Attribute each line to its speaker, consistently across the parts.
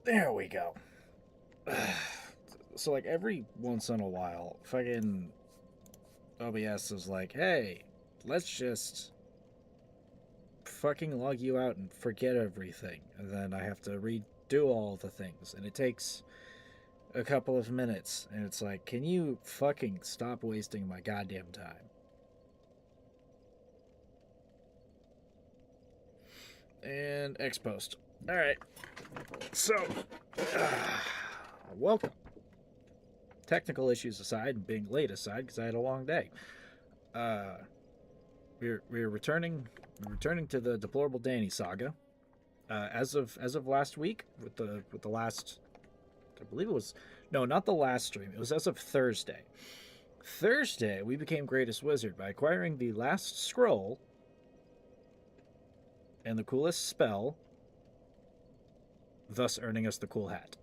Speaker 1: There we go. So, like, every once in a while, fucking OBS is like, hey, let's just fucking log you out and forget everything. And then I have to redo all the things. And it takes a couple of minutes. And it's like, can you fucking stop wasting my goddamn time? And X post. Alright. So, welcome. Technical issues aside and being late aside, because I had a long day. Uh, we're returning to the Deplorable Danny saga. As of last week, with the last, I believe it was, no, not the last stream. It was as of Thursday. Thursday, we became Greatest Wizard by acquiring the last scroll and the coolest spell, thus earning us the cool hat.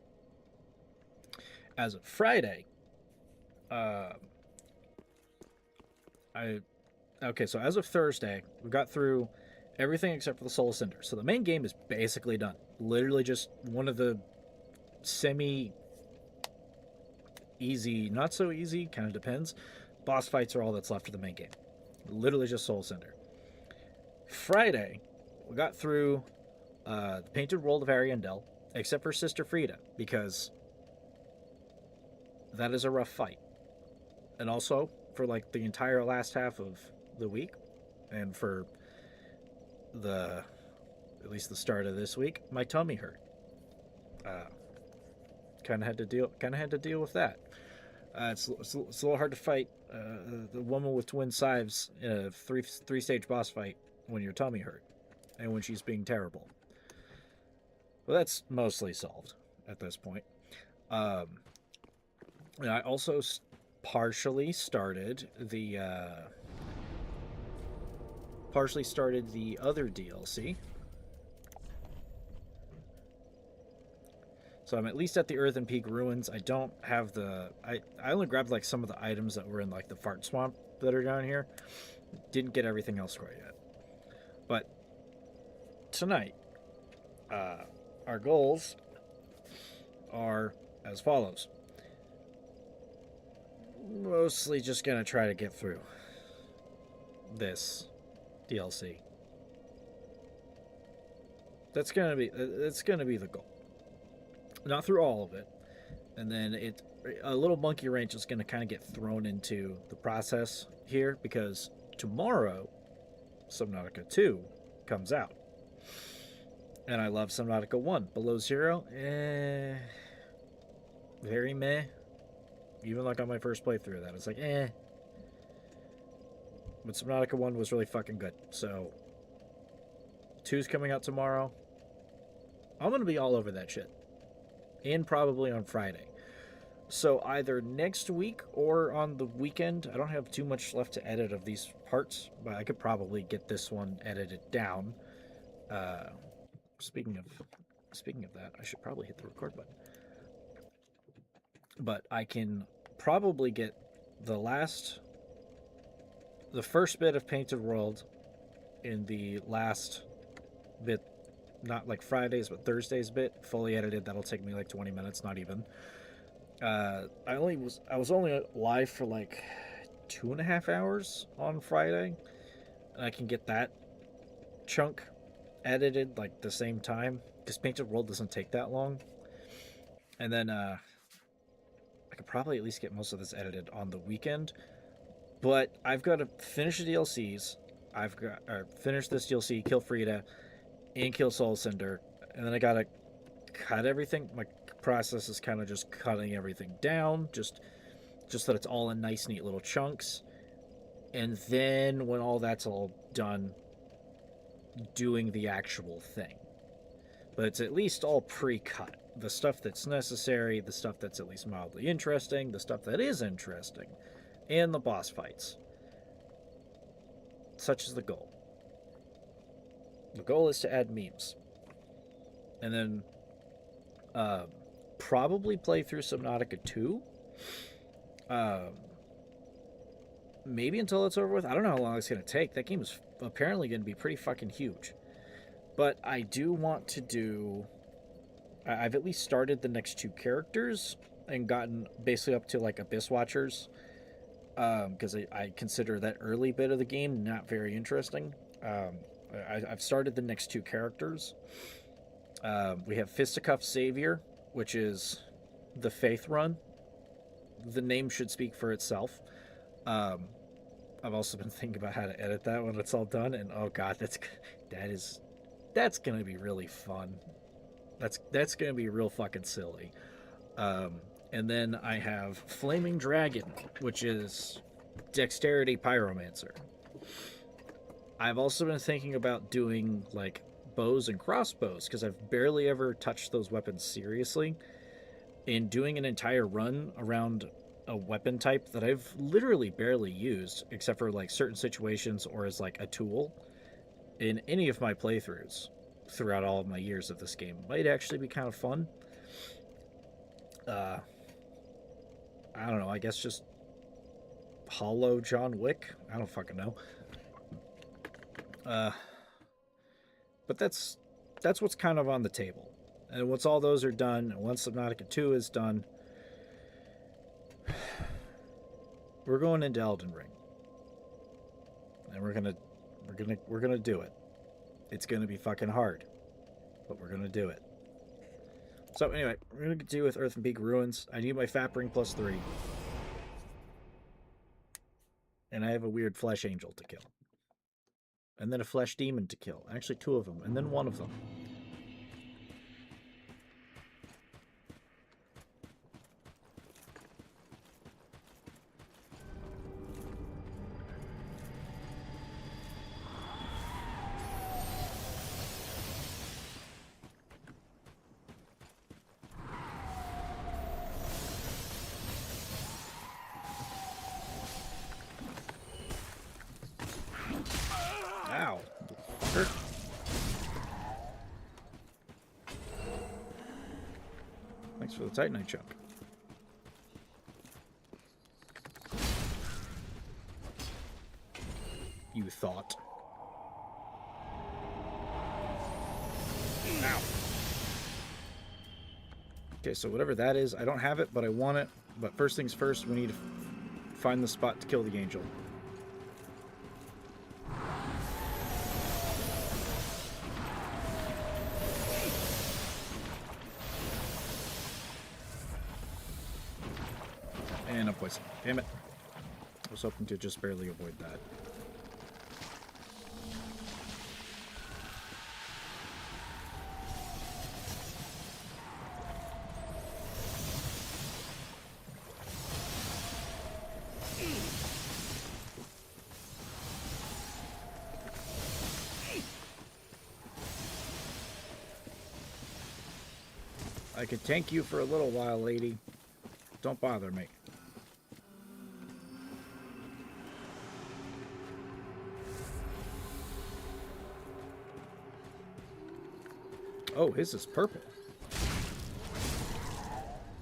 Speaker 1: As of Friday, uh, I okay, so as of Thursday, we got through everything except for the Soul Cinder. So the main game is basically done. Literally just one of the semi easy, not so easy, kind of depends. Boss fights are all that's left of the main game. Literally just Soul Cinder. Friday, we got through the Painted World of Ariandel, except for Sister Frida, because that is a rough fight. And also, for like the entire last half of the week, and for the at least the start of this week, my tummy hurt. Uh, kind of had to deal with that. It's a little hard to fight the woman with twin scythes in a three stage boss fight when your tummy hurt and when she's being terrible. Well, that's mostly solved at this point. Um, and I also partially started the other DLC. So I'm at least at the Earthen Peak Ruins. I don't have I only grabbed like some of the items that were in like the Fart Swamp that are down here. Didn't get everything else quite yet. But tonight, our goals are as follows. Mostly just gonna try to get through this DLC. That's gonna be the goal. Not through all of it, and then a little monkey wrench is gonna kind of get thrown into the process here because tomorrow, Subnautica 2 comes out, and I love Subnautica 1. Below Zero, very meh. Even like on my first playthrough of that, it's like But Subnautica 1 was really fucking good. So, 2's coming out tomorrow. I'm going to be all over that shit. And probably on Friday. So, either next week or on the weekend. I don't have too much left to edit of these parts, but I could probably get this one edited down. Speaking of that, I should probably hit the record button. But I can probably get the first bit of Painted World in the last bit, not like Friday's but Thursday's bit, fully edited. That'll take me like 20 minutes, not even. I was only live for like 2.5 hours on Friday, and I can get that chunk edited like the same time because Painted World doesn't take that long. And then I could probably at least get most of this edited on the weekend. But I've got to finish the DLCs. I've got finish this DLC, kill Frida, and kill Soul Cinder, and then I gotta cut everything. My process is kind of just cutting everything down, just that it's all in nice, neat little chunks. And then when all that's all done, doing the actual thing. But it's at least all pre-cut. The stuff that's necessary, the stuff that's at least mildly interesting, the stuff that is interesting, and the boss fights. Such is the goal. The goal is to add memes. And then probably play through Subnautica 2. Maybe until it's over with. I don't know how long it's going to take. That game is apparently going to be pretty fucking huge. But I do want to do I've at least started the next 2 characters and gotten basically up to like Abyss Watchers, because I consider that early bit of the game not very interesting. Um, I've started the next 2 characters. We have Fisticuff Savior, which is the Faith run. The name should speak for itself. Um, I've also been thinking about how to edit that when it's all done, and oh god, that's gonna be really fun. That's gonna be real fucking silly. Um, and then I have Flaming Dragon, which is Dexterity Pyromancer. I've also been thinking about doing like bows and crossbows because I've barely ever touched those weapons seriously. And doing an entire run around a weapon type that I've literally barely used, except for like certain situations or as like a tool in any of my playthroughs throughout all of my years of this game, might actually be kind of fun. Uh, I don't know. I guess just hollow John Wick. I don't fucking know. Uh, but that's what's kind of on the table. And once all those are done, and once Subnautica 2 is done, we're going into Elden Ring, and we're gonna do it. It's gonna be fucking hard, but we're gonna do it. So anyway, we're gonna continue with Earth and Peak Ruins. I need my Fap Ring +3, and I have a weird Flesh Angel to kill, and then a Flesh Demon to kill. Actually, 2 of them, and then 1 of them. Ow. Hurt. Thanks for the Titanite chunk. You thought. Ow. Okay, so whatever that is, I don't have it, but I want it. But first things first, we need to find the spot to kill the angel. And a poison. Damn it. I was hoping to just barely avoid that. I could tank you for a little while, lady. Don't bother me. Oh, his is purple.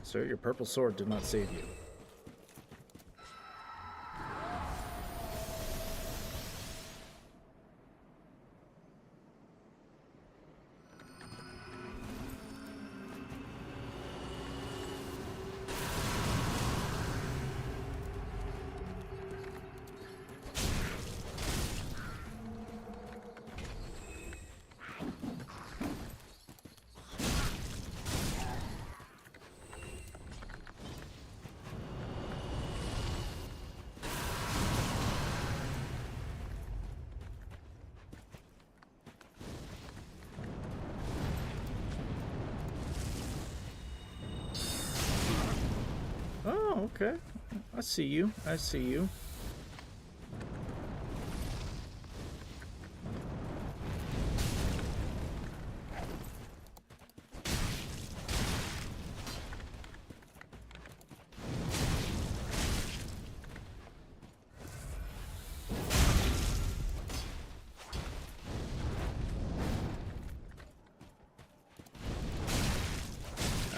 Speaker 1: Sir, your purple sword did not save you. Oh, okay. I see you. I see you.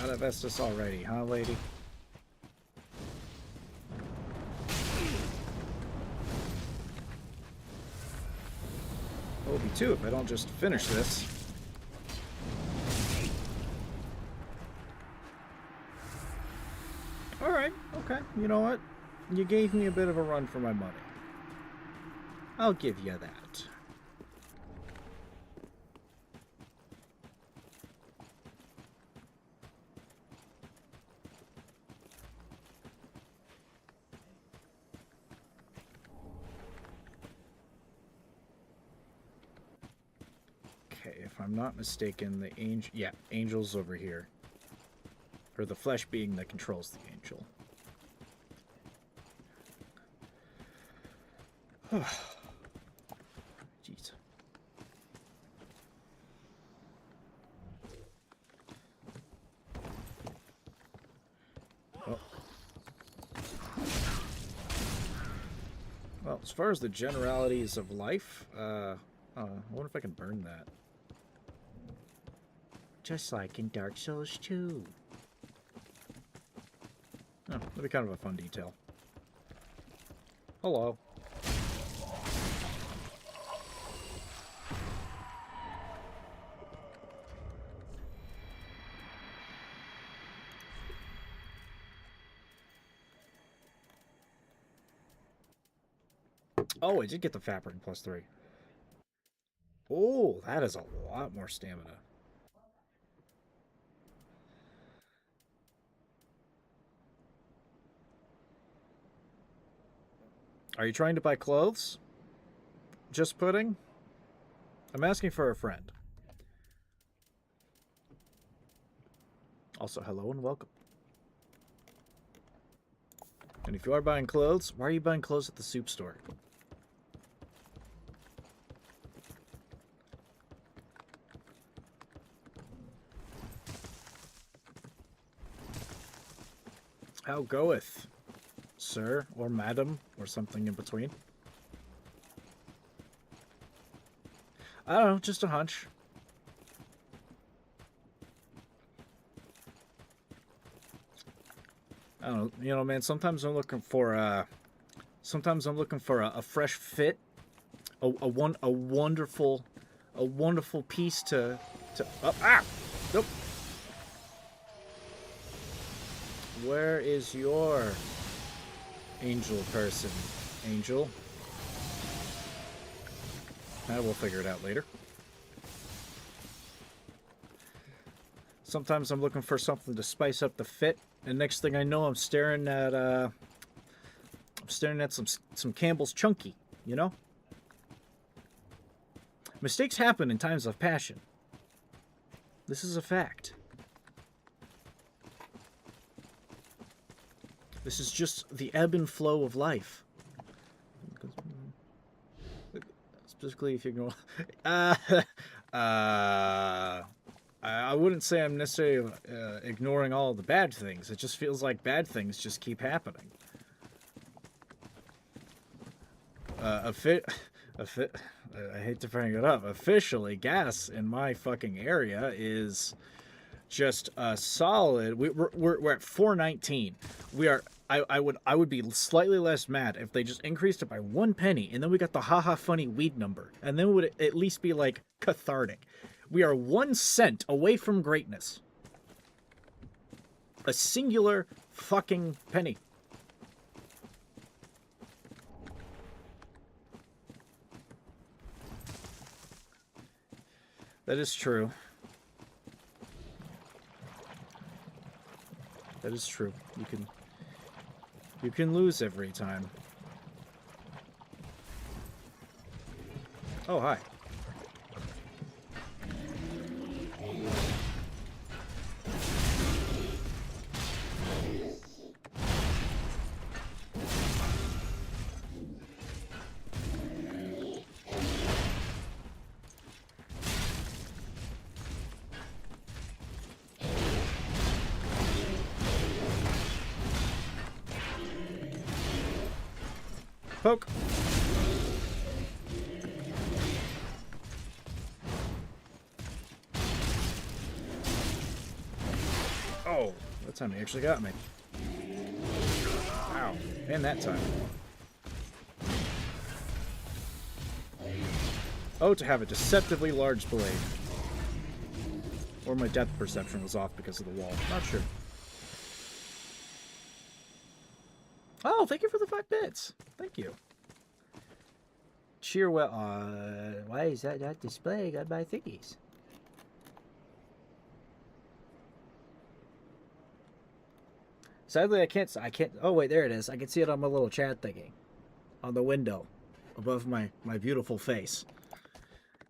Speaker 1: Out of Estus already, huh, lady? Will be too if I don't just finish this. Okay, you know what? You gave me a bit of a run for my money. I'll give you that. Okay, if I'm not mistaken, the angel... Yeah, angel's over here. Or the flesh being that controls the angel. Jeez. Oh. Well, as far as the generalities of life, I wonder if I can burn that. Just like in Dark Souls 2. Oh, that'd be kind of a fun detail. Hello. Oh, I did get the Fat Burn +3. Oh, that is a lot more stamina. Are you trying to buy clothes? Just pudding? I'm asking for a friend. Also, hello and welcome. And if you are buying clothes, why are you buying clothes at the soup store? How goeth, sir or madam or something in between? I don't know, just a hunch. I don't know, you know, man. Sometimes I'm looking for a fresh fit, a wonderful piece to. Nope. Where is your angel person, Angel? We'll figure it out later. Sometimes I'm looking for something to spice up the fit, and next thing I know, I'm staring at some Campbell's Chunky. You know, mistakes happen in times of passion. This is a fact. This is just the ebb and flow of life. Specifically, if you go, I wouldn't say I'm necessarily ignoring all of the bad things. It just feels like bad things just keep happening. I hate to bring it up. Officially, gas in my fucking area is just a solid. We're at 4.19. We are. I would be slightly less mad if they just increased it by 1 penny, and then we got the haha funny weed number, and then it would at least be like cathartic. We are 1 cent away from greatness. A singular fucking penny. That is true. That is true. You can lose every time. Oh, hi. Poke. Oh, that time he actually got me. Ow. And that time. Oh, to have a deceptively large blade. Or my depth perception was off because of the wall. Not sure. Oh, thank you for the 5 bits. Thank you. Cheer well. Why is that not displaying on my thingies? Sadly, I can't. Oh wait, there it is. I can see it on my little chat thingy, on the window, above my beautiful face.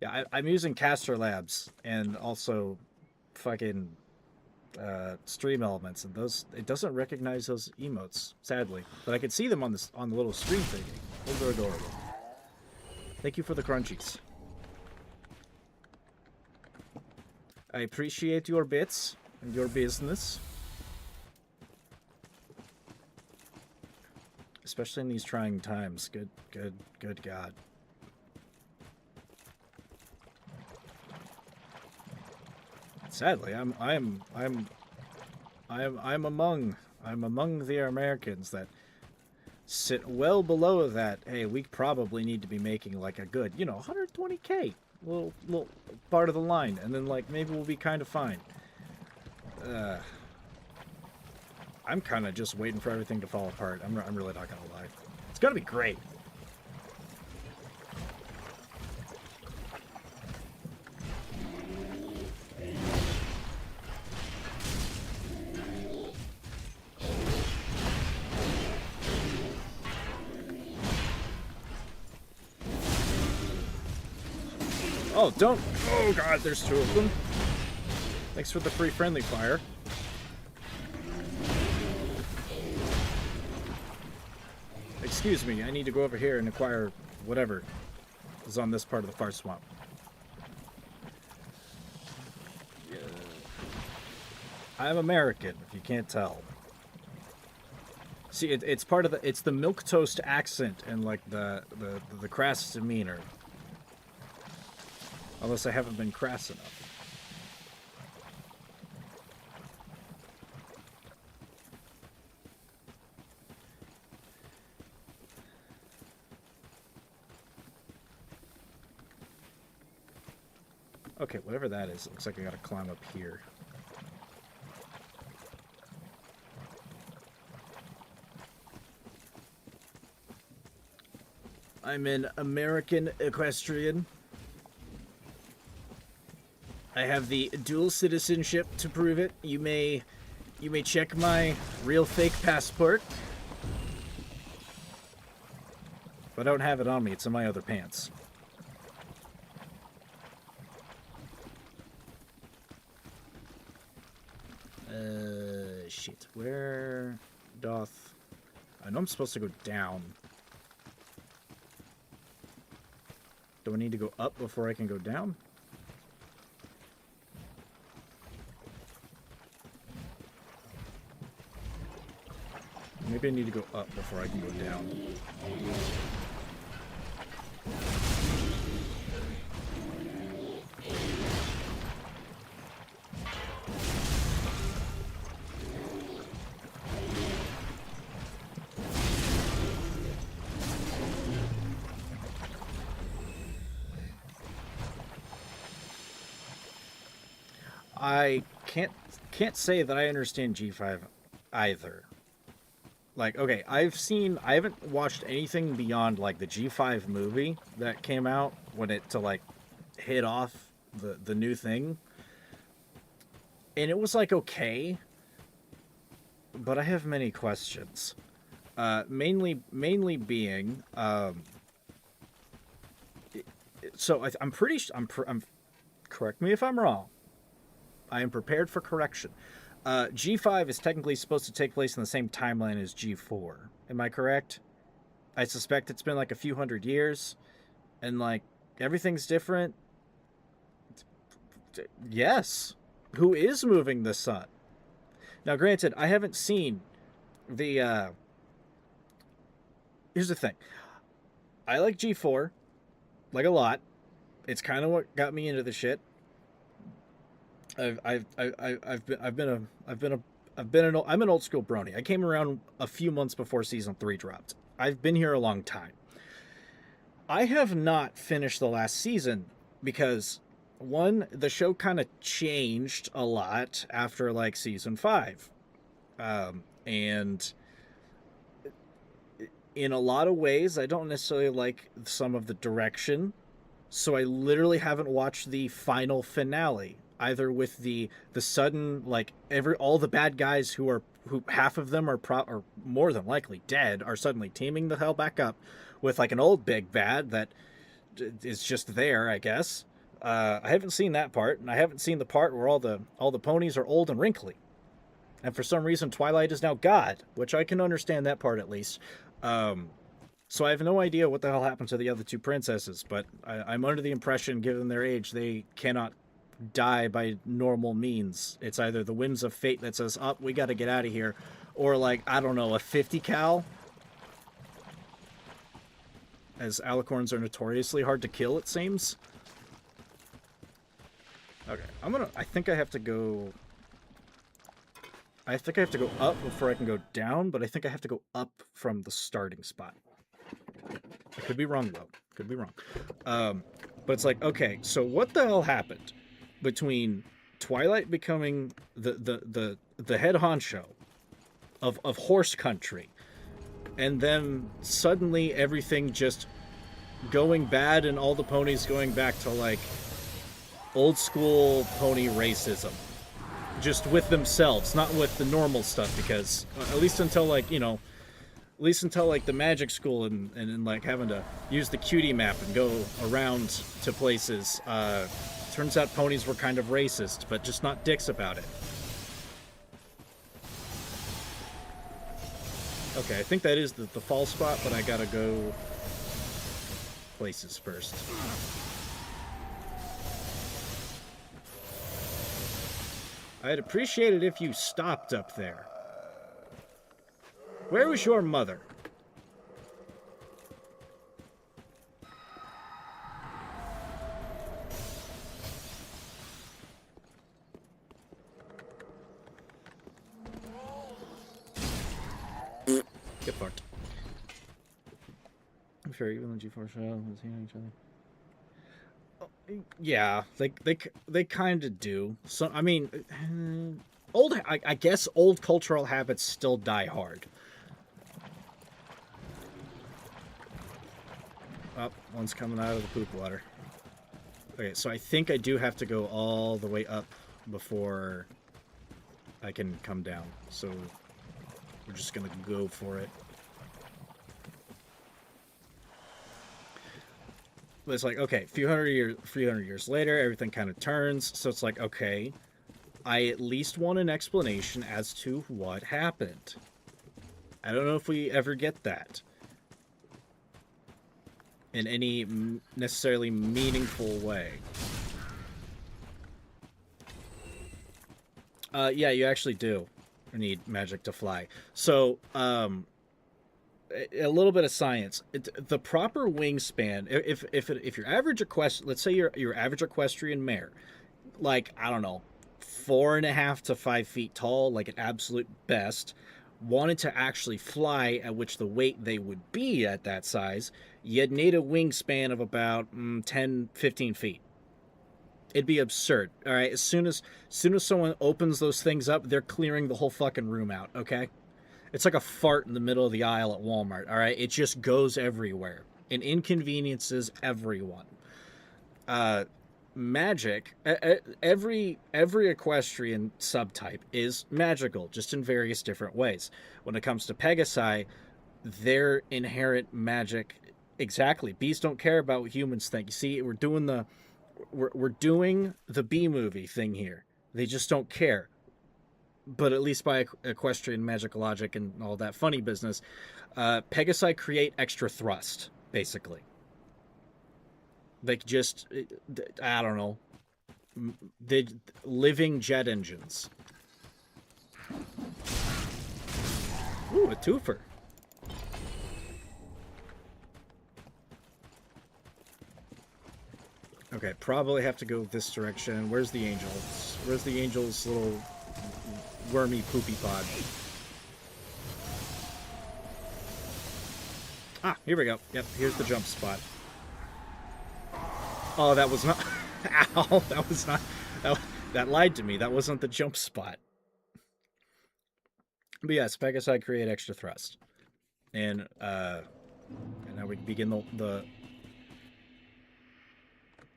Speaker 1: Yeah, I'm using Caster Labs and also fucking stream elements, and those it doesn't recognize those emotes, sadly. But I can see them on the little stream thingy. Those are adorable. Thank you for the crunchies. I appreciate your bits and your business. Especially in these trying times. Good God. Sadly, I'm among the Americans that sit well below that. Hey, we probably need to be making like a good, 120K, little part of the line, and then like maybe we'll be kind of fine. I'm kind of just waiting for everything to fall apart. I'm really not gonna lie. It's gonna be great. Oh, don't. Oh, God, there's 2 of them. Thanks for the free friendly fire. Excuse me, I need to go over here and acquire whatever is on this part of the far swamp. Yeah. I'm American, if you can't tell. See, it's part of the. It's the milquetoast accent and like the crass demeanor. Unless I haven't been crass enough. Okay, whatever that is, it looks like I gotta climb up here. I'm an American equestrian. I have the dual citizenship to prove it. You may check my real fake passport. But I don't have it on me, it's in my other pants. Shit. Where doth... I know I'm supposed to go down. Do I need to go up before I can go down? Maybe I need to go up before I can go down. I can't say that I understand G5 either. Like, okay, I haven't watched anything beyond like the G5 movie that came out when it to like hit off the new thing. And it was like okay, but I have many questions. Mainly being so I'm pretty I'm correct me if I'm wrong. I am prepared for correction. G5 is technically supposed to take place in the same timeline as G4. Am I correct? I suspect it's been like a few hundred years, and like everything's different. Yes. Who is moving the sun? Now, granted, I haven't seen the. Here's the thing. I like G4, like a lot. It's kind of what got me into the shit. I'm an old school brony. I came around a few months before season 3 dropped. I've been here a long time. I have not finished the last season because one, the show kind of changed a lot after like season 5, and in a lot of ways, I don't necessarily like some of the direction. So I literally haven't watched the final finale either, with the sudden, like, every all the bad guys who half of them are more than likely dead, are suddenly teaming the hell back up with like an old big bad that is just there, I guess. I haven't seen that part, and I haven't seen the part where all the ponies are old and wrinkly. And for some reason, Twilight is now God, which I can understand that part at least. Um, so I have no idea what the hell happened to the other two princesses, but I'm under the impression, given their age, they cannot die by normal means. It's either the whims of fate that says, "Up, we got to get out of here," or like, I don't know, a 50 cal. As alicorns are notoriously hard to kill, it seems. Okay, I think I have to go. I think I have to go up before I can go down, but I think I have to go up from the starting spot. I could be wrong, though. Could be wrong. But it's like, okay, so what the hell happened between Twilight becoming the head honcho of horse country, and then suddenly everything just going bad and all the ponies going back to like old school pony racism, just with themselves, not with the normal stuff, because at least until like, at least until like the magic school and like having to use the cutie map and go around to places, turns out ponies were kind of racist, but just not dicks about it. Okay, I think that is the fall spot, but I gotta go places first. I'd appreciate it if you stopped up there. Where was your mother? Get fucked. I'm sure even the G4 show is hearing each other. Yeah, they kind of do. So I mean, I guess old cultural habits still die hard. Oh, one's coming out of the poop water. Okay, so I think I do have to go all the way up before I can come down. So we're just gonna go for it. But it's like, okay, 300 years later, everything kind of turns. So it's like, okay, I at least want an explanation as to what happened. I don't know if we ever get that in any necessarily meaningful way. Yeah, you actually do need magic to fly. So, a little bit of science. The proper wingspan, if your average let's say your average equestrian mare, like, I don't know, 4.5 to 5 feet tall, like at absolute best, wanted to actually fly, at which the weight they would be at that size, you'd need a wingspan of about 10, 15 feet. It'd be absurd. All right, as soon as someone opens those things up, they're clearing the whole fucking room out. Okay. It's like a fart in the middle of the aisle at Walmart, all right? It just goes everywhere and inconveniences everyone. Magic, every equestrian subtype is magical, just in various different ways. When it comes to Pegasi, their inherent magic, exactly. Bees don't care about what humans think. You see, we're doing the bee movie thing here. They just don't care. But at least by equestrian magic logic and all that funny business, Pegasi create extra thrust, basically. Like, just, I don't know, the living jet engines. Ooh, a twofer. Okay, probably have to go this direction. Where's the angels? Where's the angels' little wormy poopy pod? Ah, here we go. Yep, here's the jump spot. Oh, that was not... Ow, that was not... That lied to me. That wasn't the jump spot. But yes, Pegasi create extra thrust. And now we begin the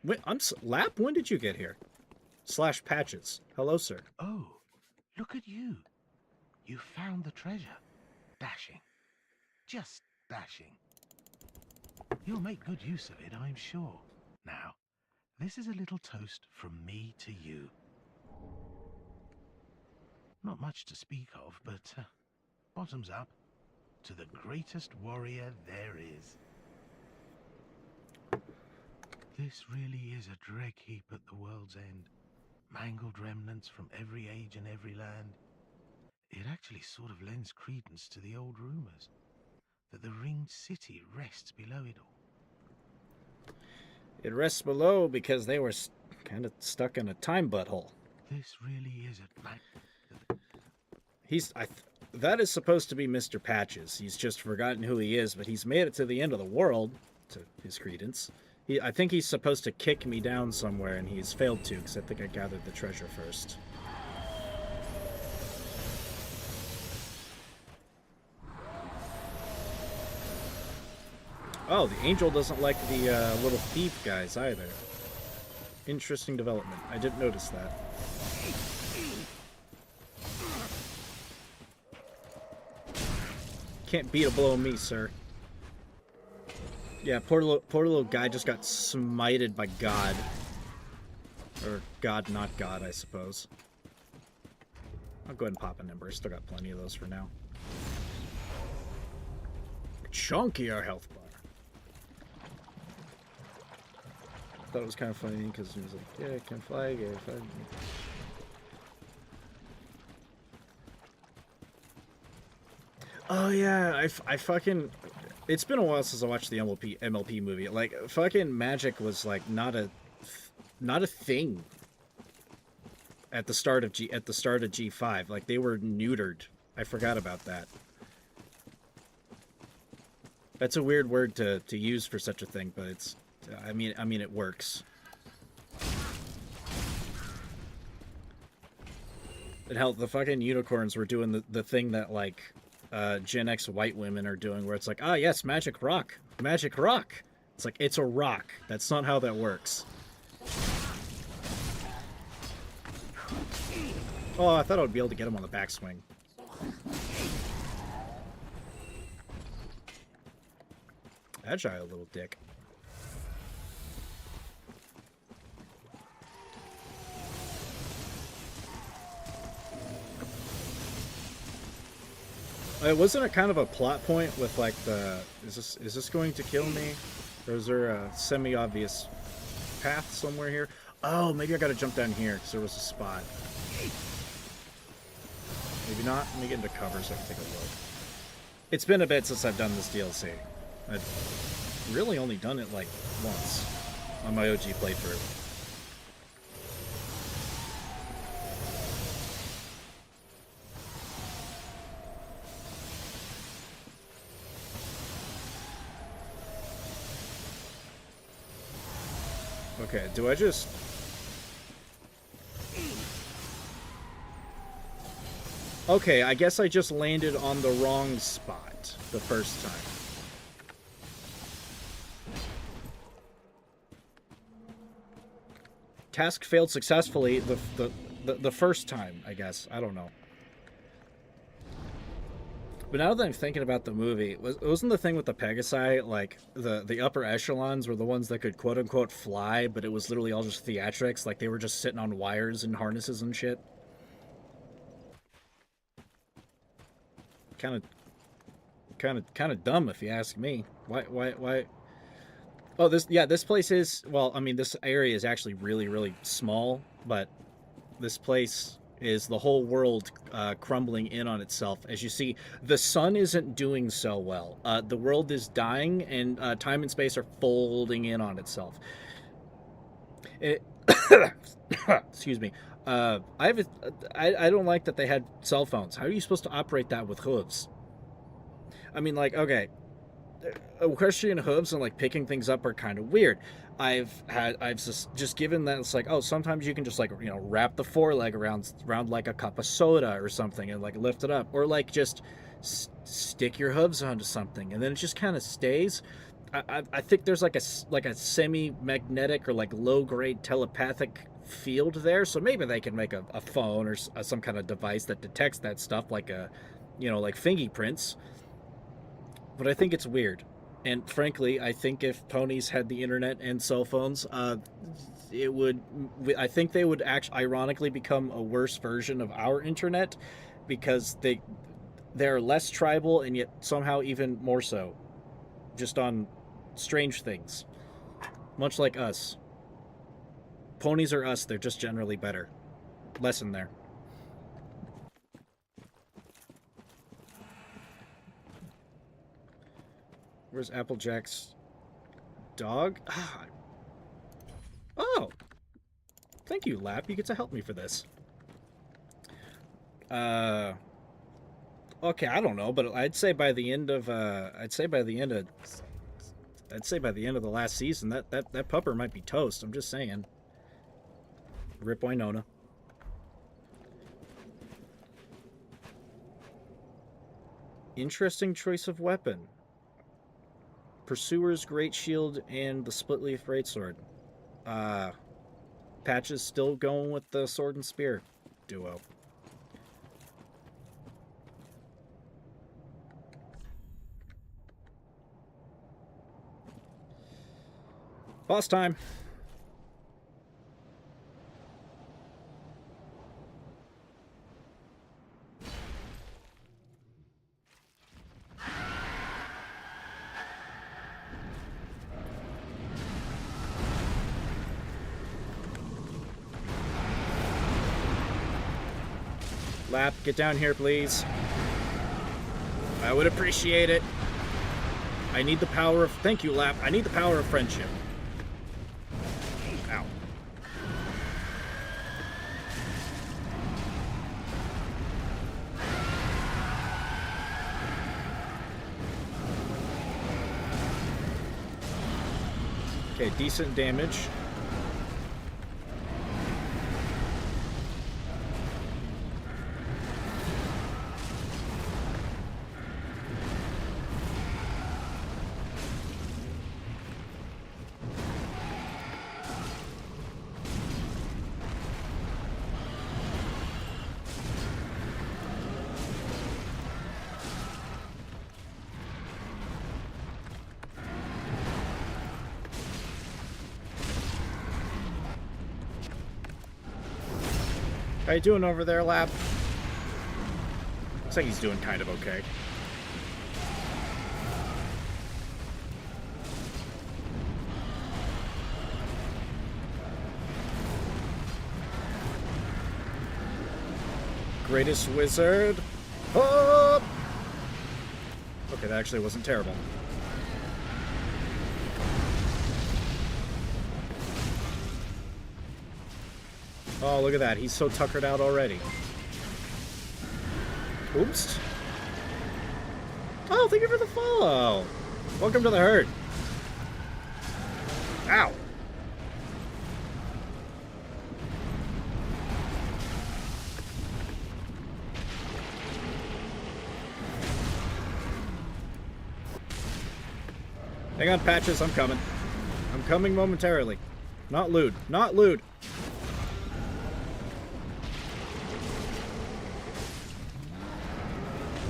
Speaker 1: Wait, Lap, when did you get here? Slash Patches. Hello, sir.
Speaker 2: Oh, look at you. You found the treasure. Dashing. Just dashing. You'll make good use of it, I'm sure. Now, this is a little toast from me to you. Not much to speak of, but bottoms up to the greatest warrior there is. This really is a dreck heap at the world's end. Mangled remnants from every age and every land. It actually sort of lends credence to the old rumors that the ringed city rests below it all.
Speaker 1: It rests below because they were kind of stuck in a time butthole.
Speaker 2: This really is a...
Speaker 1: That is supposed to be Mr. Patches. He's just forgotten who he is, but he's made it to the end of the world, to his credence. I think he's supposed to kick me down somewhere, and he's failed to, because I think I gathered the treasure first. Oh, the angel doesn't like the little thief guys either. Interesting development. I didn't notice that. Can't beat a blow of me, sir. Yeah, poor little guy just got smited by God. Or God, not God, I suppose. I'll go ahead and pop an ember. Still got plenty of those for now. Chunkier health bar. Thought it was kind of funny because he was like, yeah, I can fly, yeah, fly. Oh yeah, I fucking... It's been a while since I watched the MLP movie. Like, fucking magic was like not a thing at the start of G5. Like, they were neutered. I forgot about that. That's a weird word to use for such a thing, but it's... I mean it works. And hell, the fucking unicorns were doing the thing that, like, Gen X white women are doing, where it's like, ah, yes, magic rock. Magic rock. It's like, it's a rock. That's not how that works. Oh, I thought I would be able to get him on the backswing. Agile little dick. Wasn't it kind of a plot point with, like, the... Is this going to kill me? Or is there a semi-obvious path somewhere here? Oh, maybe I gotta jump down here, because there was a spot. Maybe not. Let me get into cover so I can take a look. It's been a bit since I've done this DLC. I've really only done it, like, once on my OG playthrough. Okay, do I just... Okay, I guess I just landed on the wrong spot the first time. Task failed successfully the first time, I guess. I don't know. But now that I'm thinking about the movie, wasn't the thing with the Pegasi, like, the upper echelons were the ones that could quote-unquote fly, but it was literally all just theatrics, like they were just sitting on wires and harnesses and shit? Kind of dumb, if you ask me. Why? Oh, this place is, well, I mean, this area is actually really, really small, but this place is the whole world crumbling in on itself. As you see, the sun isn't doing so well. The world is dying, and time and space are folding in on itself. Excuse me. I don't like that they had cell phones. How are you supposed to operate that with hooves? I mean, like, okay, equestrian hooves and, like, picking things up are kind of weird. I've just given that it's like, oh, sometimes you can just, like, you know, wrap the foreleg around like a cup of soda or something and, like, lift it up, or, like, just stick your hooves onto something, and then it just kind of stays. I think there's like a semi-magnetic or like low-grade telepathic field there, so maybe they can make a phone or some kind of device that detects that stuff, like like fingerprints. But I think it's weird. And frankly, I think if ponies had the internet and cell phones, it would. I think they would actually, ironically, become a worse version of our internet, because they're less tribal and yet somehow even more so, just on strange things, much like us. Ponies are us. They're just generally better. Lesson there. Where's Applejack's dog? Oh, thank you, Lap. You get to help me for this. Okay, I don't know, but I'd say by the end of the last season, that pupper might be toast. I'm just saying. Rip Winona. Interesting choice of weapon. Pursuer's Great Shield and the Split Leaf Greatsword. Patches still going with the sword and spear duo. Boss time. Lap, get down here, please. I would appreciate it. I need the power of... Thank you, Lap. I need the power of friendship. Ow. Okay, decent damage. How you doing over there, Lap? Looks like he's doing kind of okay. Greatest wizard. Oh! Okay, that actually wasn't terrible. Oh, look at that. He's so tuckered out already. Oops. Oh, thank you for the follow. Welcome to the herd. Ow. Hang on, Patches. I'm coming. I'm coming momentarily. Not lewd. Not lewd.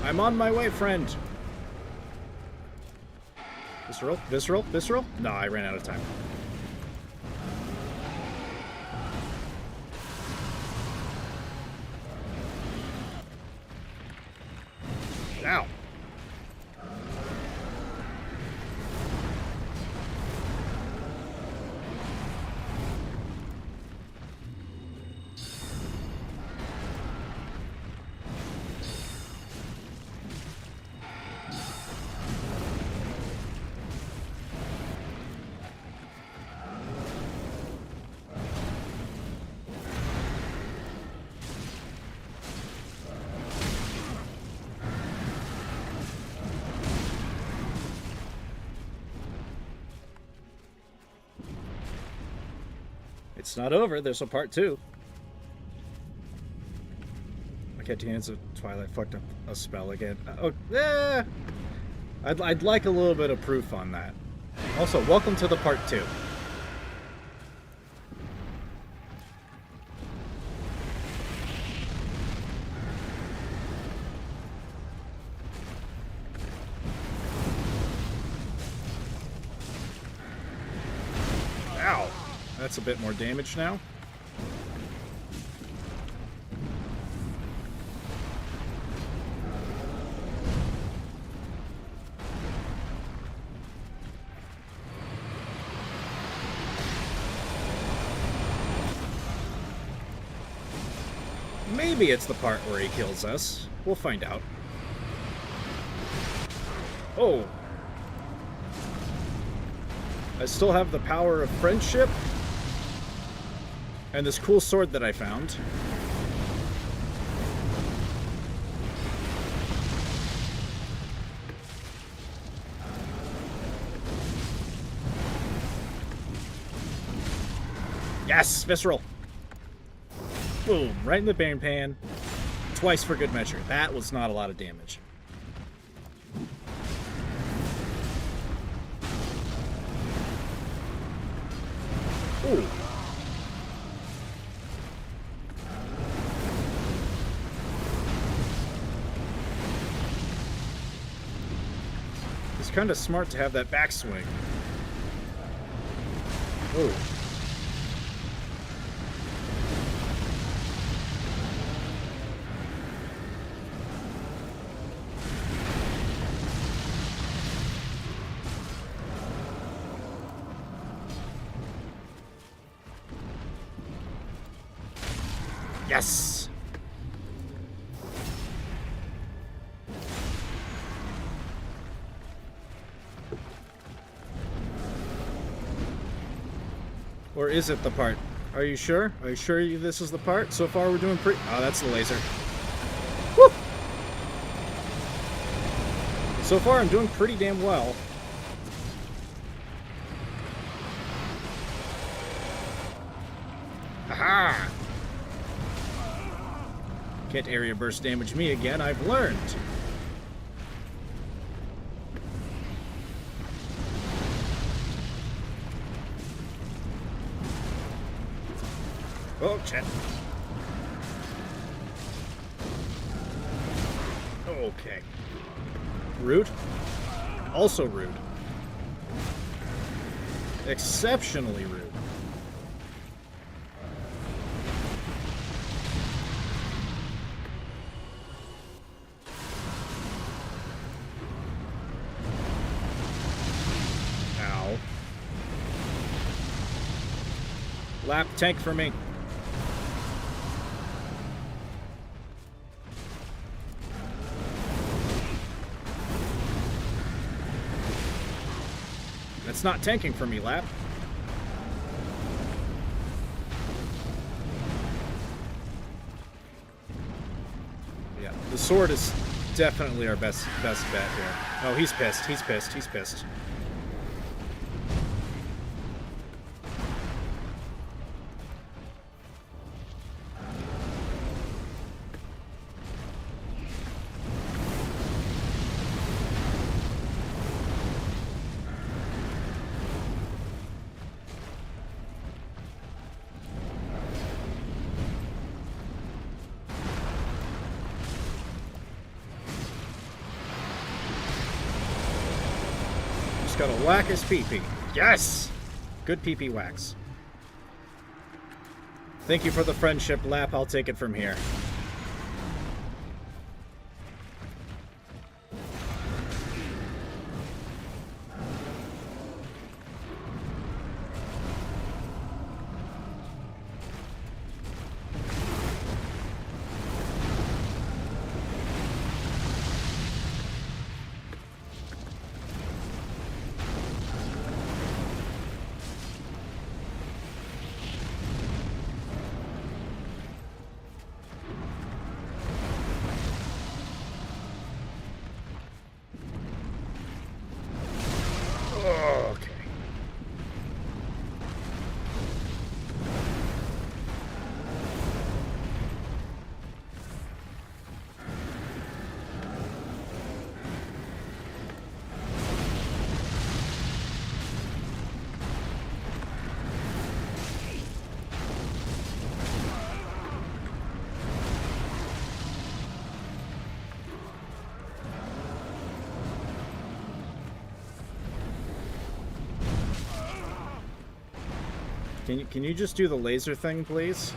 Speaker 1: I'm on my way, friend. Visceral? Visceral? Visceral? No, I ran out of time. Ow. It's not over. There's a part 2. I Cat Hands of Twilight fucked up a spell again. I'd like a little bit of proof on that. Also, welcome to the part 2. Ow! That's a bit more damage now. Maybe it's the part where he kills us. We'll find out. Oh! I still have the power of friendship. And this cool sword that I found. Yes! Visceral! Boom! Right in the bane pan. Twice for good measure. That was not a lot of damage. Ooh. It's kind of smart to have that backswing. Ooh. Yes! Or is it the part? Are you sure? Are you sure this is the part? So far we're doing pretty... Oh, that's the laser. Woo! So far I'm doing pretty damn well. Aha! Can't area burst damage me again, I've learned. Oh, shit. Okay. Rude. Also rude. Exceptionally rude. Ow. Lap tank for me. That's not tanking for me, Lap. Yeah, the sword is definitely our best bet here. Oh, he's pissed. He's pissed. He's pissed. Gotta whack his pee-pee. Yes! Good pee-pee whacks. Thank you for the friendship, Lap. I'll take it from here. Can you just do the laser thing, please?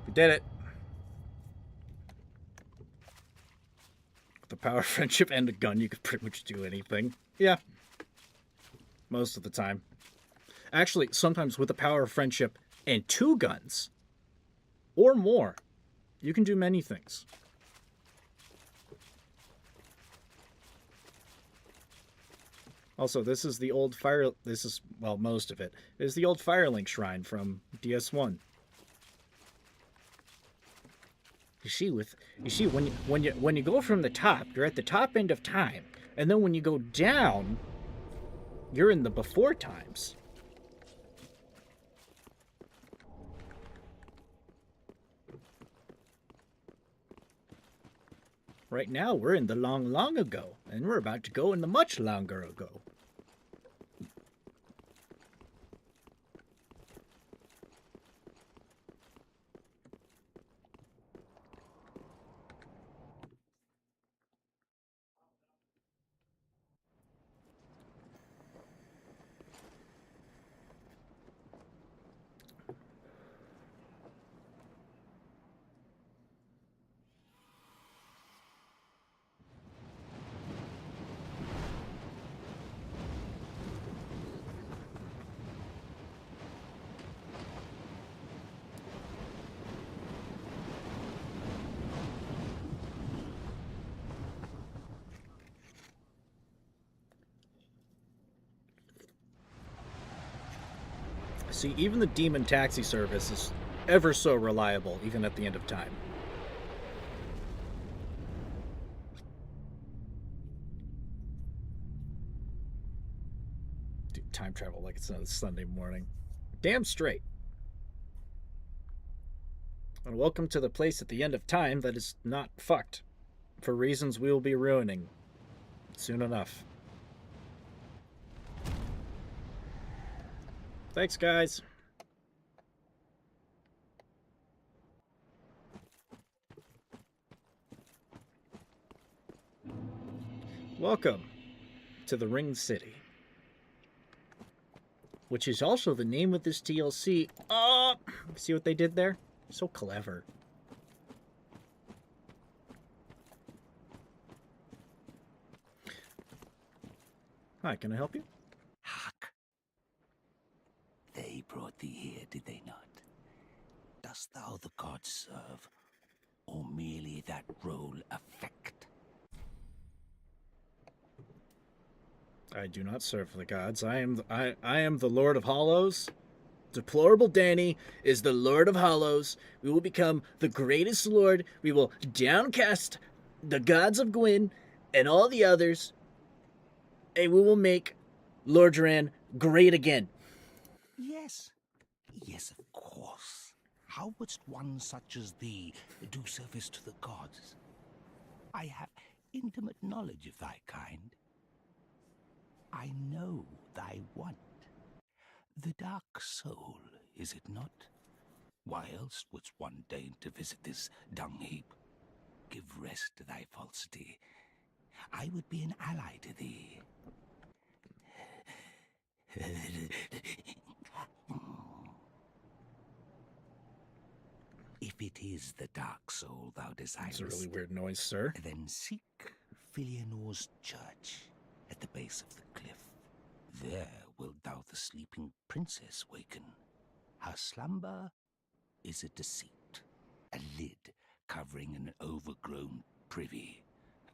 Speaker 1: We did it. With the power of friendship and a gun, you could pretty much do anything. Yeah. Most of the time. Actually, sometimes with the power of friendship and 2 guns or more, you can do many things. Also, this is the old fire. This is, well, most of it is the old Firelink shrine from DS1. You see, when you go from the top, you're at the top end of time, and then when you go down, you're in the before times. Right now, we're in the long, long ago, and we're about to go in the much longer ago. See, even the demon taxi service is ever so reliable, even at the end of time. Dude, time travel like it's another Sunday morning. Damn straight. And welcome to the place at the end of time that is not fucked, for reasons we will be ruining soon enough. Thanks, guys. Welcome to the Ring City, which is also the name of this DLC. Oh, see what they did there? So clever. Hi, can I help you?
Speaker 3: Hark. They brought thee here, did they not? Dost thou the gods serve, or merely that role affect?
Speaker 1: I do not serve the gods. I am the Lord of Hollows. Deplorable Danny is the Lord of Hollows. We will become the greatest lord. We will downcast the gods of Gwyn and all the others, and we will make Lordran great again.
Speaker 3: Yes. Yes, of course. How wouldst one such as thee do service to the gods? I have intimate knowledge of thy kind. I know thy want. The dark soul, is it not? Why else wouldst one deign to visit this dung heap? Give rest to thy falsity. I would be an ally to thee. If it is the dark soul thou desirest,
Speaker 1: It's a really weird noise, sir.
Speaker 3: then seek Filianor's church at the base of the cliff. There wilt thou the sleeping princess waken. Her slumber is a deceit, a lid covering an overgrown privy,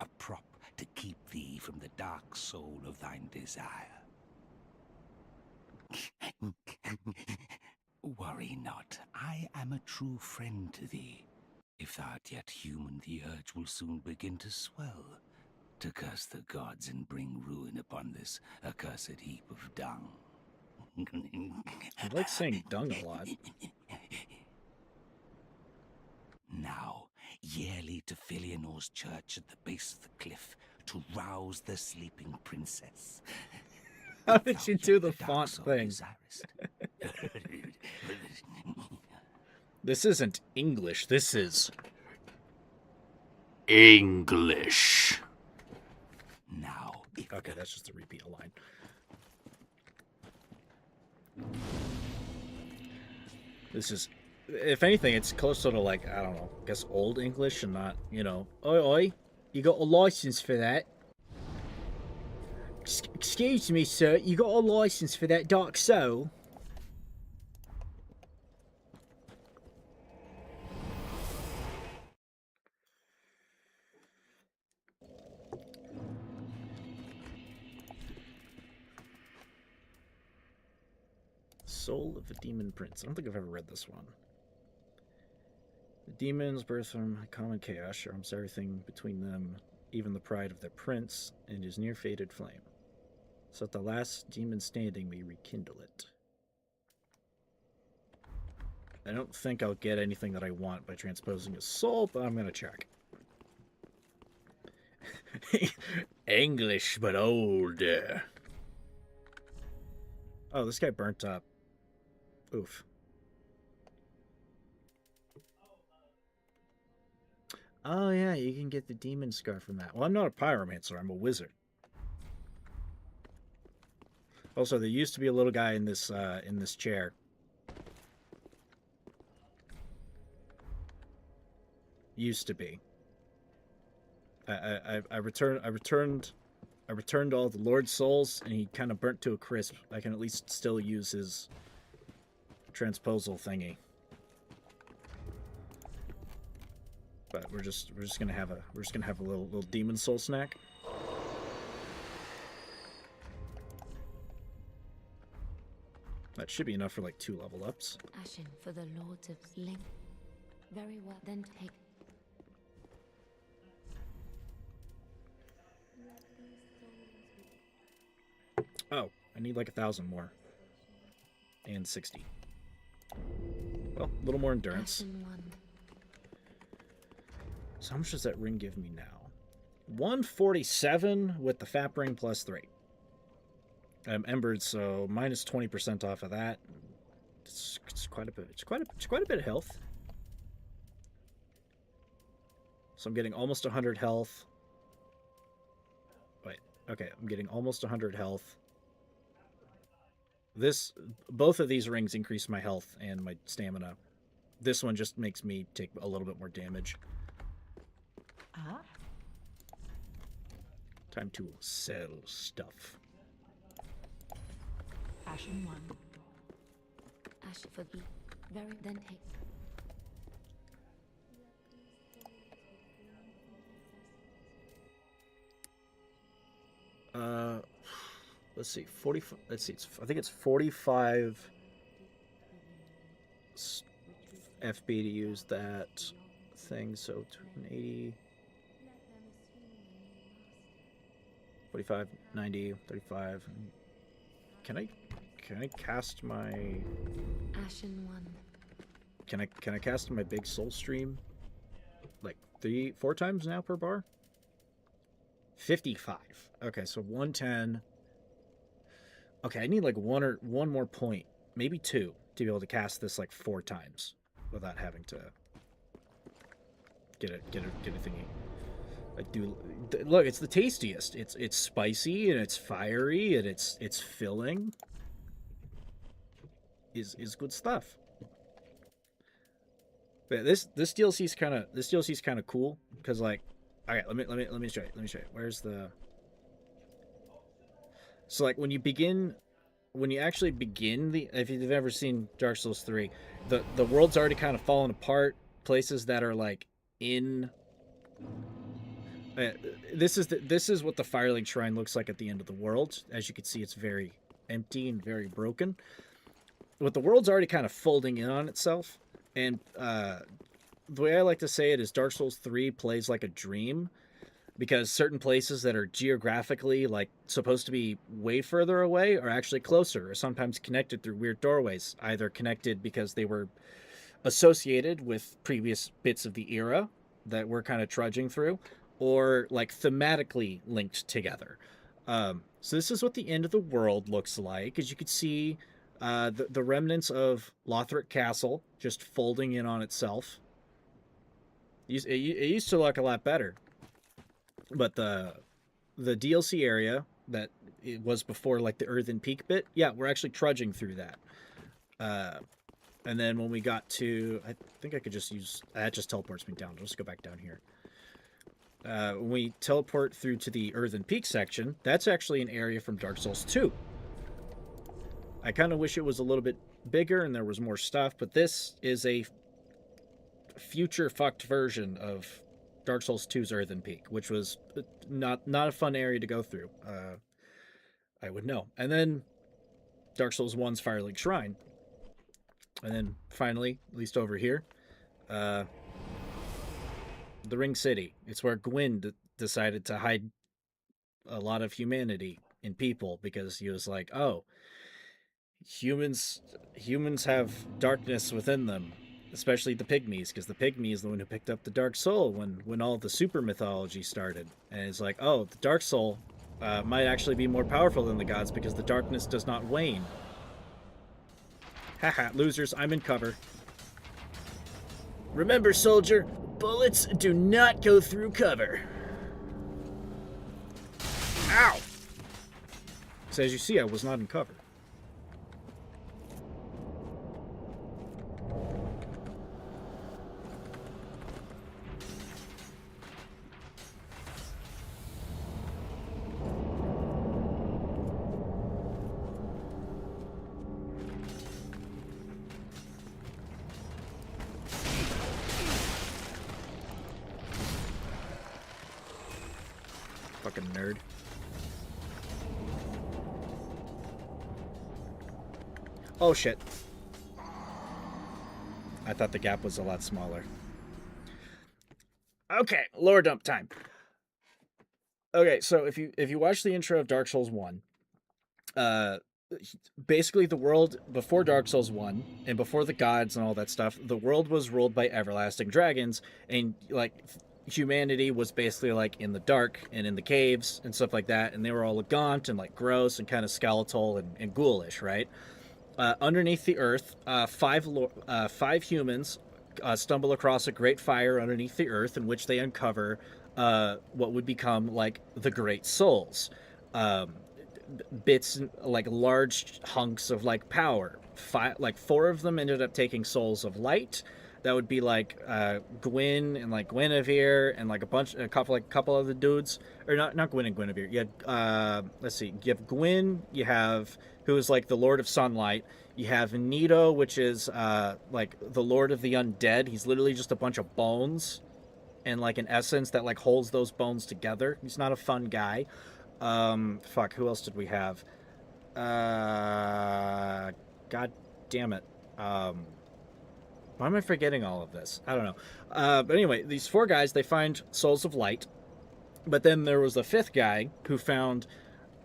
Speaker 3: a prop to keep thee from the dark soul of thine desire. Worry not, I am a true friend to thee. If thou art yet human, the urge will soon begin to swell, to curse the gods and bring ruin upon this accursed heap of dung.
Speaker 1: I like saying dung a lot.
Speaker 3: Now, yearly to Filianor's church at the base of the cliff, to rouse the sleeping princess.
Speaker 1: How did you do the
Speaker 3: Dark
Speaker 1: font
Speaker 3: soul
Speaker 1: thing?
Speaker 3: desirest.
Speaker 1: This isn't English. This is English.
Speaker 3: Now, if
Speaker 1: Okay, that's just a repeat a line. This is, if anything, it's closer to like, I don't know, I guess Old English and not, you know, oi oi, you got a license for that? Excuse me, sir, you got a license for that Dark Soul? Soul of the Demon Prince. I don't think I've ever read this one. The demons, birth from common chaos, share almost everything between them, even the pride of their prince and his near-fated flame. So that the last demon standing may rekindle it. I don't think I'll get anything that I want by transposing a soul, but I'm gonna check. English, but older. Oh, this guy burnt up. Oof. Oh yeah, you can get the demon scar from that. Well, I'm not a pyromancer, I'm a wizard. Also, there used to be a little guy in this chair. Used to be. I returned all the Lord's souls, and he kind of burnt to a crisp. I can at least still use his transposal thingy. But we're just gonna have a little demon soul snack. That should be enough for like 2 level ups.
Speaker 4: Ashen for the Lords of Link. Very well, then take.
Speaker 1: Oh, I need like 1,000 more. And 60. Well, a little more endurance.
Speaker 4: Ashen one.
Speaker 1: So how much does that ring give me now? 147 with the FAP ring plus 3. I'm embered, so minus 20% off of that. It's quite a bit. It's quite a bit of health. So I'm getting almost 100 health. Wait, okay, I'm getting almost 100 health. Both of these rings increase my health and my stamina. This one just makes me take a little bit more damage. Time to sell stuff.
Speaker 4: Ashen one. Ashen for the very then take.
Speaker 1: Let's see, 45. Let's see. I think it's 45 FB to use that thing. So 280, 45, 90, 35. Can I cast my?
Speaker 4: Ashen one.
Speaker 1: Can I cast my big soul stream? Like 4 times now per bar. 55. Okay, so 110. Okay, I need like one more point, maybe 2, to be able to cast this like 4 times without having to get a thingy. I do look. It's the tastiest. It's spicy and it's fiery and it's filling. Is good stuff. But this DLC's kind of cool because like, okay, let me show you. Where's the? So like when you actually begin if you've ever seen Dark Souls 3, the world's already kind of fallen apart. Places that are like in. This is what the Firelink Shrine looks like at the end of the world. As you can see, it's very empty and very broken. But the world's already kind of folding in on itself, and the way I like to say it is Dark Souls 3 plays like a dream, because certain places that are geographically like supposed to be way further away are actually closer, or sometimes connected through weird doorways, either connected because they were associated with previous bits of the era that we're kind of trudging through, or like thematically linked together. So this is what the end of the world looks like. As you can see, the remnants of Lothric Castle just folding in on itself. It used to look a lot better, but the DLC area that it was before, like the Earthen Peak bit, yeah, we're actually trudging through that. And then when we got to, I think I could just use, that just teleports me down. I'll just go back down here. When we teleport through to the Earthen Peak section, that's actually an area from Dark Souls 2. I kind of wish it was a little bit bigger and there was more stuff, but this is a future fucked version of Dark Souls 2's Earthen Peak, which was not a fun area to go through. I would know. And then Dark Souls 1's Firelink Shrine. And then finally, at least over here, the Ring City. It's where Gwyn decided to hide a lot of humanity in people because he was like, oh, humans have darkness within them, especially the pygmies, because the pygmy is the one who picked up the dark soul when all the super mythology started. And it's like, oh, the dark soul might actually be more powerful than the gods because the darkness does not wane. Haha, losers, I'm in cover. Remember, soldier, bullets do not go through cover. Ow! So as you see, I was not in cover. Fucking nerd. Oh shit. I thought the gap was a lot smaller. Okay, lore dump time. Okay, so if you watch the intro of Dark Souls 1, basically the world before Dark Souls 1 and before the gods and all that stuff, the world was ruled by everlasting dragons, and like humanity was basically like in the dark and in the caves and stuff like that, and they were all gaunt and like gross and kind of skeletal and ghoulish, right? Underneath the earth, five humans stumble across a great fire underneath the earth, in which they uncover what would become like the Great Souls, bits like large hunks of like power. Like four of them ended up taking souls of light. That would be like Gwyn and like Guinevere and like a couple of the dudes, or not Gwyn and Guinevere. You had let's see, you have Gwyn, you have who is like the Lord of Sunlight. You have Nito, which is like the Lord of the Undead. He's literally just a bunch of bones and like an essence that like holds those bones together. He's not a fun guy. Fuck, who else did we have? God damn it. Why am I forgetting all of this? I don't know. But anyway, these four guys, they find souls of light. But then there was a fifth guy who found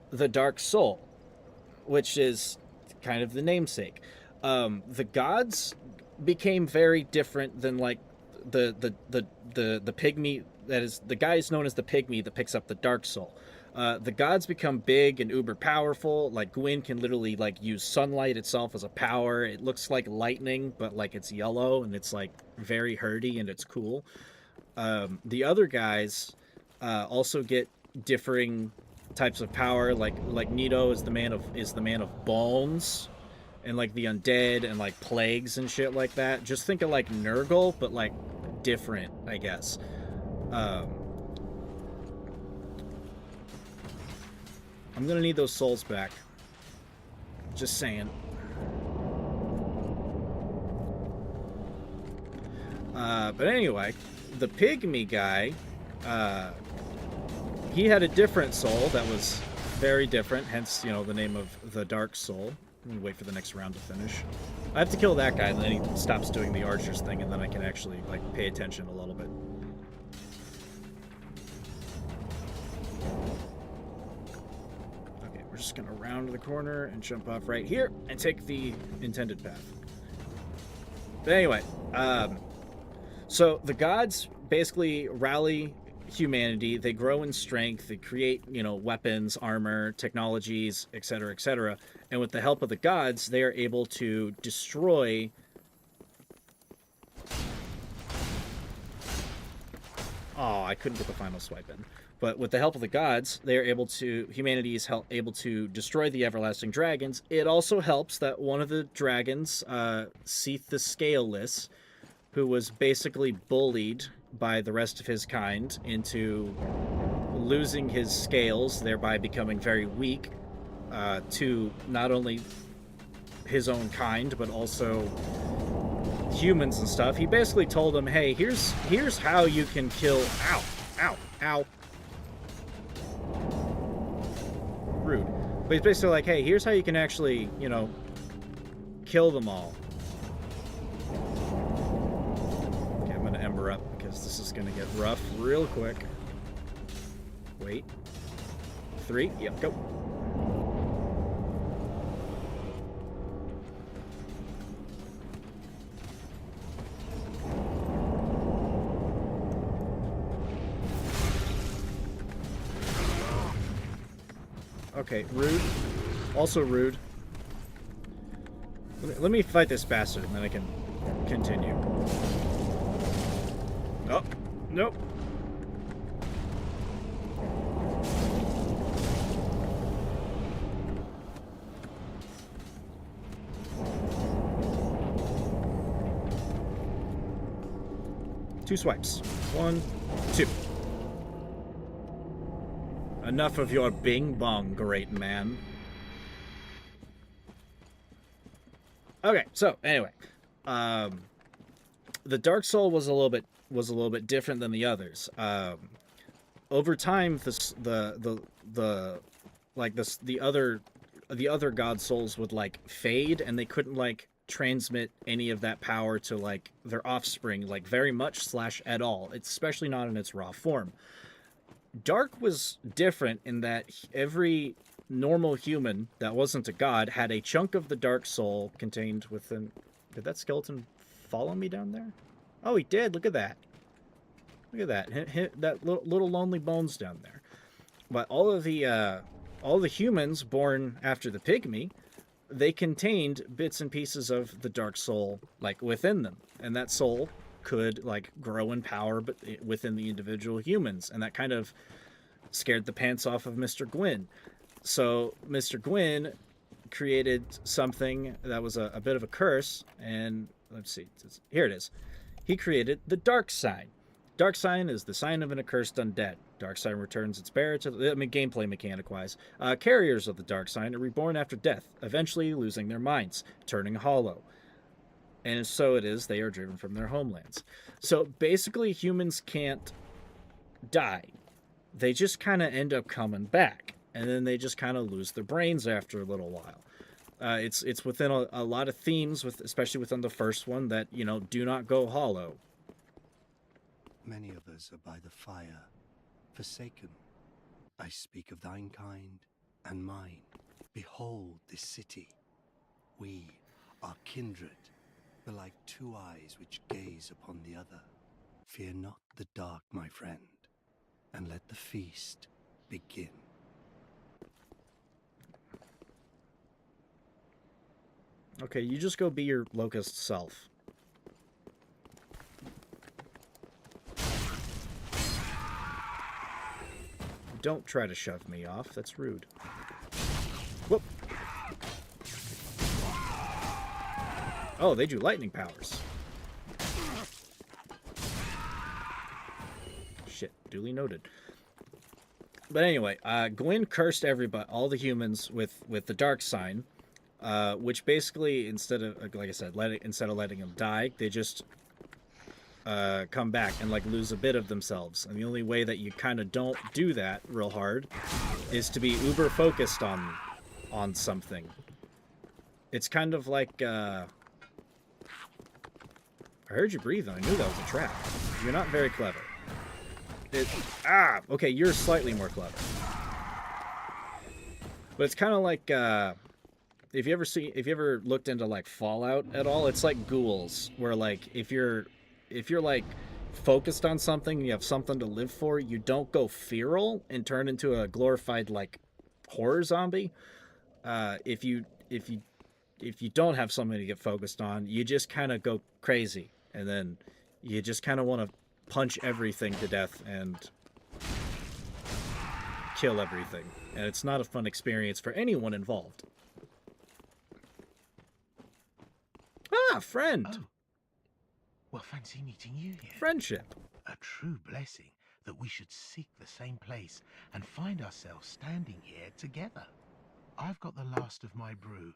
Speaker 1: the Dark Soul, which is kind of the namesake. The gods became very different than like the pygmy, that is, the guy is known as the pygmy that picks up the Dark Soul. The gods become big and uber powerful. Like Gwyn can literally like use sunlight itself as a power. It looks like lightning, but like it's yellow and it's like very herdy and it's cool. The other guys also get differing types of power. Like Nito is the man of bones, and like the undead and like plagues and shit like that. Just think of like Nurgle, but like different, I guess. I'm gonna need those souls back. Just saying. But anyway, the pygmy guy, he had a different soul that was very different, hence, you know, the name of the Dark Soul. Let me wait for the next round to finish. I have to kill that guy, and then he stops doing the archer's thing, and then I can actually, like, pay attention a little bit. We're just going to round the corner and jump off right here and take the intended path. But anyway, so the gods basically rally humanity. They grow in strength. They create, weapons, armor, technologies, etc., etc. And with the help of the gods, they are able to destroy. Oh, I couldn't get the final swipe in. But with the help of the gods, they are able to. Humanity is able to destroy the everlasting dragons. It also helps that one of the dragons, Seath the Scaleless, who was basically bullied by the rest of his kind into losing his scales, thereby becoming very weak to not only his own kind, but also humans and stuff. He basically told him, hey, here's how you can kill... Ow! Ow! Ow! Rude. But he's basically like, hey, here's how you can actually, kill them all. Okay, I'm gonna ember up because this is gonna get rough real quick. Wait. 3. Yep, go. Okay, rude. Also rude. Let me fight this bastard, and then I can continue. Oh, nope. Two swipes. 1, 2. Enough of your bing bong, great man. Okay, so anyway, the Dark Soul was a little bit different than the others. Over time, the other god souls would like fade, and they couldn't like transmit any of that power to like their offspring, like very much / at all. It's especially not in its raw form. Dark was different in that every normal human that wasn't a god had a chunk of the Dark Soul contained within... Did that skeleton follow me down there? Oh, he did. Look at that. Look at that. That little lonely bones down there. But all the humans born after the pygmy, they contained bits and pieces of the Dark Soul like within them, and that soul could like grow in power but within the individual humans, and that kind of scared the pants off of Mr. Gwyn. So Mr. Gwyn created something that was a bit of a curse, and let's see, here it is. He created the Dark Sign. Dark Sign is the sign of an accursed undead. Dark Sign returns its bearer to gameplay mechanic-wise. Carriers of the Dark Sign are reborn after death, eventually losing their minds, turning hollow. And so it is, they are driven from their homelands. So basically, humans can't die. They just kind of end up coming back. And then they just kind of lose their brains after a little while. It's within a lot of themes, especially within the first one, that, do not go hollow.
Speaker 3: Many of us are by the fire, forsaken. I speak of thine kind and mine. Behold this city. We are kindred. We're like two eyes which gaze upon the other. Fear not the dark, my friend, and let the feast begin.
Speaker 1: Okay, you just go be your locust self. Don't try to shove me off, that's rude. Whoop! Oh, they do lightning powers. Shit, duly noted. But anyway, Gwyn cursed everybody, all the humans, with the Dark Sign, which basically, instead of, like I said, instead of letting them die, they just come back and like lose a bit of themselves. And the only way that you kind of don't do that real hard is to be uber focused on something. It's kind of like I heard you breathe, and I knew that was a trap. You're not very clever. Okay, you're slightly more clever. But it's kind of like, if you ever looked into like Fallout at all, it's like ghouls, where like if you're like focused on something, you have something to live for, you don't go feral and turn into a glorified like horror zombie. If you don't have something to get focused on, you just kind of go crazy, and then you just kind of want to punch everything to death and kill everything, and it's not a fun experience for anyone involved. Ah, friend.
Speaker 2: Oh. Well, fancy meeting you here.
Speaker 1: Friendship.
Speaker 2: A true blessing that we should seek the same place and find ourselves standing here together. I've got the last of my brew.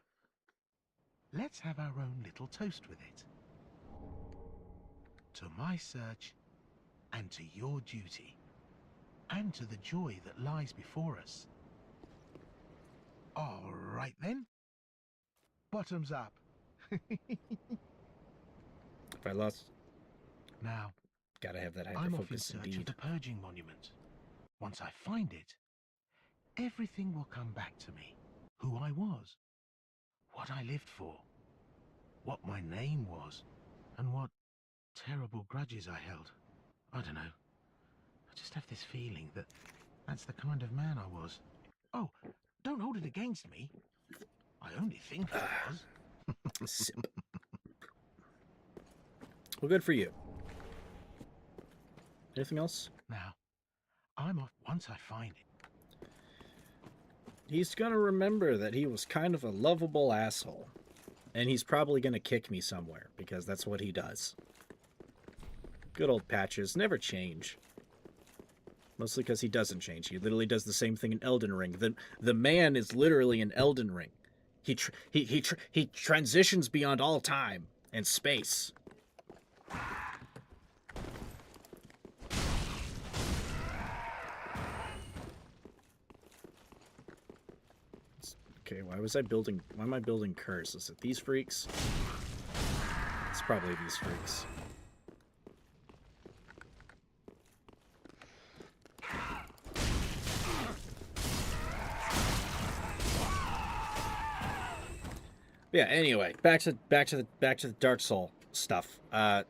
Speaker 2: Let's have our own little toast with it. To my search, and to your duty, and to the joy that lies before us. All right then. Bottoms up.
Speaker 1: If I lost...
Speaker 2: Now,
Speaker 1: Gotta have that
Speaker 2: I'm off in
Speaker 1: hyperfocus
Speaker 2: search of
Speaker 1: indeed.
Speaker 2: the purging monument. Once I find it, everything will come back to me. Who I was, what I lived for, what my name was, and what terrible grudges I held. I don't know. I just have this feeling that that's the kind of man I was. Oh, don't hold it against me. I only think I was.
Speaker 1: Sip. Well, good for you. Anything else?
Speaker 2: Now, I'm off once I find it.
Speaker 1: He's gonna remember that he was kind of a lovable asshole. And he's probably gonna kick me somewhere, because that's what he does. Good old Patches never change. Mostly because he doesn't change. He literally does the same thing in Elden Ring. The man is literally in Elden Ring. He transitions beyond all time and space. Okay, why am I building curse? Is it these freaks? It's probably these freaks. Yeah, anyway, back to the Dark Soul stuff.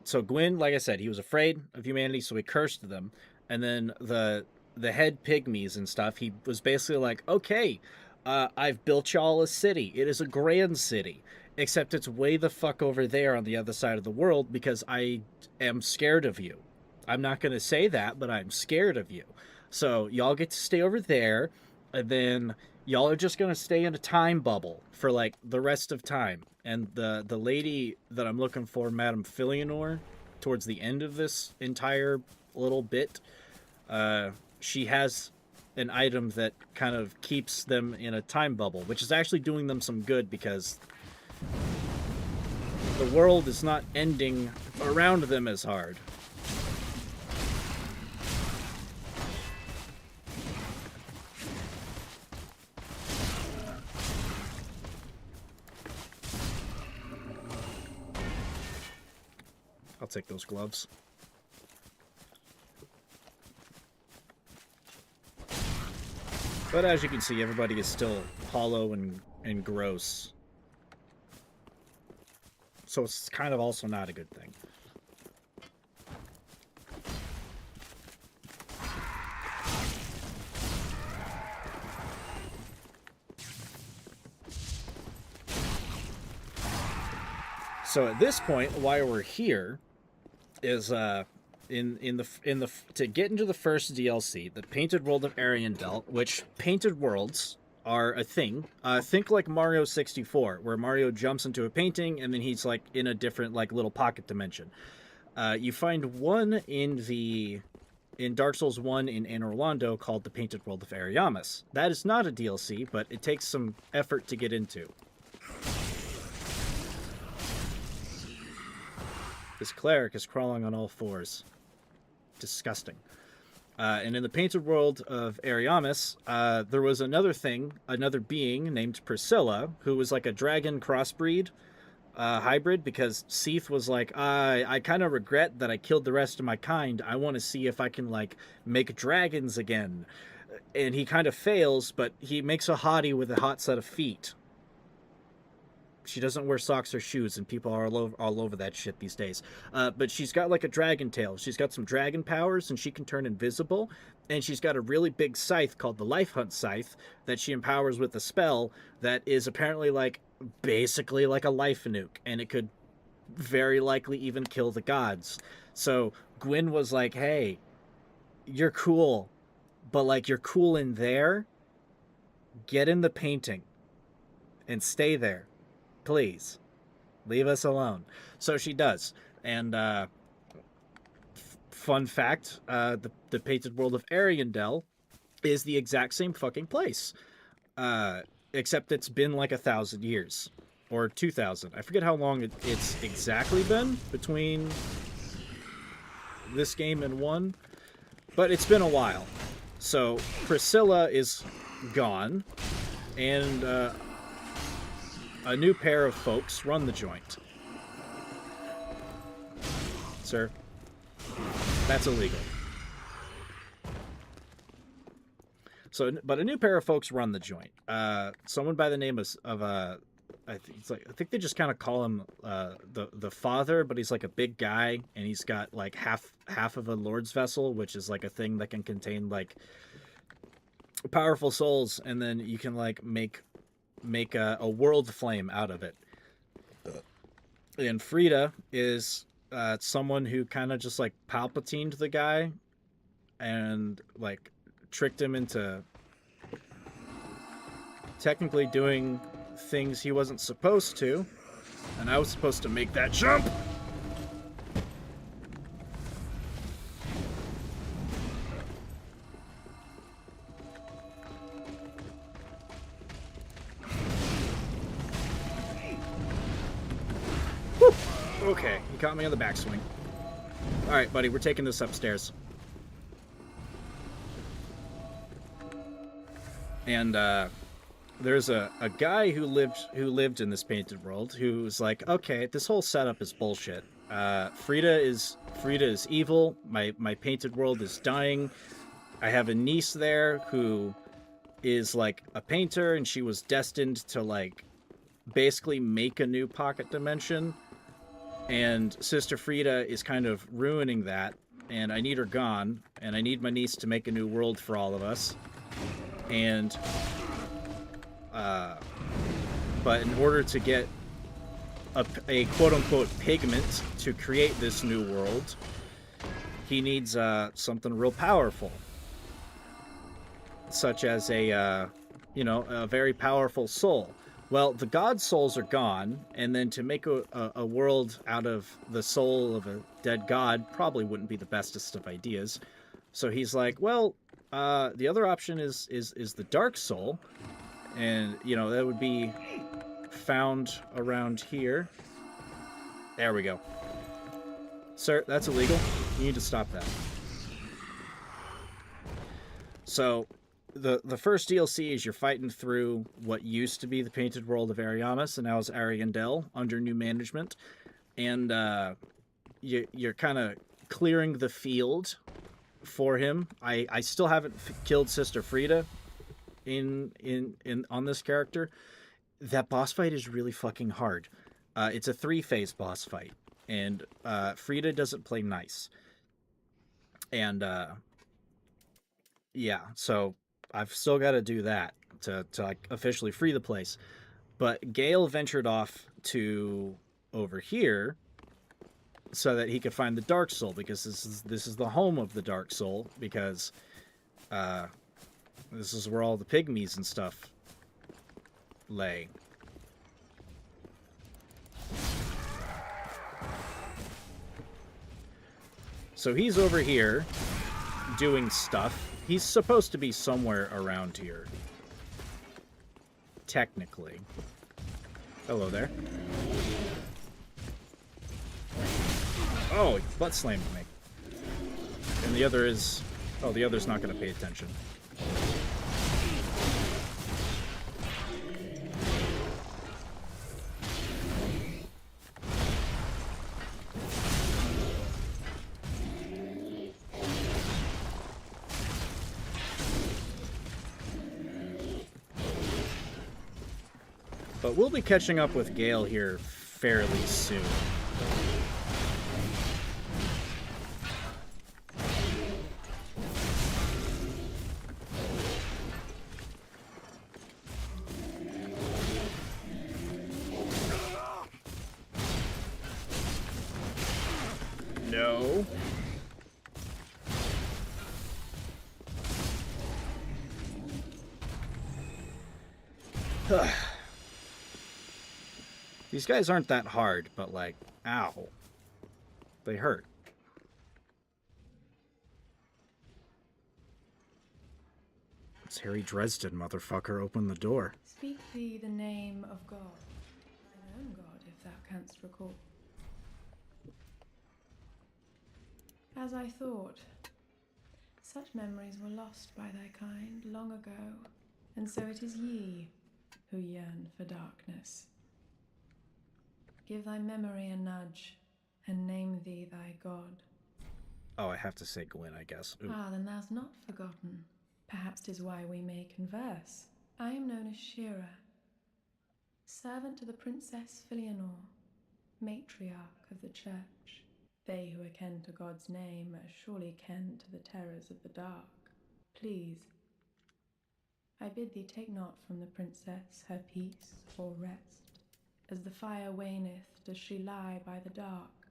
Speaker 1: So Gwyn, like I said, he was afraid of humanity, so he cursed them. And then the head pygmies and stuff, he was basically like, okay, I've built y'all a city. It is a grand city. Except it's way the fuck over there on the other side of the world because I am scared of you. I'm not going to say that, but I'm scared of you. So y'all get to stay over there, and then y'all are just going to stay in a time bubble for, like, the rest of time. And the lady that I'm looking for, Madame Filianor, towards the end of this entire little bit, she has an item that kind of keeps them in a time bubble, which is actually doing them some good because the world is not ending around them as hard. I'll take those gloves. But as you can see, everybody is still hollow and gross. So it's kind of also not a good thing. So at this point, why we're here is to get into the first DLC, the Painted World of Ariandel, which painted worlds are a thing. Think like Mario 64, where Mario jumps into a painting and then he's like in a different like little pocket dimension. You find one in Dark Souls 1 in Anor Londo called the Painted World of Ariamis. That is not a DLC, but it takes some effort to get into. This cleric is crawling on all fours. Disgusting. And in the Painted World of Ariamis, there was another being named Priscilla, who was like a dragon crossbreed hybrid, because Seath was like, I kind of regret that I killed the rest of my kind. I want to see if I can, like, make dragons again. And he kind of fails, but he makes a hottie with a hot set of feet. she doesn't wear socks or shoes, and people are all over that shit these days. But she's got like a dragon tail. She's got some dragon powers, and she can turn invisible. And she's got a really big scythe called the Life Hunt Scythe that she empowers with a spell that is apparently like basically like a life nuke, and it could very likely even kill the gods. So Gwyn was like, "Hey, you're cool, but like you're cool in there. Get in the painting and stay there. Please. Leave us alone." So she does. And fun fact, the painted world of Ariandel is the exact same fucking place. Except it's been like 1,000 years. Or 2,000. I forget how long it's exactly been between this game and one. But it's been a while. So Priscilla is gone. And a new pair of folks run the joint. Sir, that's illegal. So, but a new pair of folks run the joint. Someone by the name of I think they just kind of call him the father, but he's like a big guy, and he's got like half of a lord's vessel, which is like a thing that can contain like powerful souls, and then you can like make a world flame out of it. And Frida is someone who kind of just like Palpatined the guy and like tricked him into technically doing things he wasn't supposed to, and I was supposed to make that jump. Whew. Okay, he caught me on the backswing. All right, buddy, we're taking this upstairs. And there's a guy who lived in this painted world who's like, okay, this whole setup is bullshit. Frida is evil. My painted world is dying. I have a niece there who is like a painter, and she was destined to like basically make a new pocket dimension. And Sister Frida is kind of ruining that, and I need her gone, and I need my niece to make a new world for all of us. And but in order to get a quote-unquote pigment to create this new world, he needs something real powerful, such as a very powerful soul. Well, the god souls are gone, and then to make a world out of the soul of a dead god probably wouldn't be the bestest of ideas. So he's like, well, the other option is the dark soul, and that would be found around here. There we go. Sir, that's illegal. You need to stop that. So the first DLC is you're fighting through what used to be the painted world of Ariamis, and now is Ariandel under new management, and you're kind of clearing the field for him. I still haven't killed Sister Frida in on this character. That boss fight is really fucking hard. It's a 3-phase boss fight, and Frida doesn't play nice. And yeah, so I've still got to do that to like officially free the place. But Gale ventured off to over here so that he could find the Dark Soul, because this is the home of the Dark Soul, because this is where all the pygmies and stuff lay. So he's over here doing stuff. He's supposed to be somewhere around here, technically. Hello there. Oh, he butt slammed me. And the other is... Oh, the other's not going to pay attention. But we'll be catching up with Gale here fairly soon. No. These guys aren't that hard, but like, ow. They hurt. It's Harry Dresden, motherfucker. Open the door.
Speaker 5: Speak thee the name of God, thine own God, if thou canst recall. As I thought, such memories were lost by thy kind long ago, and so it is ye who yearn for darkness. Give thy memory a nudge, and name thee thy God.
Speaker 1: Oh, I have to say Gwyn, I guess. Ooh.
Speaker 5: Ah, then thou's not forgotten. Perhaps 'tis why we may converse. I am known as Shira, servant to the Princess Filianor, matriarch of the church. They who are ken to God's name are surely ken to the terrors of the dark. Please, I bid thee take not from the princess her peace or rest. As the fire waneth, does she lie by the dark,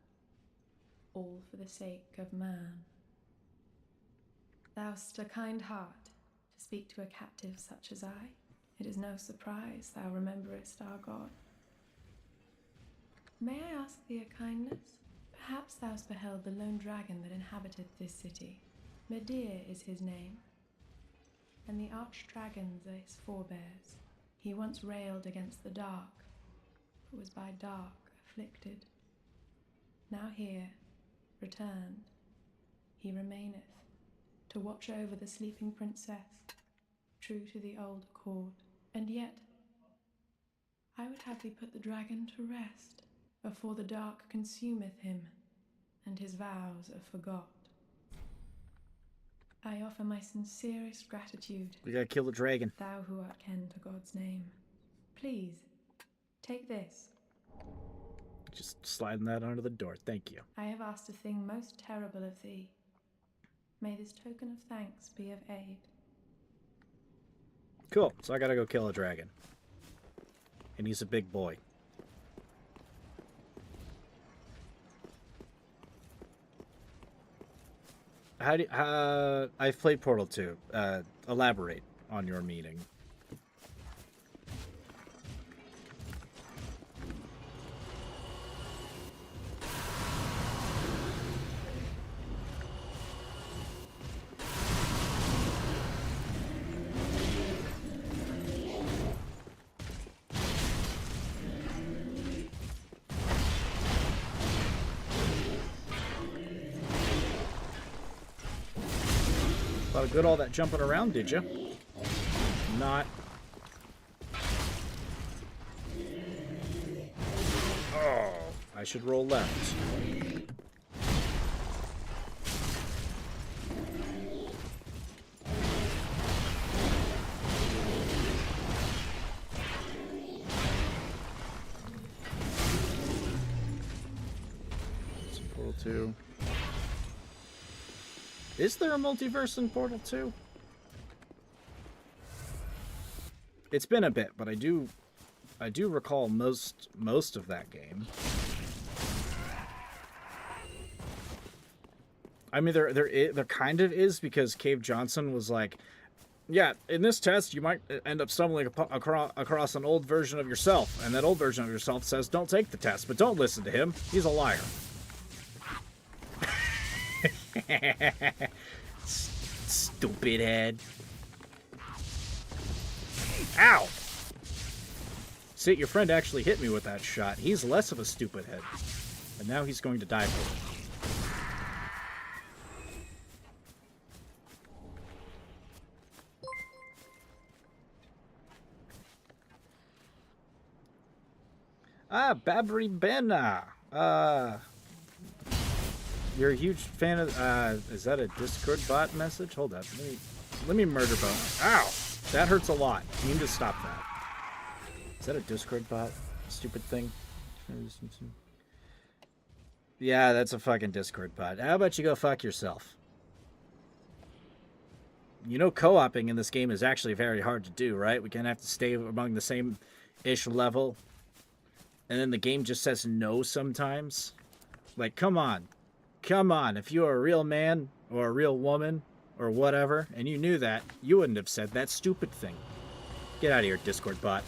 Speaker 5: all for the sake of man. Thou'st a kind heart to speak to a captive such as I. It is no surprise thou rememberest our God. May I ask thee a kindness? Perhaps thou'st beheld the lone dragon that inhabiteth this city. Medir is his name, and the arch-dragons are his forebears. He once railed against the dark, but was by dark afflicted. Now here, returned, he remaineth, to watch over the sleeping princess, true to the old accord. And yet, I would have thee put the dragon to rest, before the dark consumeth him, and his vows are forgot. I offer my sincerest gratitude.
Speaker 1: We gotta kill the dragon.
Speaker 5: Thou who art ken to God's name. Please, take this.
Speaker 1: Just sliding that under the door. Thank you.
Speaker 5: I have asked a thing most terrible of thee. May this token of thanks be of aid.
Speaker 1: Cool. So I gotta go kill a dragon. And he's a big boy. I've played Portal 2. Elaborate on your meaning. Thought of good all that jumping around, did you? Not. Oh, I should roll left. Some Portal 2. Is there a multiverse in Portal 2? It's been a bit, but I do recall most of that game. I mean, there kind of is, because Cave Johnson was like, yeah, in this test you might end up stumbling across an old version of yourself, and that old version of yourself says don't take the test, but don't listen to him. He's a liar. Stupid head. Ow! See, your friend actually hit me with that shot. He's less of a stupid head. And now he's going to die for it. Ah, Babri Benna. You're a huge fan of, is that a Discord bot message? Hold up, let me murder bone. Ow! That hurts a lot. You need to stop that. Is that a Discord bot? Stupid thing. Yeah, that's a fucking Discord bot. How about you go fuck yourself? You know, co-oping in this game is actually very hard to do, right? We kind of have to stay among the same-ish level. And then the game just says no sometimes. Like, come on. Come on. If you were a real man or a real woman or whatever, and you knew that, you wouldn't have said that stupid thing. Get out of here, Discord bot.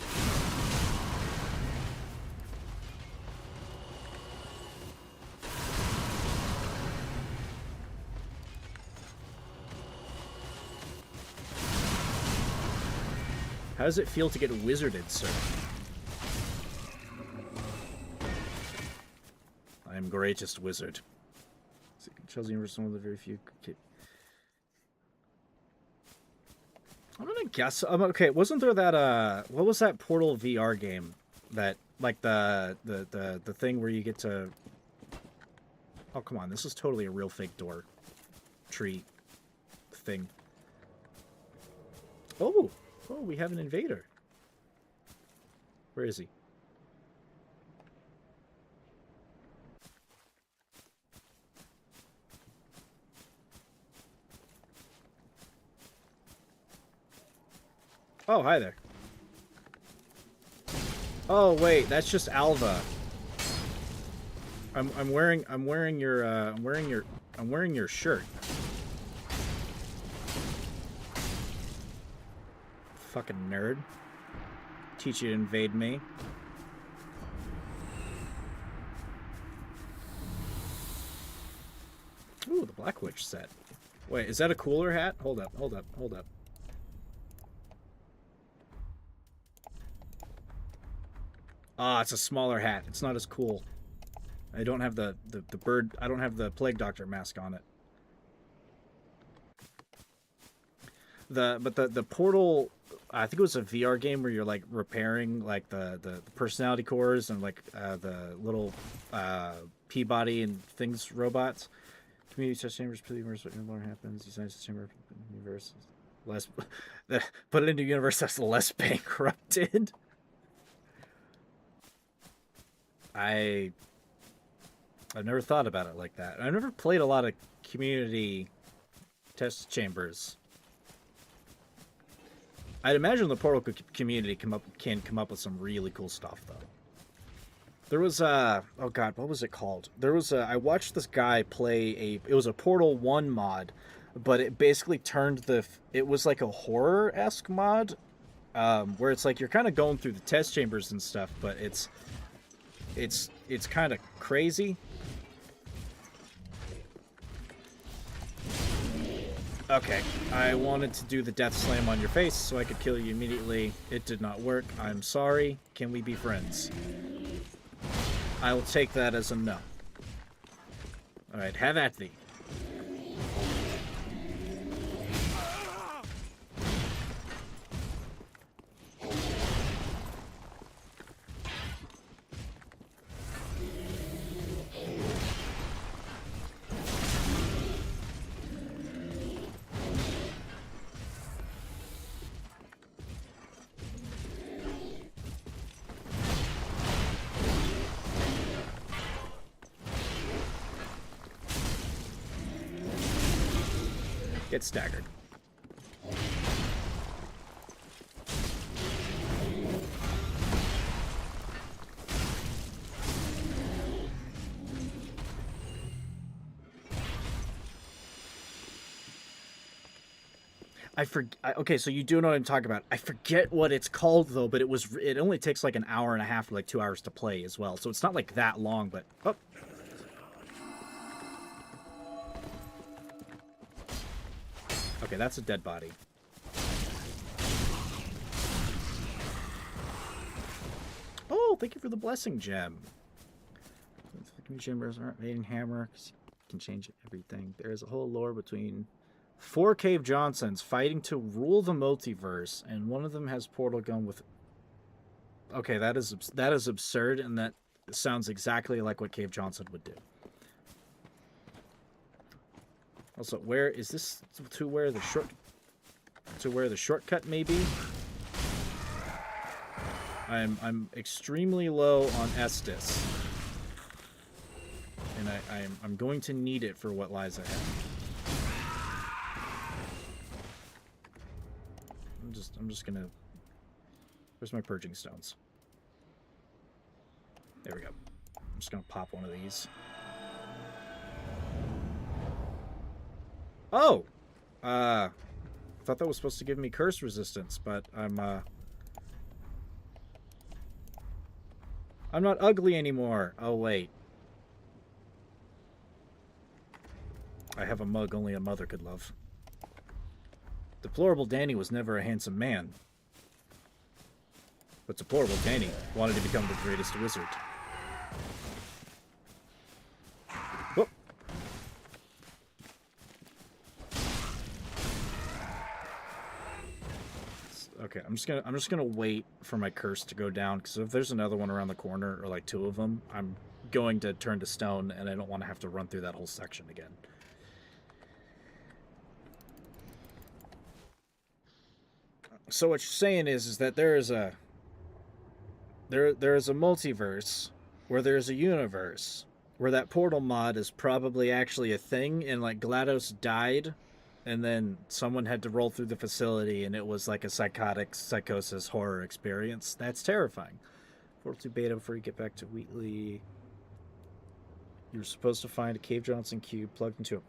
Speaker 1: How does it feel to get wizarded, sir? I am greatest wizard. Chelsea Universe is one of the very few. I'm gonna guess. Okay, wasn't there that what was that Portal VR game that like the thing where you get to? Oh come on, this is totally a real fake door, tree, thing. Oh, we have an invader. Where is he? Oh, hi there. Oh wait, that's just Alva. I'm wearing your shirt. Fucking nerd. Teach you to invade me. Ooh, the Black Witch set. Wait, is that a cooler hat? Hold up. Ah, it's a smaller hat. It's not as cool. I don't have the bird. I don't have the Plague Doctor mask on it. The Portal. I think it was a VR game where you're like repairing like the personality cores and like the little Peabody and things robots. Community test chambers. Put the universe. What more happens? Design the chamber. Universe. Less. Put it into a universe that's less bankrupted. I've never thought about it like that. I've never played a lot of community test chambers. I'd imagine the Portal community can come up with some really cool stuff though. There was oh god, what was it called? There was I watched this guy play it was a Portal 1 mod, but it basically turned it was like a horror-esque mod, where it's like you're kind of going through the test chambers and stuff, but it's kind of crazy. Okay, I wanted to do the death slam on your face so I could kill you immediately. It did not work. I'm sorry. Can we be friends? I will take that as a no. Alright, have at thee. Get staggered. Okay, so you do know what I'm talking about. I forget what it's called though, but it only takes like an hour and a half, like 2 hours to play as well. So it's not like that long, but oh. Okay, that's a dead body. Oh, thank you for the blessing gem. Chambers aren't mating hammer. Can change everything. There is a whole lore between 4 Cave Johnsons fighting to rule the multiverse, and one of them has portal gun with. Okay, that is absurd, and that sounds exactly like what Cave Johnson would do. Also, where is this to where the shortcut may be? I'm extremely low on Estus. And I'm going to need it for what lies ahead. I'm just gonna... Where's my purging stones? There we go. I'm just gonna pop one of these. Oh! I thought that was supposed to give me curse resistance, but I'm not ugly anymore. Oh, wait. I have a mug only a mother could love. Deplorable Danny was never a handsome man. But Deplorable Danny wanted to become the greatest wizard. Whoop. Okay, I'm just gonna wait for my curse to go down, because if there's another one around the corner, or like two of them, I'm going to turn to stone, and I don't want to have to run through that whole section again. So what you're saying is that there is a multiverse where there's a universe where that portal mod is probably actually a thing, and like GLaDOS died, and then someone had to roll through the facility, and it was like a psychosis horror experience. That's terrifying. Portal 2 beta before you get back to Wheatley. You're supposed to find a Cave Johnson cube plugged into a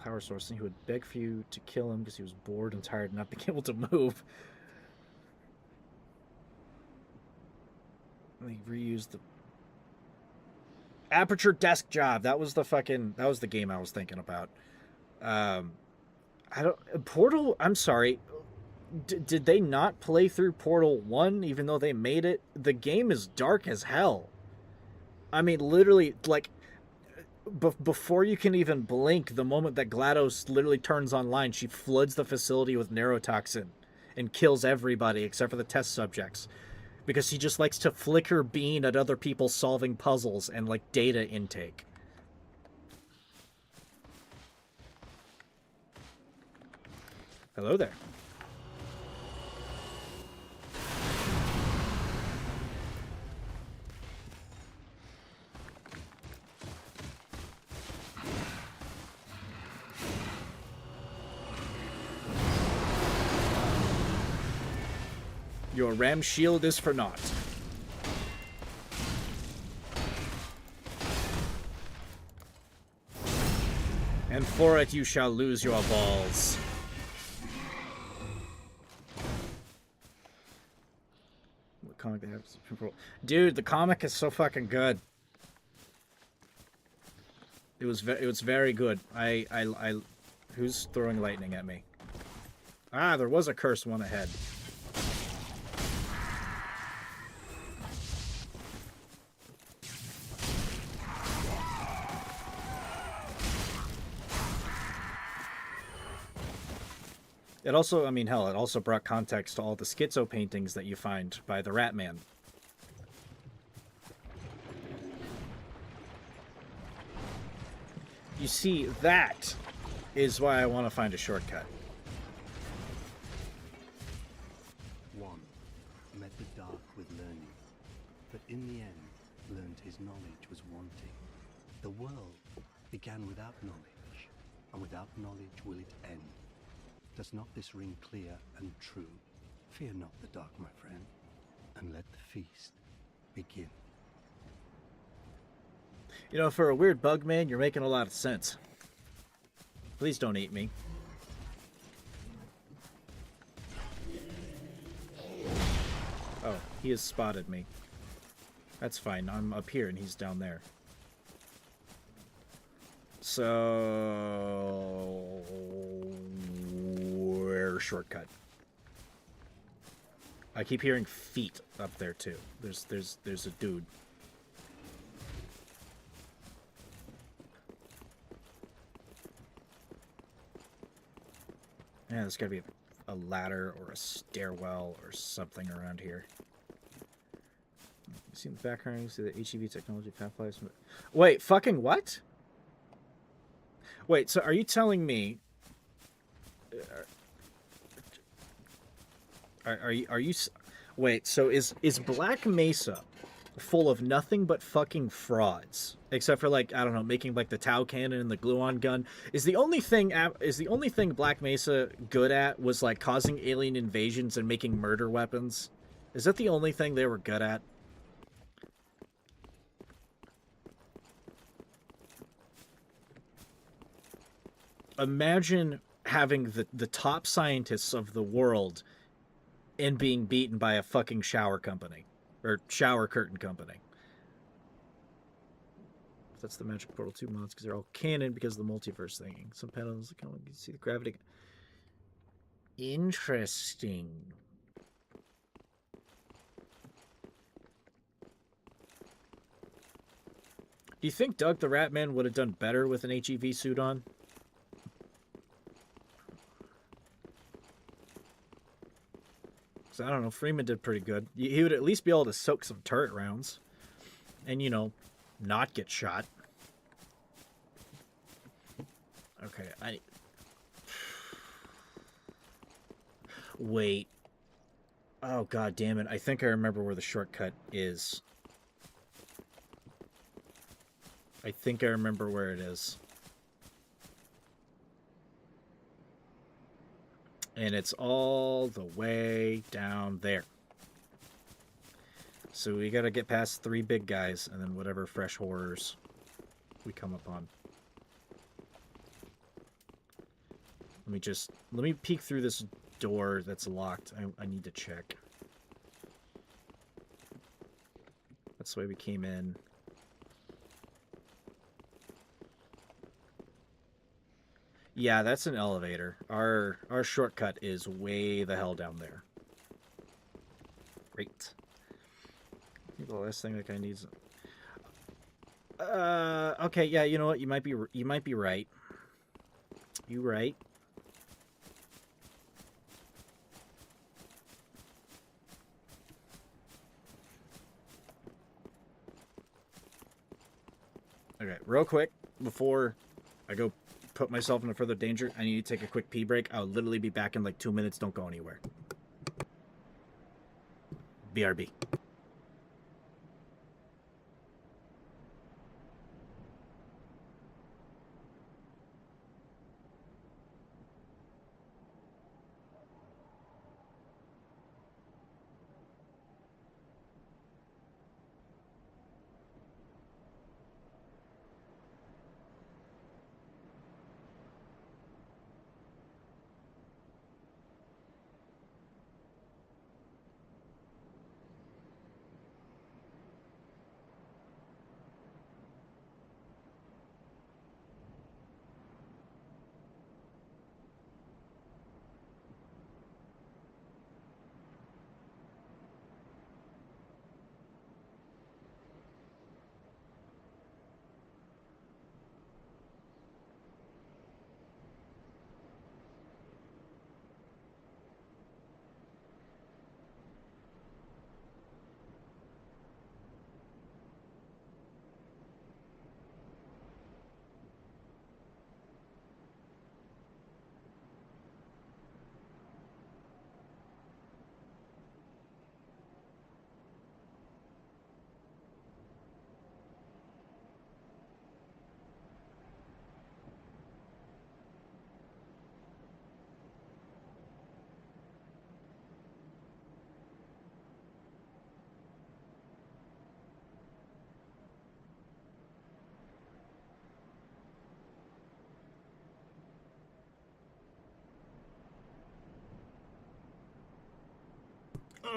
Speaker 1: power source, and he would beg for you to kill him because he was bored and tired and not being able to move. They reused the Aperture Desk Job. That was the game I was thinking about. Portal, I'm sorry. Did they not play through Portal 1 even though they made it? The game is dark as hell. I mean, literally, like, before you can even blink, the moment that GLaDOS literally turns online, she floods the facility with neurotoxin and kills everybody except for the test subjects. Because she just likes to flicker bean at other people solving puzzles and, like, data intake. Hello there. Your ram shield is for naught. And for it you shall lose your balls. What comic they have? Dude, the comic is so fucking good. It was very good. Who's throwing lightning at me? Ah, there was a cursed one ahead. It also, I mean, hell, it also brought context to all the schizo paintings that you find by the Rat Man. You see, that is why I want to find a shortcut.
Speaker 6: One met the dark with learning, but in the end learned his knowledge was wanting. The world began without knowledge, and without knowledge will it end. Does not this ring clear and true? Fear not the dark, my friend, and let the feast begin.
Speaker 1: You know, for a weird bug man, you're making a lot of sense. Please don't eat me. Oh, he has spotted me. That's fine. I'm up here and he's down there. So... where's shortcut? I keep hearing feet up there too. There's a dude. Yeah, there's gotta be a ladder or a stairwell or something around here. You see in the background, you see the HEV technology pathways. Wait, fucking what? Wait, so are you telling me... Are you... Wait, so is Black Mesa full of nothing but fucking frauds? Except for like, I don't know, making like the Tau cannon and the gluon gun. Is the only thing Black Mesa good at was like causing alien invasions and making murder weapons? Is that the only thing they were good at? Imagine having the top scientists of the world and being beaten by a fucking shower company or shower curtain company. That's the Magic Portal 2 mods because they're all canon because of the multiverse thinking. Some panels you can see the gravity. Interesting. Do you think Doug the Ratman would have done better with an HEV suit on? So I don't know. Freeman did pretty good. He would at least be able to soak some turret rounds, and not get shot. Okay, wait. Oh god damn it! I think I remember where the shortcut is. I think I remember where it is. And it's all the way down there. So we gotta get past 3 big guys and then whatever fresh horrors we come upon. Let me peek through this door that's locked. I need to check. That's the way we came in. Yeah, that's an elevator. Our shortcut is way the hell down there. Great. I think the last thing that guy needs. Okay, yeah, you know what? You might be right. You right. Okay, real quick before I go put myself into further danger, I need to take a quick pee break. I'll literally be back in like 2 minutes. Don't go anywhere. BRB.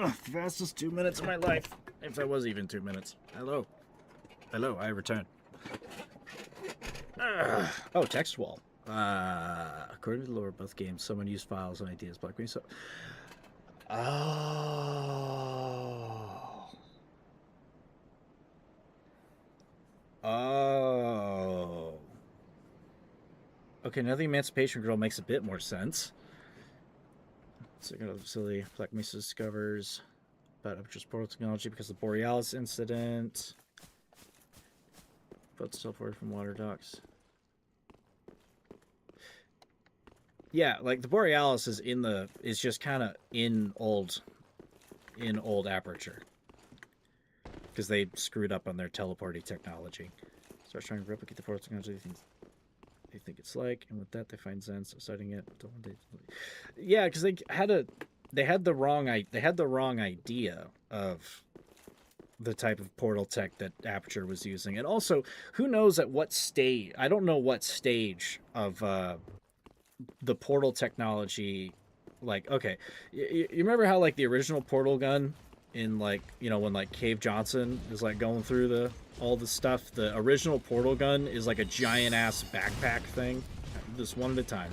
Speaker 1: Ugh, fastest 2 minutes of my life. If that was even 2 minutes. Hello. Hello, I return. Oh, text wall. According to the lore of both games, someone used files and ideas Black Mesa. Oh. Oh. Okay, now the Emancipation Girl makes a bit more sense. So go to the facility. Black Mesa discovers about just portal technology because of the Borealis incident. Boats teleported from water docks. Yeah, like the Borealis is just kind of in old in old Aperture. Because they screwed up on their teleporting technology. Starts trying to replicate the portal technology they think it's like, and with that they find Zen, so citing it. Yeah, because they had the wrong idea of the type of portal tech that Aperture was using, and also who knows at what stage. I don't know what stage of the portal technology. Like, okay, you remember how like the original portal gun in like, you know, when like Cave Johnson is like going through all the stuff, the original portal gun is like a giant ass backpack thing. Just one at a time.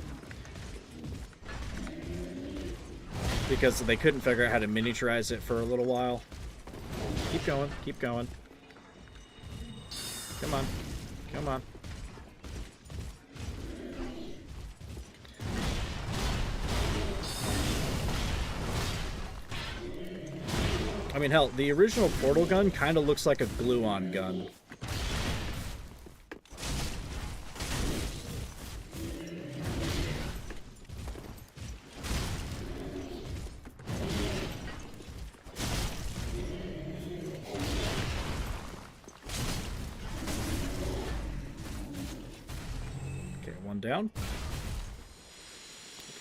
Speaker 1: Because they couldn't figure out how to miniaturize it for a little while. Keep going, keep going. Come on, come on. I mean, hell, the original portal gun kind of looks like a glue-on gun. Okay, one down.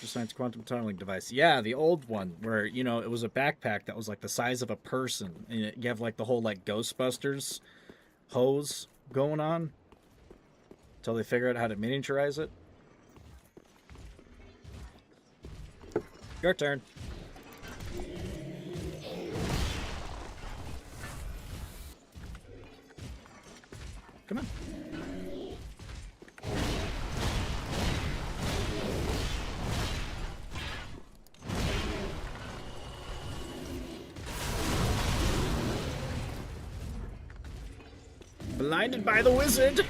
Speaker 1: Science quantum tunneling device. Yeah, the old one where, you know, it was a backpack that was like the size of a person, and you have like the whole like Ghostbusters hose going on until they figure out how to miniaturize it. Your turn. Come on. Blinded by the wizard.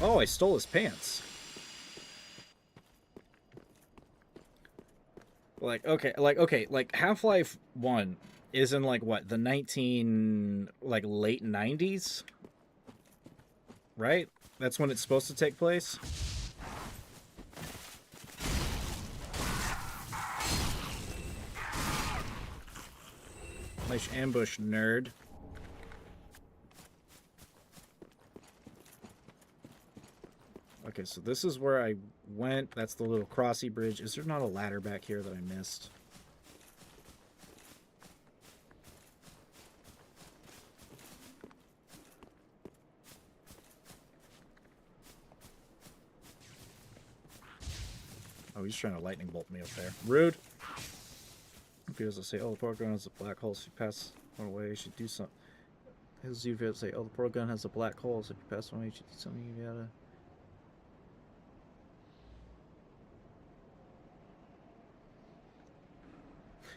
Speaker 1: Oh, I stole his pants. Like Half-Life 1 is in like what, the late 90s? Right? That's when it's supposed to take place. Nice ambush, nerd. Okay, so this is where I went. That's the little crossy bridge. Is there not a ladder back here that I missed? Oh, he's trying to lightning bolt me up there. Rude. If he doesn't say, oh, the portal gun has a black hole, so you pass one away, you should do something. His you say, oh, the portal gun has a black hole, so if you pass one away, you should do something. You gotta.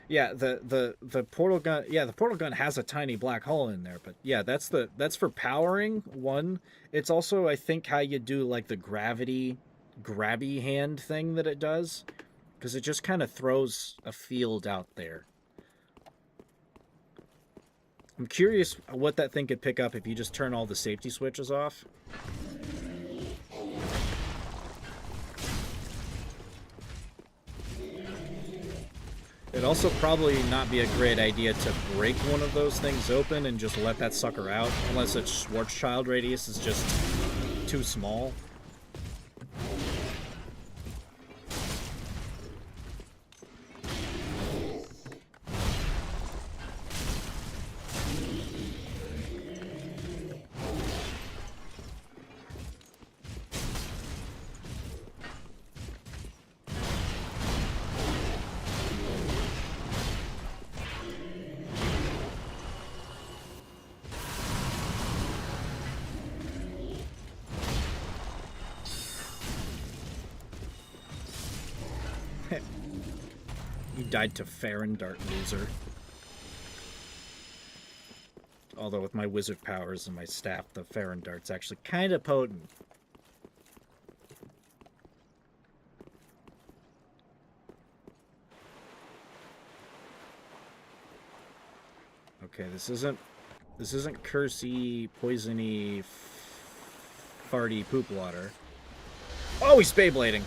Speaker 1: Yeah, the portal gun. Yeah, the portal gun has a tiny black hole in there, but yeah, that's for powering one. It's also, I think, how you do like the gravity grabby hand thing that it does, because it just kind of throws a field out there. I'm curious what that thing could pick up if you just turn all the safety switches off. It'd also probably not be a great idea to break one of those things open and just let that sucker out, unless its Schwarzschild radius is just too small. Died to Farron Dart loser. Although with my wizard powers and my staff, the Farron dart's actually kind of potent. Okay, this isn't cursey, poisony, farty poop water. Oh, he's Beyblading.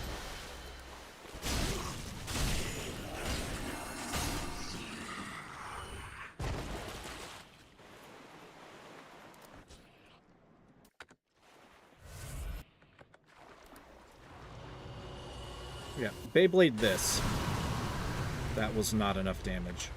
Speaker 1: Yeah, Beyblade this. That was not enough damage.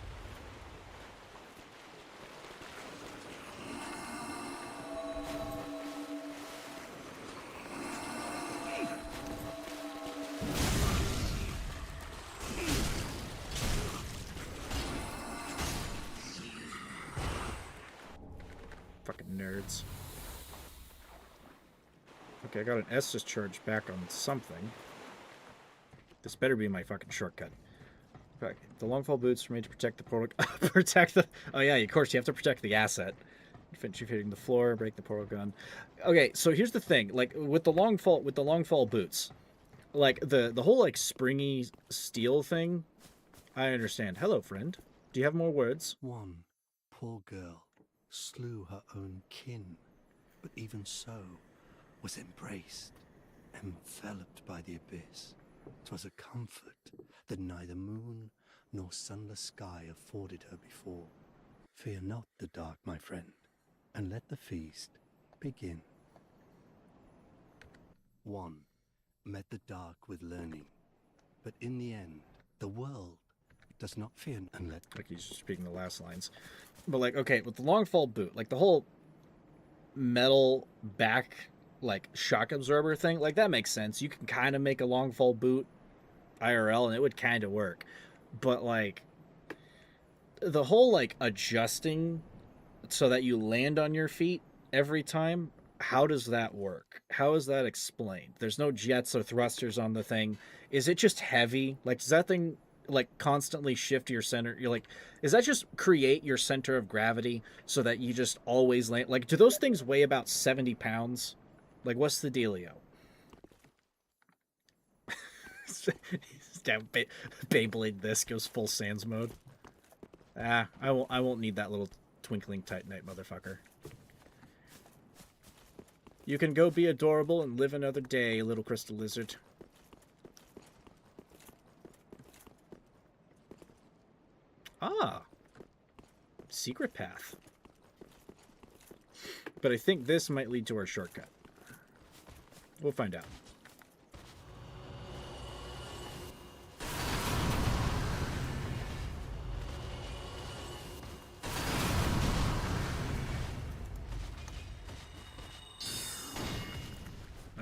Speaker 1: Fucking nerds. Okay, I got an Estus charge back on something. This better be my fucking shortcut. Okay, the longfall boots are made to protect the portal. Protect the. Oh yeah, of course you have to protect the asset. Finish you hitting the floor, break the portal gun. Okay, so here's the thing. Like with the longfall boots, like the whole like springy steel thing. I understand. Hello, friend. Do you have more words?
Speaker 6: One poor girl slew her own kin, but even so was embraced, enveloped by the abyss. 'Twas a comfort that neither moon nor sunless sky afforded her before. Fear not the dark, my friend, and let the feast begin. One met the dark with learning, but in the end, the world does not fear and let...
Speaker 1: Like he's speaking the last lines. But like, okay, with the longfall boot, like the whole metal back, like shock absorber thing, like that makes sense. You can kind of make a longfall boot IRL and it would kind of work. But like the whole like adjusting so that you land on your feet every time, how does that work? How is that explained? There's no jets or thrusters on the thing. Is it just heavy? Like, does that thing like constantly shift your center? You're like, is that just create your center of gravity so that you just always land? Like, do those things weigh about 70 pounds? Like, what's the dealio? Damn, Beyblade this goes full Sans mode. Ah, I won't need that little twinkling Titanite motherfucker. You can go be adorable and live another day, little crystal lizard. Ah. Secret path. But I think this might lead to our shortcut. We'll find out.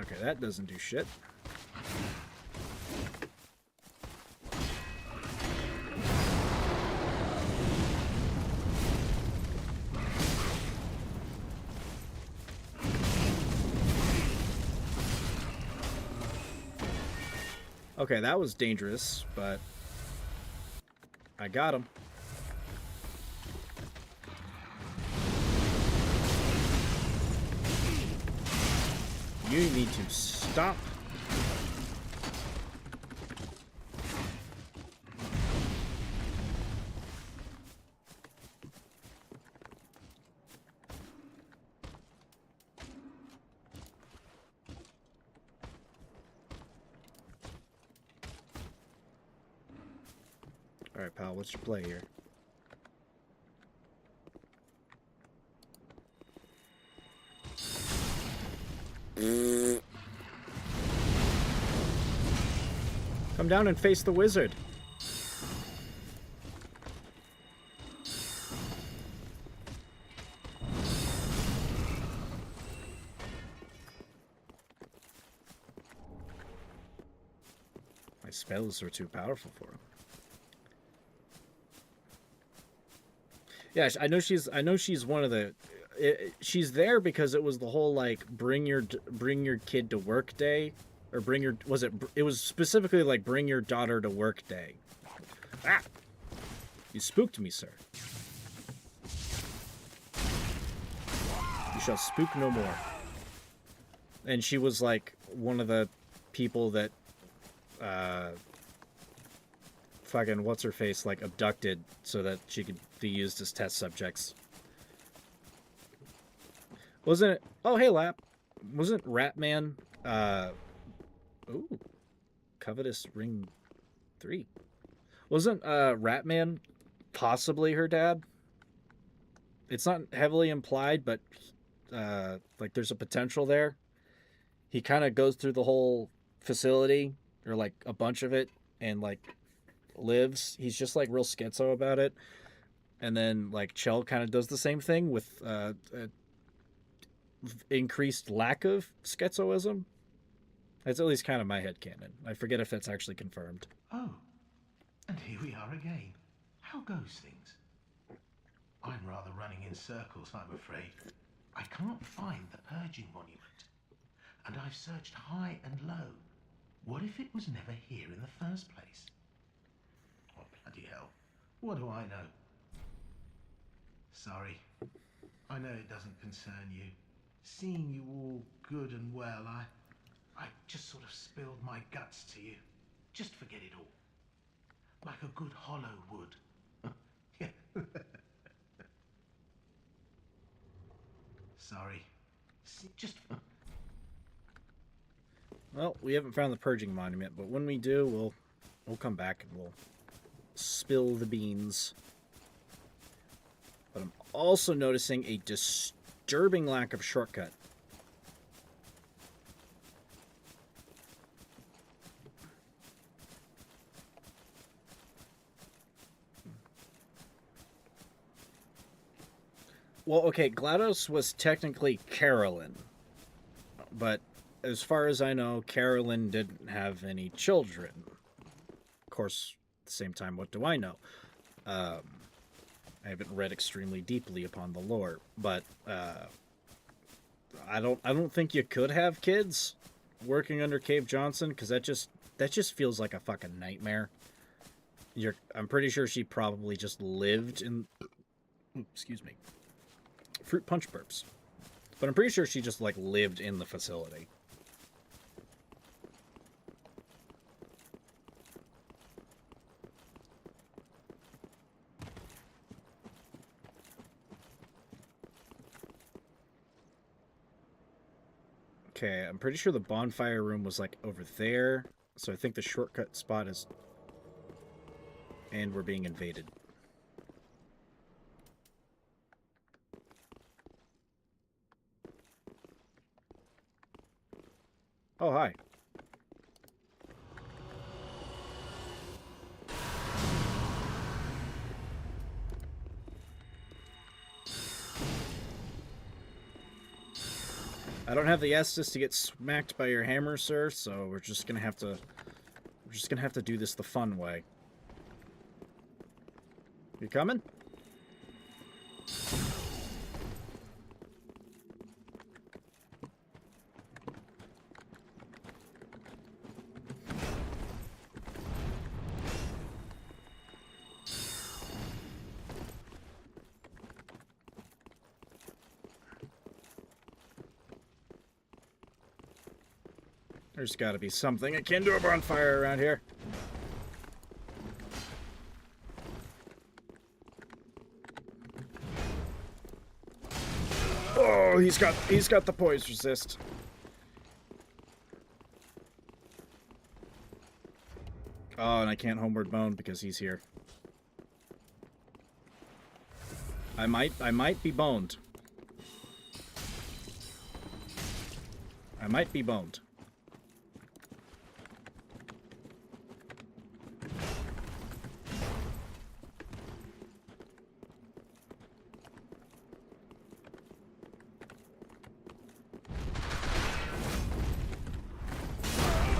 Speaker 1: Okay, that doesn't do shit. Okay, that was dangerous, but I got him. You need to stop. All right, pal, what's your play here? Come down and face the wizard. My spells are too powerful for him. Yeah, I know she's one of the. She's there because it was the whole like bring your kid to work day, or it was specifically like bring your daughter to work day. Ah, you spooked me, sir. shall spook no more. And she was like one of the people that fucking what's her face like abducted so that she could be used as test subjects. Wasn't it? Oh, hey, Lap. Wasn't Ratman? Ooh, Covetous Ring 3. Wasn't Ratman possibly her dad? It's not heavily implied, but like there's a potential there. He kind of goes through the whole facility, or like a bunch of it, and like lives. He's just like real schizo about it. And then like Chell kind of does the same thing with increased lack of schizoism. That's at least kind of my headcanon. I forget if that's actually confirmed.
Speaker 2: Oh, and here we are again. How goes things? I'm rather running in circles, I'm afraid. I can't find the purging monument. And I've searched high and low. What if it was never here in the first place? Oh, bloody hell. What do I know? Sorry. I know it doesn't concern you. Seeing you all good and well, I just sort of spilled my guts to you. Just forget it all. Like a good hollow would. Yeah. Sorry. Just...
Speaker 1: Well, we haven't found the purging monument, but when we do, we'll come back and we'll spill the beans. But I'm also noticing a disturbing lack of shortcut. Well, okay, GLaDOS was technically Carolyn, but as far as I know, Carolyn didn't have any children. Of course, at the same time, what do I know? I haven't read extremely deeply upon the lore, but I don't think you could have kids working under Cave Johnson, because that just feels like a fucking nightmare. I'm pretty sure she probably just lived in. Excuse me. Fruit punch burps. But I'm pretty sure she just like lived in the facility. Okay, I'm pretty sure the bonfire room was like over there. So I think the shortcut spot is... And we're being invaded. Oh, hi. I don't have the Estus to get smacked by your hammer, sir, so we're just gonna have to do this the fun way. You coming? There's got to be something akin to a bonfire around here. Oh, he's got the poise resist. Oh, and I can't homeward bone because he's here. I might be boned. I might be boned.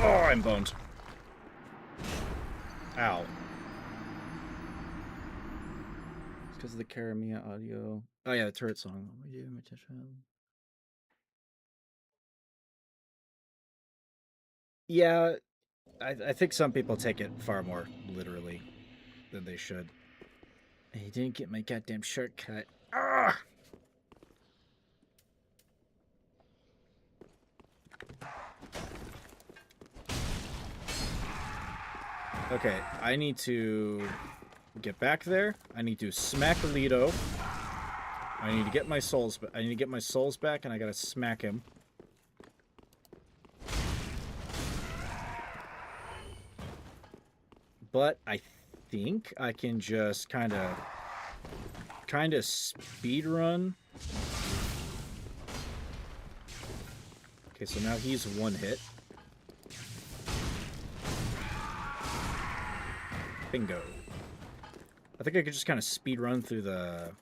Speaker 1: Oh, I'm boned. Ow. It's because of the Karamia audio. Oh yeah, the turret song. Yeah, I think some people take it far more literally than they should. He didn't get my goddamn shortcut. Ah! Okay, I need to get back there. I need to smack Alito. I need to get my souls. I need to get my souls back, and I gotta smack him. But I think I can just kind of speed run. Okay, so now he's one hit. Bingo. I think I could just kind of speed run through the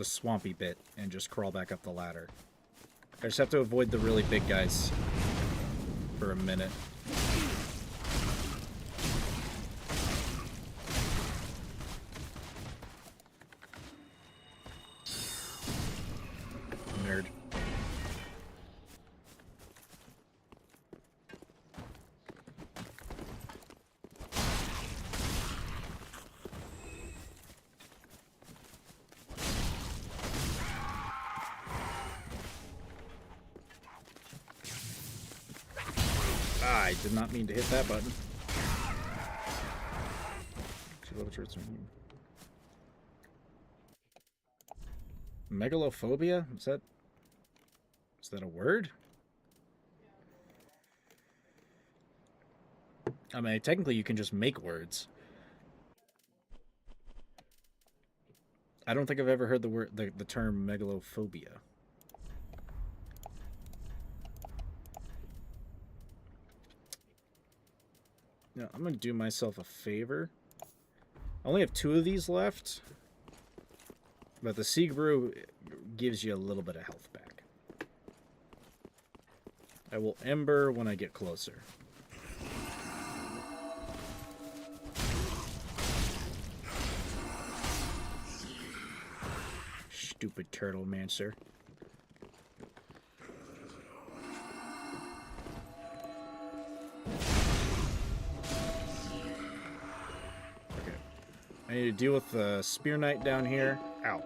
Speaker 1: swampy bit and just crawl back up the ladder. I just have to avoid the really big guys for a minute. Nerd. I did not mean to hit that button. Megalophobia? Is that a word? I mean, technically you can just make words. I don't think I've ever heard the term megalophobia. Now, I'm going to do myself a favor. I only have 2 of these left. But the Sieg Brew gives you a little bit of health back. I will Ember when I get closer. Stupid turtle mancer. I need to deal with the Spear Knight down here. Ow.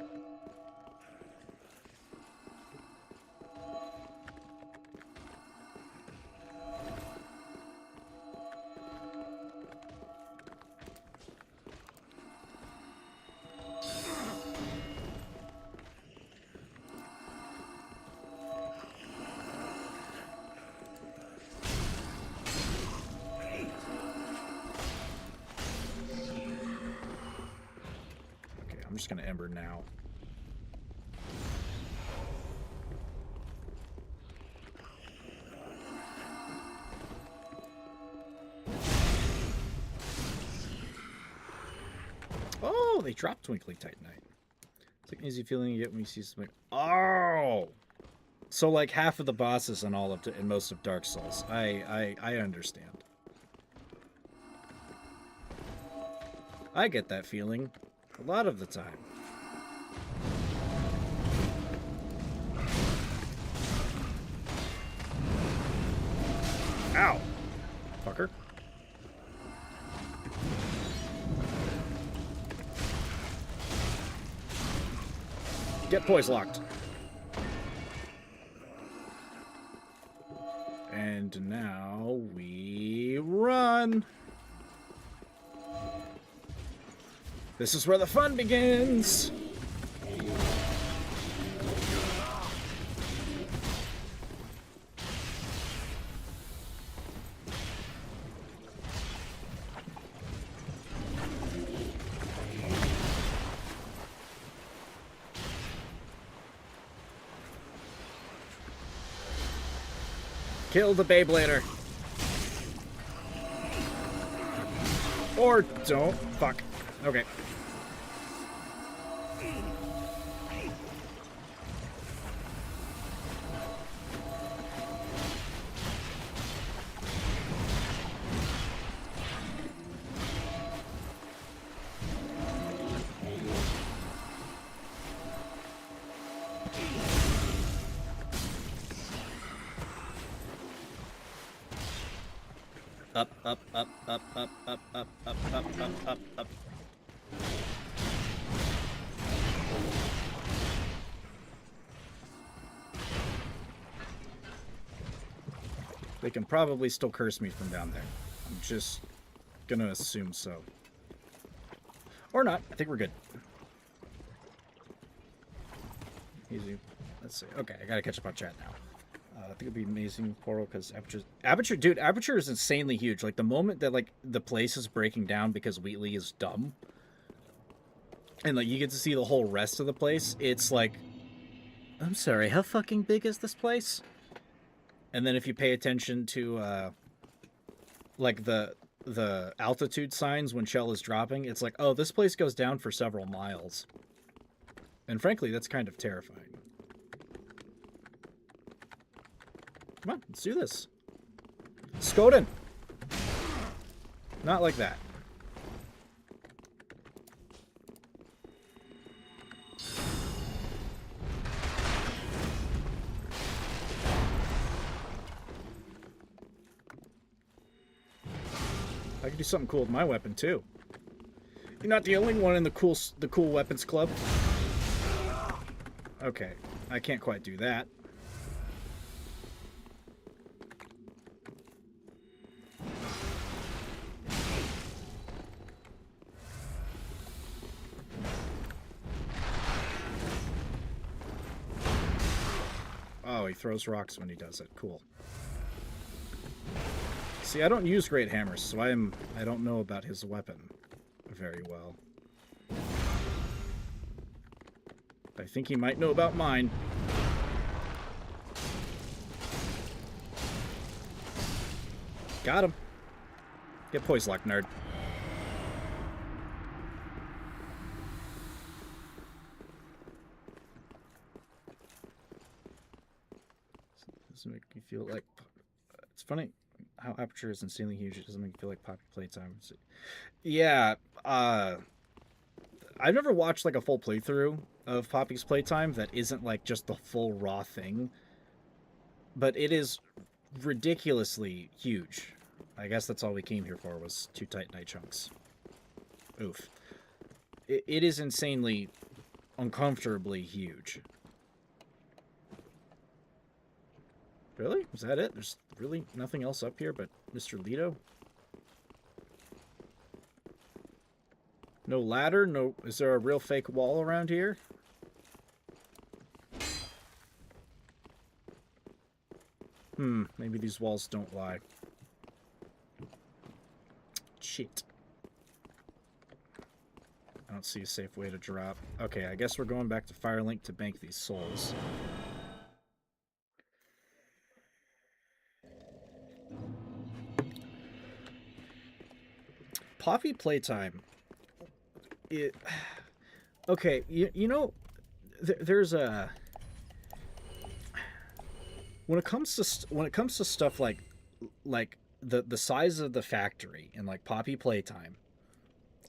Speaker 1: I'm just going to Ember now. Oh, they dropped Twinkling Titanite. It's like an easy feeling you get when you see something. Oh! So like half of the bosses in most of Dark Souls. I understand. I get that feeling a lot of the time. Ow! Fucker. Get poise locked. And now we run. This is where the fun begins. Kill the Beyblader. Or don't. Fuck. Okay. Up, up, up, up, up, up, up, up, up, up, up, up. They can probably still curse me from down there. just gonna assume so. Or not. I think we're good. Easy. Let's see. Okay, I gotta catch up on chat now. I think it'd be amazing portal because aperture, dude, aperture is insanely huge. Like the moment that like the place is breaking down because Wheatley is dumb, and like you get to see the whole rest of the place, it's like, I'm sorry, how fucking big is this place? And then if you pay attention to like the altitude signs when Shell is dropping, it's like, oh, this place goes down for several miles. And frankly, that's kind of terrifying. Come on, let's do this. Skoden! Not like that. I can do something cool with my weapon too. You're not the only one in the cool weapons club. Okay, I can't quite do that. Oh, he throws rocks when he does it. Cool. See, I don't use great hammers, so I don't know about his weapon very well. I think he might know about mine. Got him. Get poise lock, nerd. Doesn't make me feel like... It's funny how aperture is insanely huge. It doesn't make me feel like Poppy playtime. Yeah, I've never watched like a full playthrough of Poppy's playtime that isn't like just the full raw thing. But it is ridiculously huge. I guess that's all we came here for, was 2 tight night chunks. Oof. It is insanely, uncomfortably huge. Really? Was that it? There's really nothing else up here but Mr. Leto? No ladder? No. Is there a real fake wall around here? Maybe these walls don't lie. Shit. I don't see a safe way to drop. Okay, I guess we're going back to Firelink to bank these souls. Poppy playtime. Okay, you know, there's a... When it comes to stuff like the size of the factory and like Poppy playtime,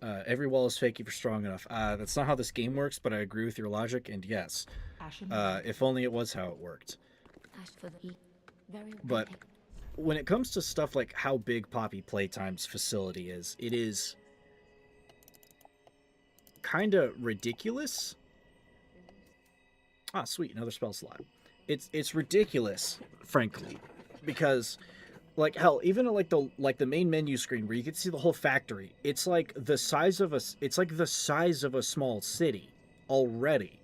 Speaker 1: every wall is fake if you're strong enough. That's not how this game works, but I agree with your logic, and yes, if only it was how it worked. But when it comes to stuff like how big Poppy Playtime's facility is, it is kind of ridiculous. Ah, sweet, another spell slot. It's ridiculous, frankly, because like hell, even at like the main menu screen where you can see the whole factory, it's like the size of a small city already.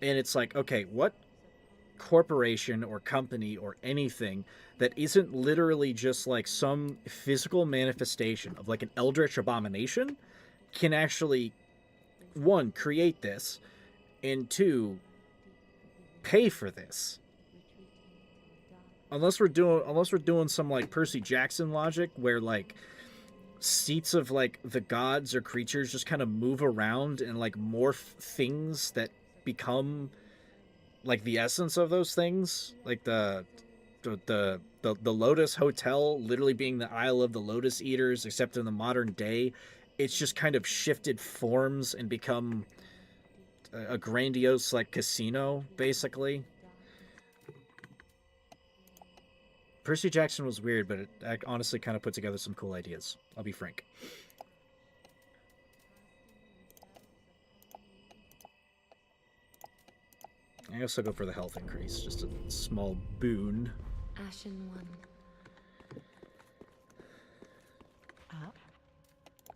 Speaker 1: And it's like, okay, what corporation or company or anything that isn't literally just like some physical manifestation of like an eldritch abomination can actually, 1, create this, and 2, pay for this? Unless we're doing some like Percy Jackson logic where like seats of like the gods or creatures just kind of move around and like morph things that become like the essence of those things, like the Lotus Hotel literally being the Isle of the Lotus Eaters, except in the modern day it's just kind of shifted forms and become a grandiose like casino, basically. Percy Jackson was weird, but it honestly kind of put together some cool ideas. I'll be frank. I guess I'll go for the health increase, just a small boon.
Speaker 4: Ashen one.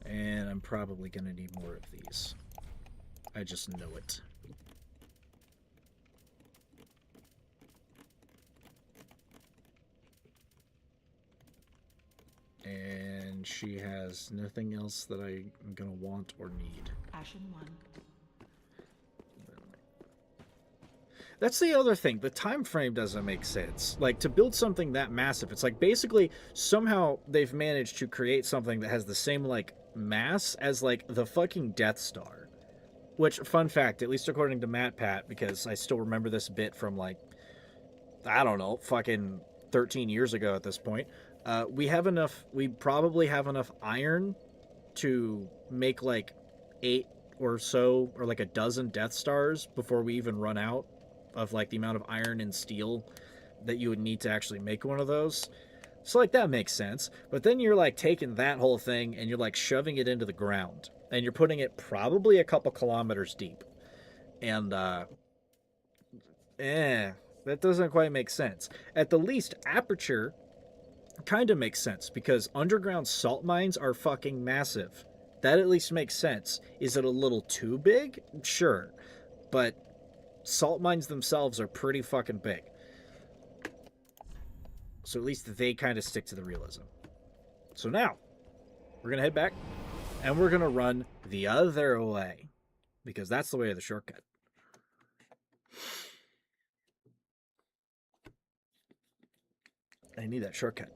Speaker 1: And I'm probably going to need more of these. I just know it. And she has nothing else that I'm going to want or need.
Speaker 7: Ashen 1.
Speaker 1: That's the other thing. The time frame doesn't make sense. Like, to build something that massive, it's like basically somehow they've managed to create something that has the same, like, mass as, like, the fucking Death Star. Which, fun fact, at least according to MatPat, because I still remember this bit from, like, I don't know, fucking 13 years ago at this point. We probably have enough iron to make, like, 8 or so, or like a dozen Death Stars before we even run out of, like, the amount of iron and steel that you would need to actually make one of those. So, like, that makes sense. But then you're, like, taking that whole thing and you're, like, shoving it into the ground. And you're putting it probably a couple kilometers deep. And, that doesn't quite make sense. At the least, Aperture kind of makes sense, because underground salt mines are fucking massive. That at least makes sense. Is it a little too big? Sure. But salt mines themselves are pretty fucking big. So at least they kind of stick to the realism. So now, we're going to head back, and we're going to run the other way, because that's the way of the shortcut. I need that shortcut.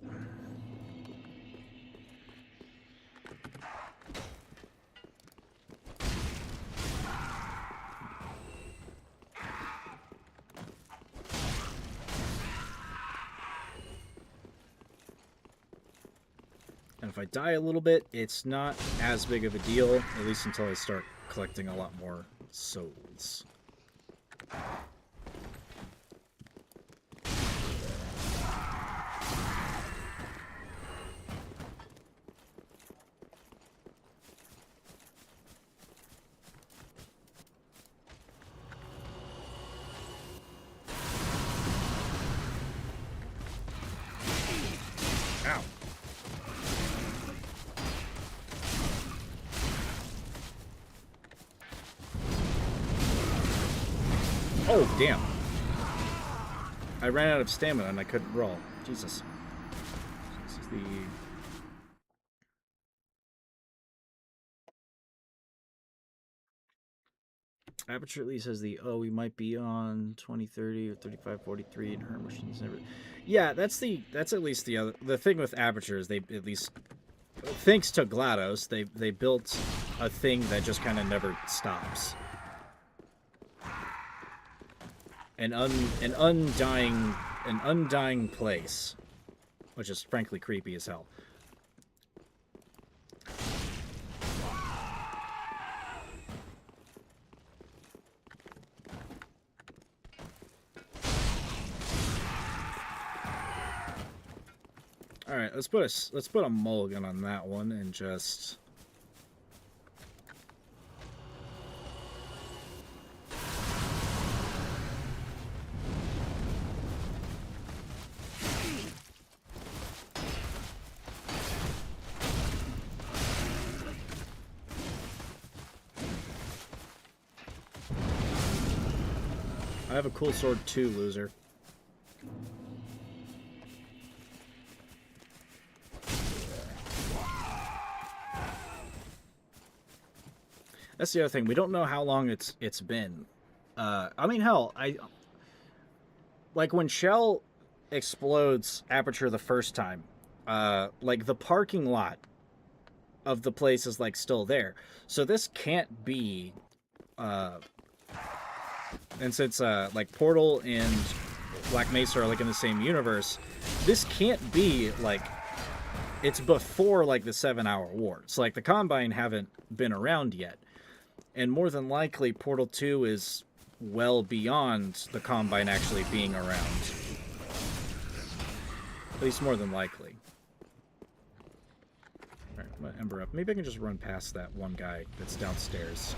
Speaker 1: And if I die a little bit, it's not as big of a deal, at least until I start collecting a lot more souls. Ow. Oh, damn. I ran out of stamina and I couldn't roll. Jesus. This is the... Aperture at least has the, oh, we might be on 2030 or 3543 and her machines never... Yeah, that's at least the other... The thing with Aperture is they at least... Thanks to GLaDOS, they built a thing that just kind of never stops. An undying place, which is frankly creepy as hell. All right, let's put a mulligan on that one and just... I have a cool sword too, loser. That's the other thing. We don't know how long it's been. I mean, hell, like when Shell explodes Aperture the first time, like the parking lot of the place is like still there. So this can't be, and since like Portal and Black Mesa are like in the same universe, this can't be like, it's before like the 7-hour war. So like the Combine haven't been around yet. And more than likely, Portal 2 is well beyond the Combine actually being around. At least more than likely. Alright, I'm gonna Ember up. Maybe I can just run past that one guy that's downstairs.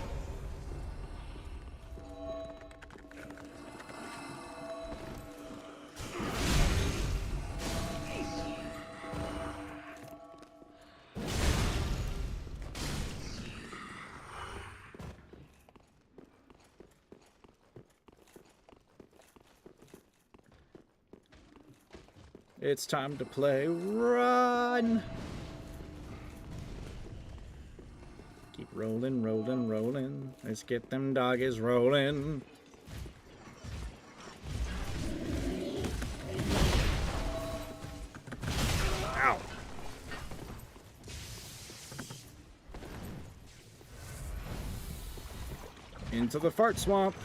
Speaker 1: It's time to play. Run! Keep rolling, rolling, rolling. Let's get them doggies rolling. Ow! Into the fart swamp.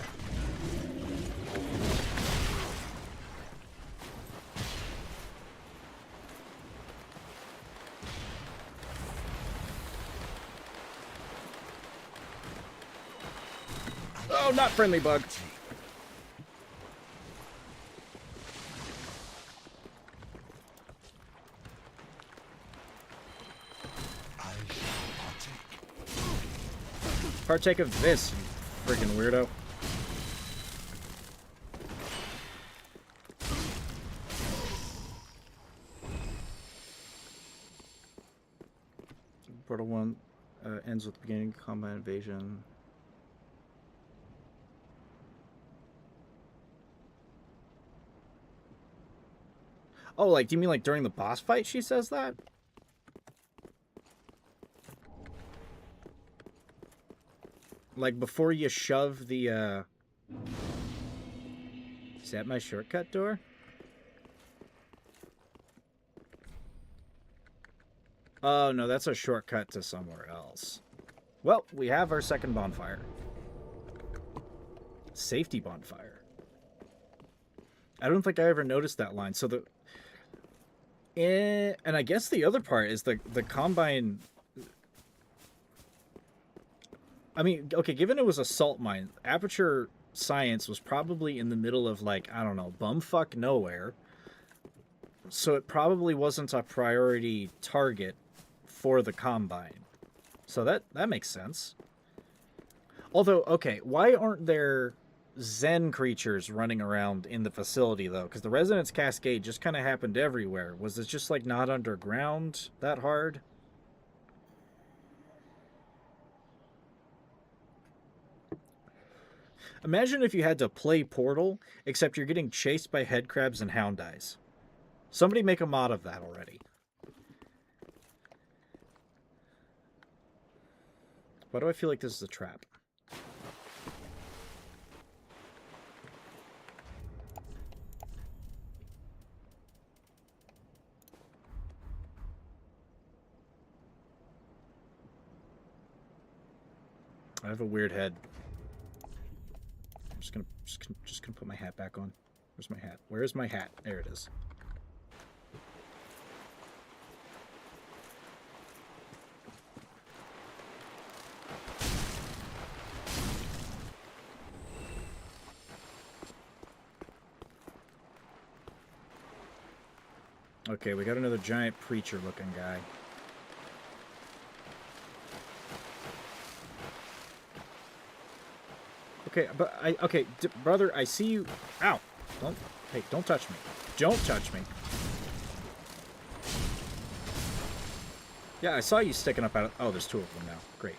Speaker 1: Oh, not friendly bug. Partake of this, you friggin' weirdo. Portal 1 ends with the beginning of combat invasion. Oh, like, do you mean like during the boss fight she says that? Like before you shove the, Is that my shortcut door? Oh, no, that's a shortcut to somewhere else. Well, we have our second bonfire. Safety bonfire. I don't think I ever noticed that line. So and I guess the other part is the Combine. I mean, okay, given it was a salt mine, Aperture Science was probably in the middle of, like, I don't know, bumfuck nowhere. So it probably wasn't a priority target for the Combine. So that makes sense. Although, okay, why aren't there Zen creatures running around in the facility, though? Because the Resonance Cascade just kind of happened everywhere. Was it just, like, not underground that hard? Imagine if you had to play Portal, except you're getting chased by headcrabs and hound eyes. Somebody make a mod of that already. Why do I feel like this is a trap? I have a weird head. I'm just gonna put my hat back on. Where's my hat? Where is my hat? There it is. Okay, we got another giant preacher-looking guy. Okay, but brother, I see you. Ow! Don't touch me. Don't touch me. Yeah, I saw you sticking up out of. Oh, there's two of them now. Great.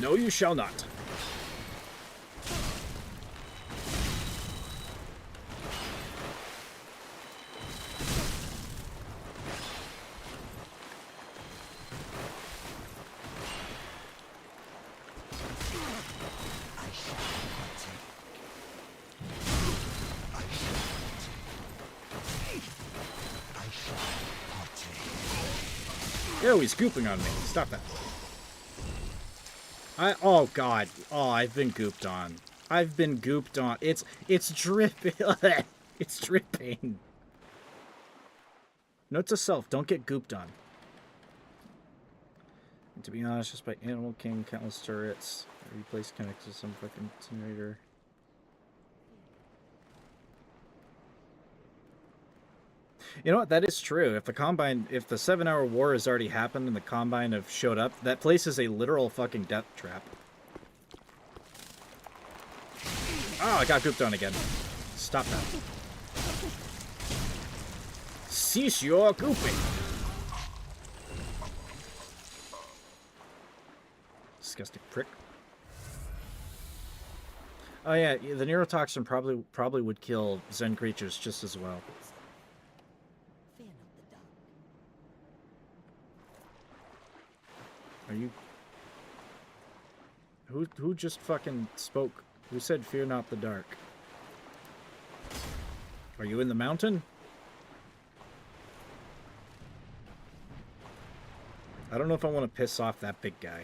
Speaker 1: No, you shall not. Yo, he's gooping on me. Stop that. Oh god. Oh, I've been gooped on. I've been gooped on. It's dripping. It's dripping. Note to self, don't get gooped on. And to be honest, just by Animal King, countless turrets. Every place connected to some fucking incinerator. You know what? That is true. If the Combine, if the 7-hour war has already happened and the Combine have showed up, that place is a literal fucking death trap. Oh, I got gooped on again. Stop that. Cease your gooping. Disgusting prick. Oh yeah, the neurotoxin probably would kill Zen creatures just as well.
Speaker 4: Fear not the dark.
Speaker 1: Are you... Who just fucking spoke? Who said fear not the dark? Are you in the mountain? I don't know if I want to piss off that big guy.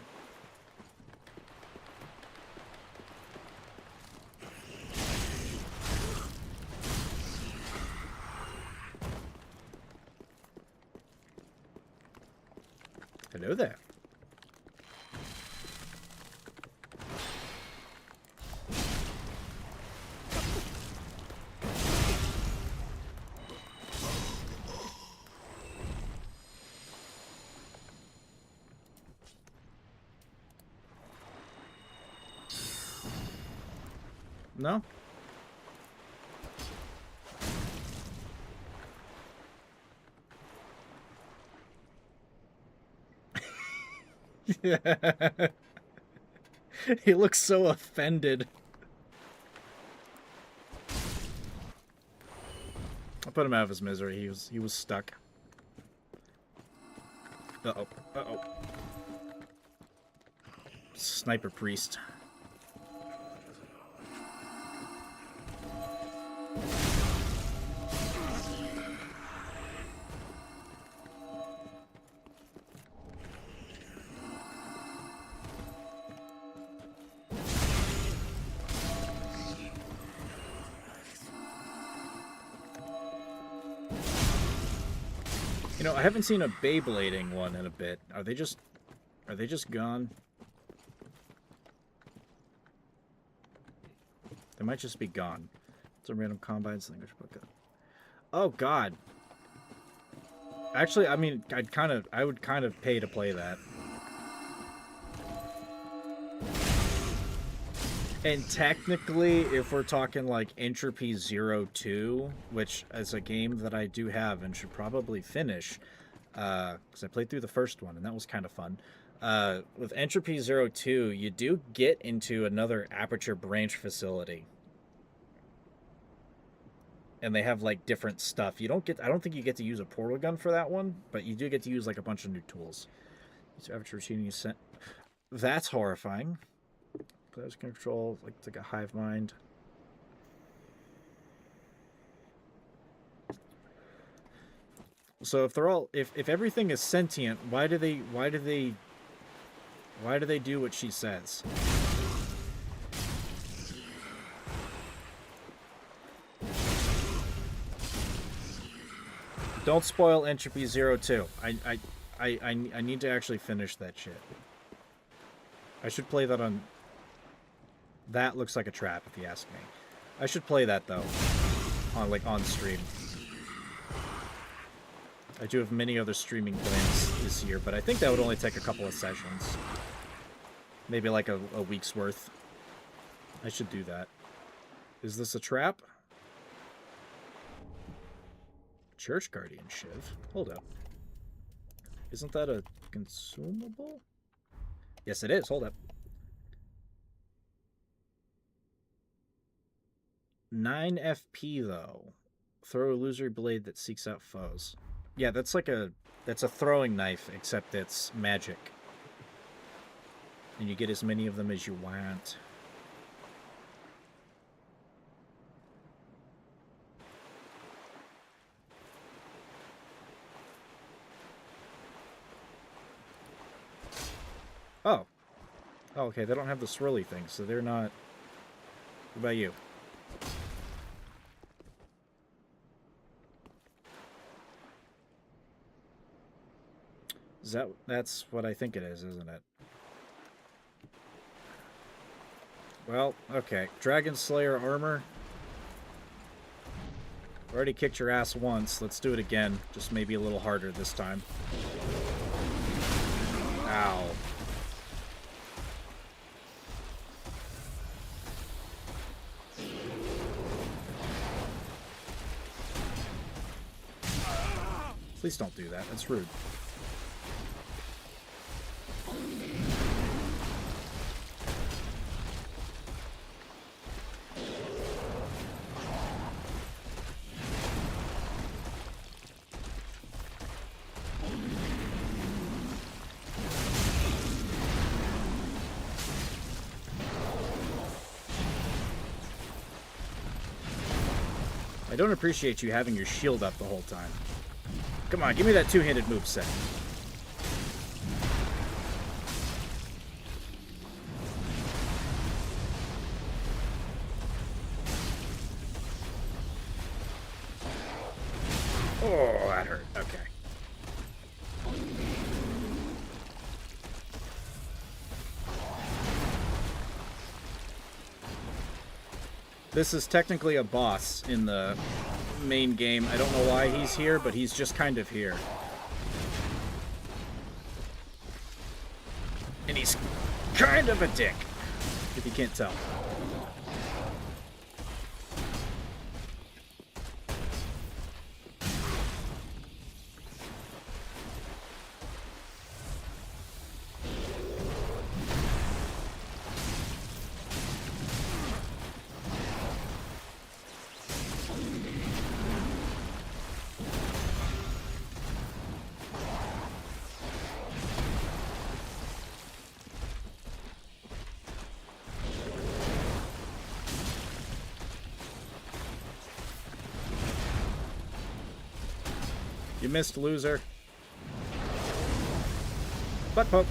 Speaker 1: Hello there. No? He looks so offended. I'll put him out of his misery. He was stuck. Uh-oh. Uh-oh. Sniper priest. You know, I haven't seen a Beyblading one in a bit. Are they just gone? They might just be gone. Some random combines language book. Oh god. Actually, I mean, I would kind of pay to play that. And technically, if we're talking like Entropy 02, which is a game that I do have and should probably finish, because I played through the first one and that was kind of fun. With Entropy 02, you do get into another Aperture branch facility. And they have like different stuff. I don't think you get to use a portal gun for that one, but you do get to use like a bunch of new tools. So Aperture routine you sent. That's horrifying. Players control like a hive mind. So if they're all if everything is sentient, why do they do what she says? Don't spoil Entropy 02. I need to actually finish that shit. I should play that on... That looks like a trap, if you ask me. I should play that, though. On stream. I do have many other streaming plans this year, but I think that would only take a couple of sessions. Maybe like a week's worth. I should do that. Is this a trap? Church Guardian Shiv? Hold up. Isn't that a consumable? Yes, it is. Hold up. 9 FP, though. Throw a illusory blade that seeks out foes. Yeah, that's a throwing knife, except it's magic. And you get as many of them as you want. Oh. Oh, okay, they don't have the swirly thing, so they're not... What about you? That's what I think it is, isn't it? Well, okay. Dragon Slayer armor. Already kicked your ass once. Let's do it again. Just maybe a little harder this time. Ow. Please don't do that. That's rude. I don't appreciate you having your shield up the whole time. Come on, give me that two-handed moveset. Oh, that hurt. Okay. This is technically a boss in the main game. I don't know why he's here, but he's just kind of here. And he's kind of a dick, if you can't tell. You missed, loser. Butt poke.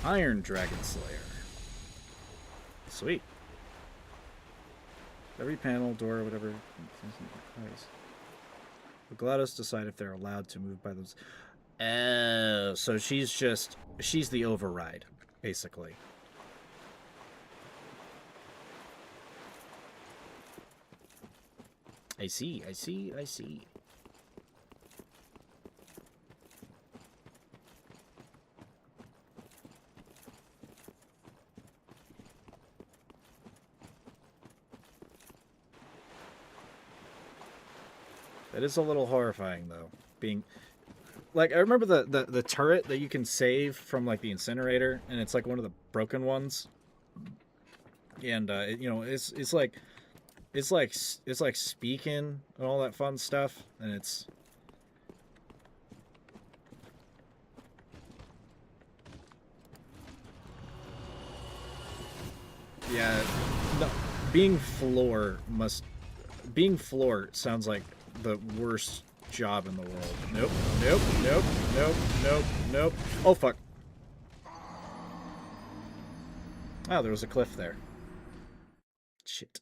Speaker 1: Iron Dragon Slayer. Sweet. Every panel, door, whatever. The GLaDOS decide if they're allowed to move by those. Oh, so she's the override, basically. I see. That is a little horrifying, though. Being, like, I remember the turret that you can save from, like, the incinerator, and it's, like, one of the broken ones. And, you know, it's like speaking and all that fun stuff, and it's... Yeah, no, being floor sounds like the worst job in the world. Nope. Oh, fuck. Oh, there was a cliff there. Shit.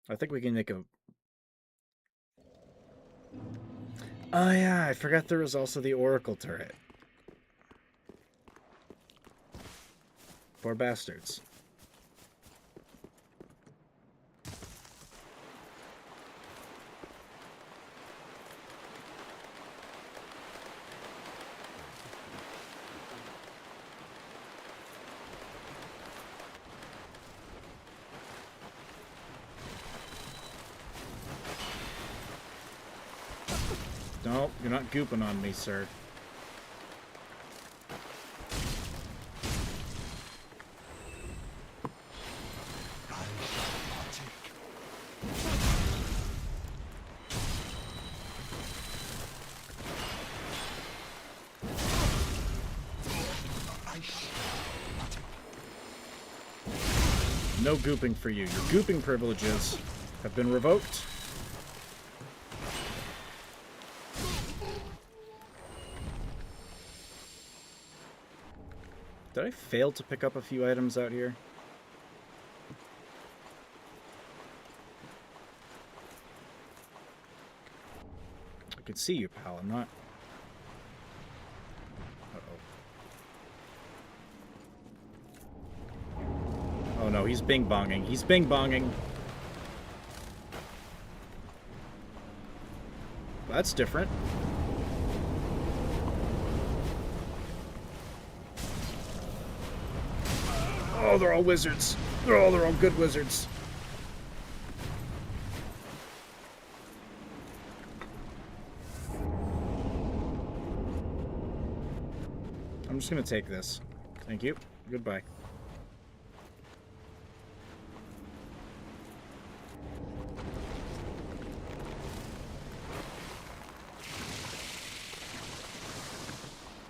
Speaker 1: I think we can make a... Oh yeah, I forgot there was also the Oracle turret. Poor bastards. No, you're not gooping on me, sir. No gooping for you. Your gooping privileges have been revoked. Did I fail to pick up a few items out here? I can see you, pal. I'm not... Uh-oh. Oh no, he's bing-bonging. He's bing-bonging. That's different. Oh, they're all wizards. They're all good wizards. I'm just gonna take this. Thank you. Goodbye.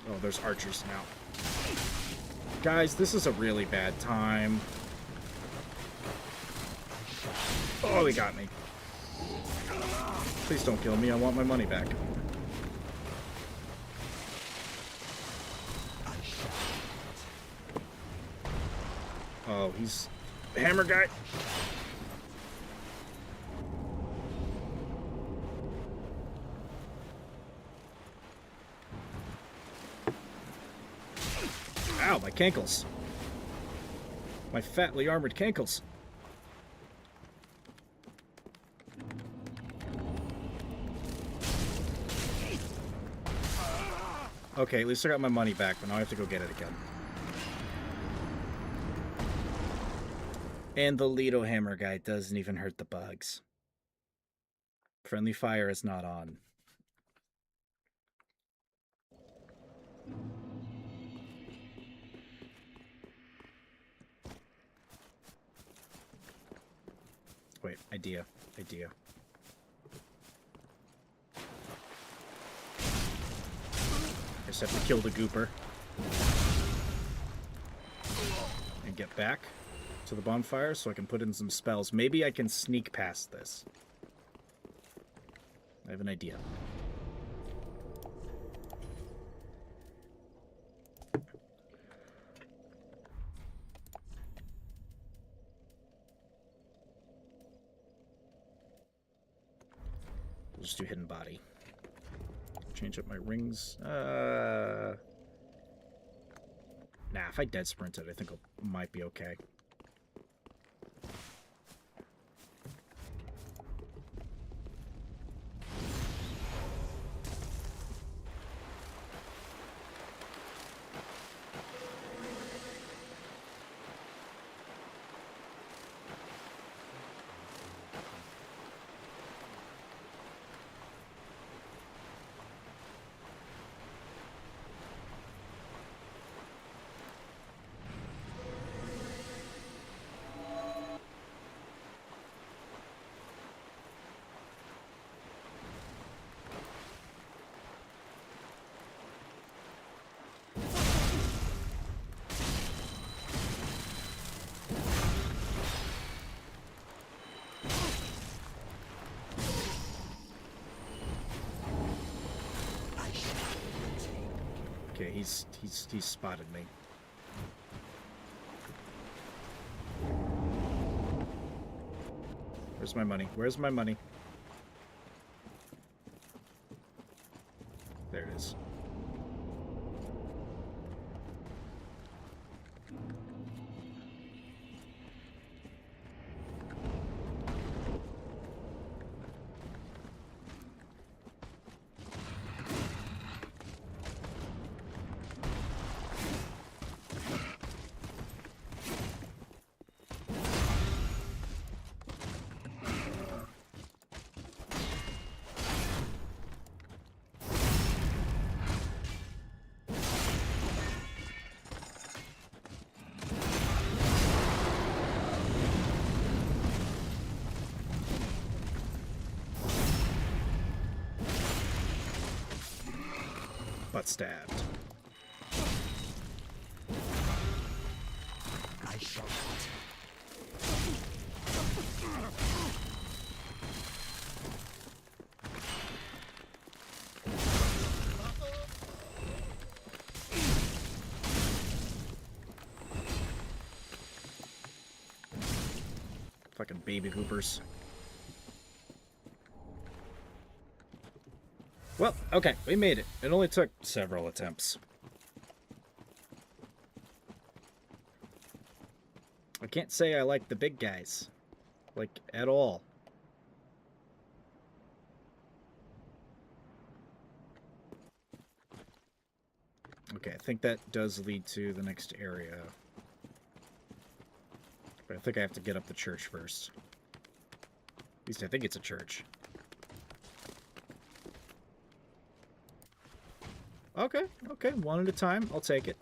Speaker 1: Oh, there's archers now. Guys, this is a really bad time. Oh, he got me. Please don't kill me. I want my money back. Oh, he's hammer guy. Ow, my cankles. My fatly armored cankles. Okay, at least I got my money back, but now I have to go get it again. And the Lido hammer guy doesn't even hurt the bugs. Friendly fire is not on. Wait, idea. I just have to kill the gooper. And get back to the bonfire so I can put in some spells. Maybe I can sneak past this. I have an idea. We'll just do hidden body. Change up my rings. Nah, if I dead sprinted, I think I might be okay. Okay, he's spotted me. Where's my money? Where's my money? There it is. Butt stabbed.
Speaker 3: I shall
Speaker 1: Fucking baby hoopers. Well, okay, we made it. It only took several attempts. I can't say I like the big guys. Like, at all. Okay, I think that does lead to the next area. But I think I have to get up the church first. At least I think it's a church. Okay, okay, one at a time. I'll take it.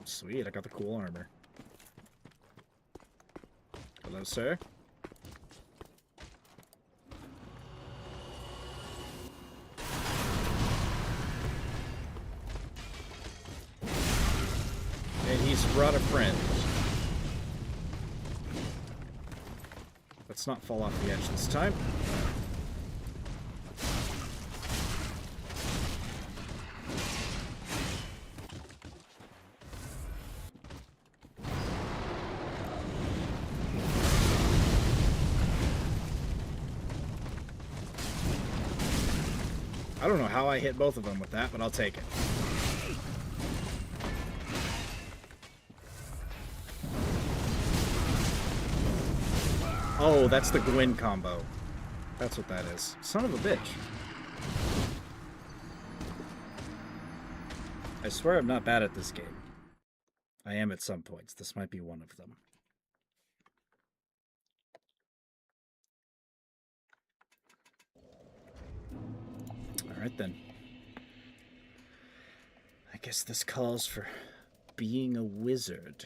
Speaker 1: Sweet, I got the cool armor. Hello, sir. And he's brought a friend. Let's not fall off the edge this time. I don't know how I hit both of them with that, but I'll take it. Oh, that's the Gwyn combo. That's what that is. Son of a bitch. I swear I'm not bad at this game. I am at some points. This might be one of them. Alright then. I guess this calls for being a wizard.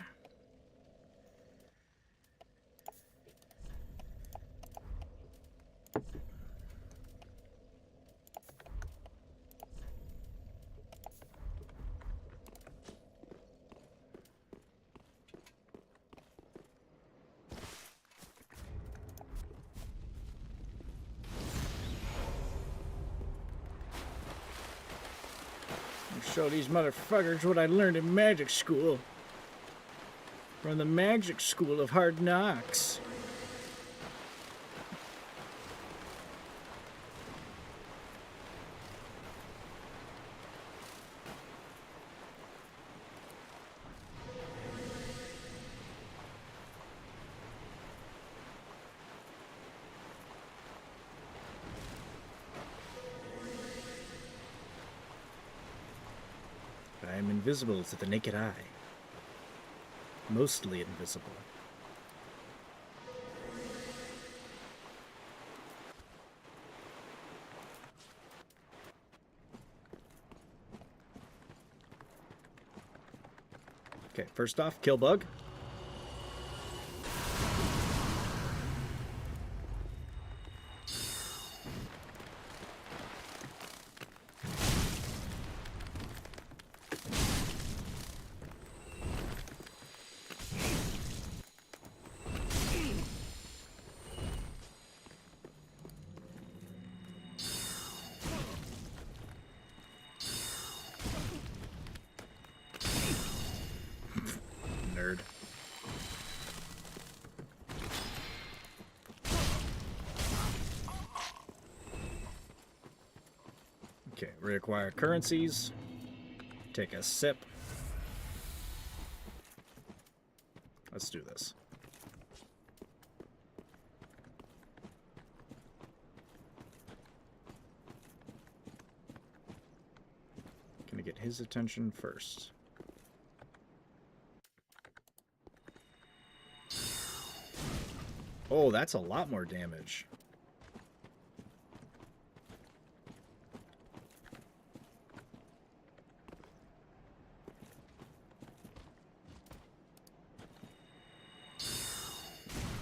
Speaker 1: Show these motherfuckers what I learned in magic school. From the magic school of hard knocks. I am invisible to the naked eye. Mostly invisible. Okay, first off, kill bug. Nerd. Okay, reacquire currencies. Take a sip. Let's do this. Gonna get his attention first. Oh, that's a lot more damage.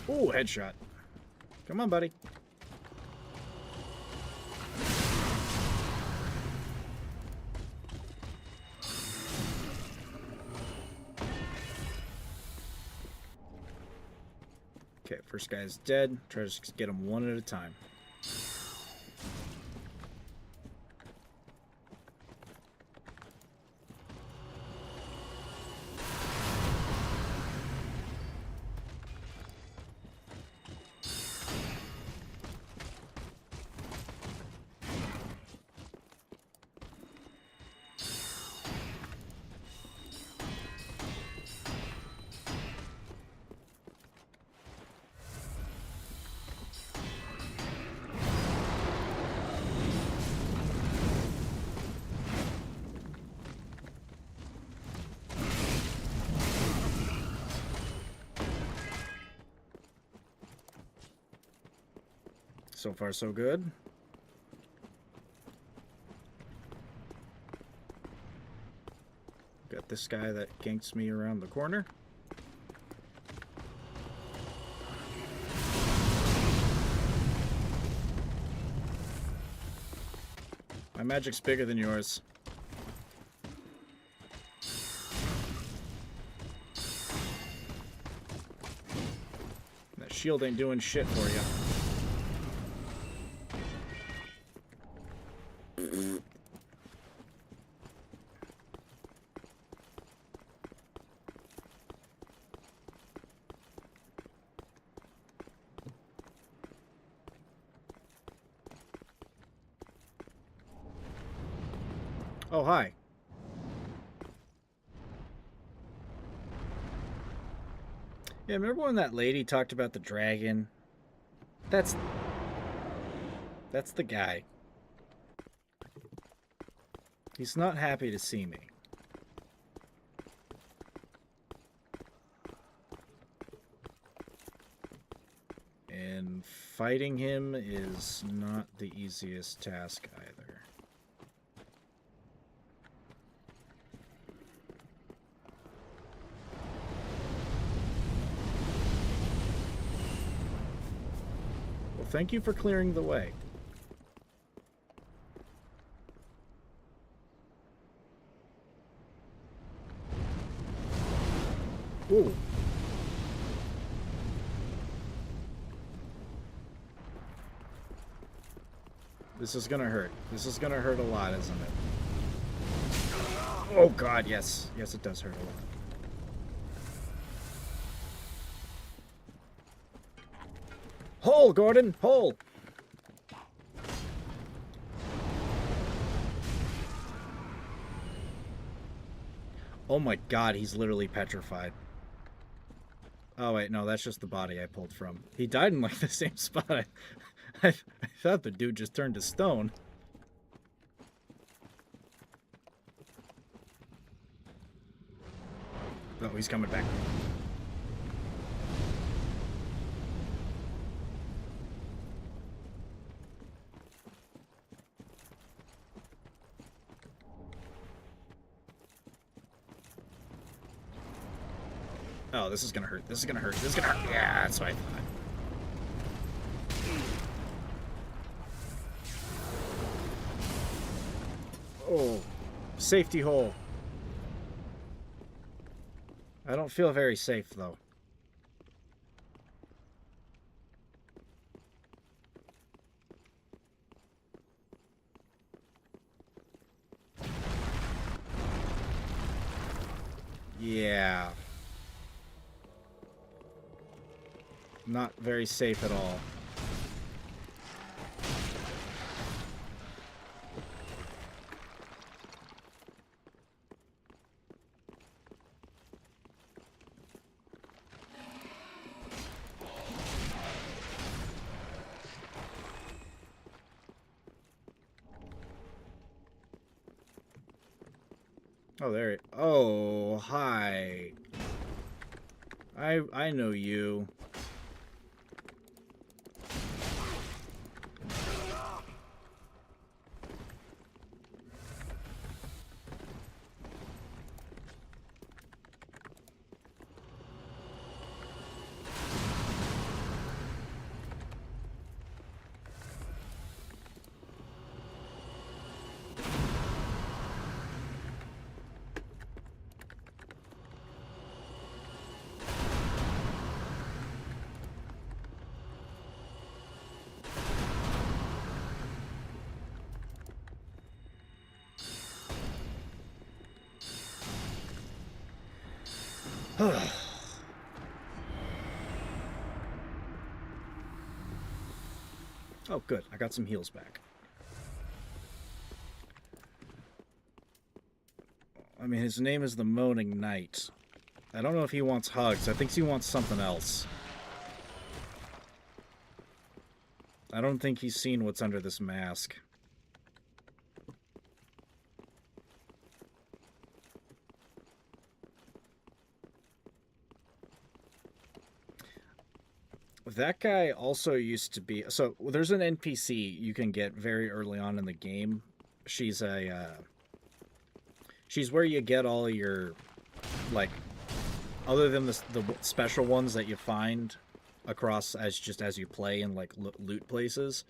Speaker 1: Oh, headshot. Come on, buddy. Okay, first guy's dead. Try to just get him one at a time. So far, so good. Got this guy that ganks me around the corner. My magic's bigger than yours. That shield ain't doing shit for you. Oh, hi. Yeah, remember when that lady talked about the dragon? That's the guy. He's not happy to see me. And fighting him is not the easiest task either. Well, thank you for clearing the way. Ooh. This is gonna hurt. This is gonna hurt a lot, isn't it? Oh god, yes. Yes, it does hurt a lot. Hole, Gordon! Hole! Oh my god, he's literally petrified. Oh wait, no, that's just the body I pulled from. He died in like the same spot. I thought the dude just turned to stone. Oh, he's coming back. Oh, this is gonna hurt. This is gonna hurt. This is gonna hurt. Yeah, that's what I thought. Oh, safety hole. I don't feel very safe, though. Yeah. Not very safe at all. Oh, there. Oh, hi. I know you. Oh, good. I got some heals back. I mean, his name is the Moaning Knight. I don't know if he wants hugs. I think he wants something else. I don't think he's seen what's under this mask. That guy also used to be... So, there's an NPC you can get very early on in the game. She's a... she's where you get all your... Like, other than the special ones that you find across as you play in, like, loot places.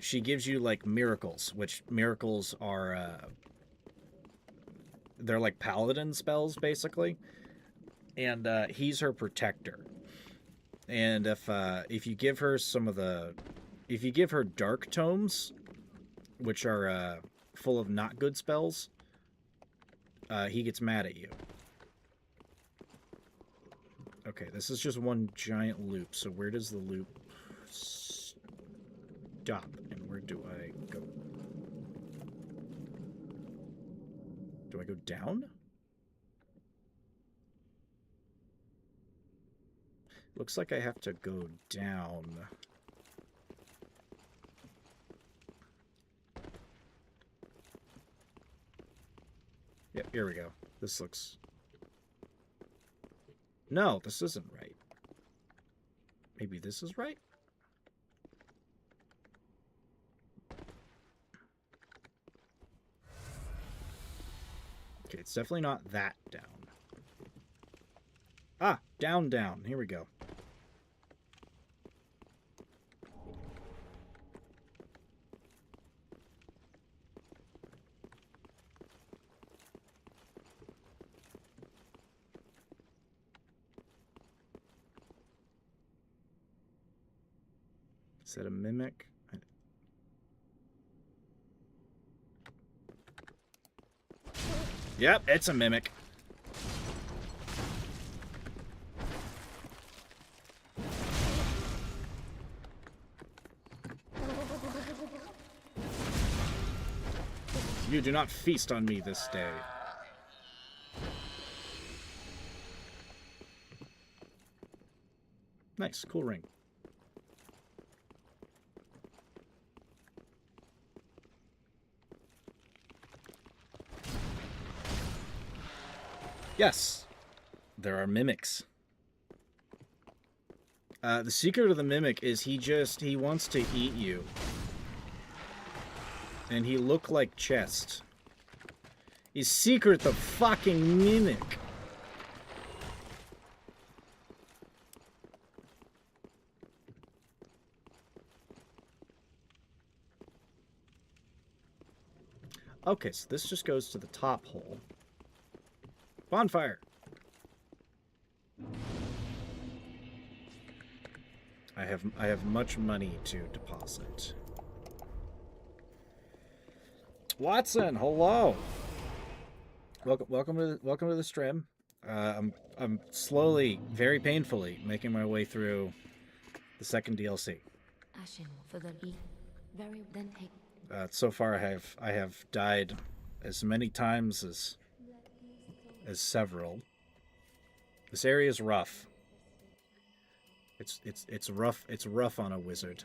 Speaker 1: She gives you like miracles, which miracles are they're like paladin spells basically, and he's her protector. And if you give her if you give her dark tomes, which are full of not good spells, he gets mad at you. Okay, this is just one giant loop. So where does the loop stop, and where do I go? Do I go down? Looks like I have to go down. Yep, here we go. This looks... No, this isn't right. Maybe this is right? Okay, it's definitely not that down. Ah, down, down. Here we go. Is that a mimic? Yep, it's a mimic. You do not feast on me this day. Nice, cool ring. Yes, there are mimics. The secret of the mimic is he wants to eat you. And he look like chest. His secret the fucking mimic. Okay, so this just goes to the top hole. Bonfire. I have much money to deposit. Watson, hello. Welcome to the stream. I'm slowly, very painfully making my way through the second DLC.
Speaker 4: Ashen for the be very then take.
Speaker 1: So far, I have died as many times as several. This area is rough. It's rough. It's rough on a wizard.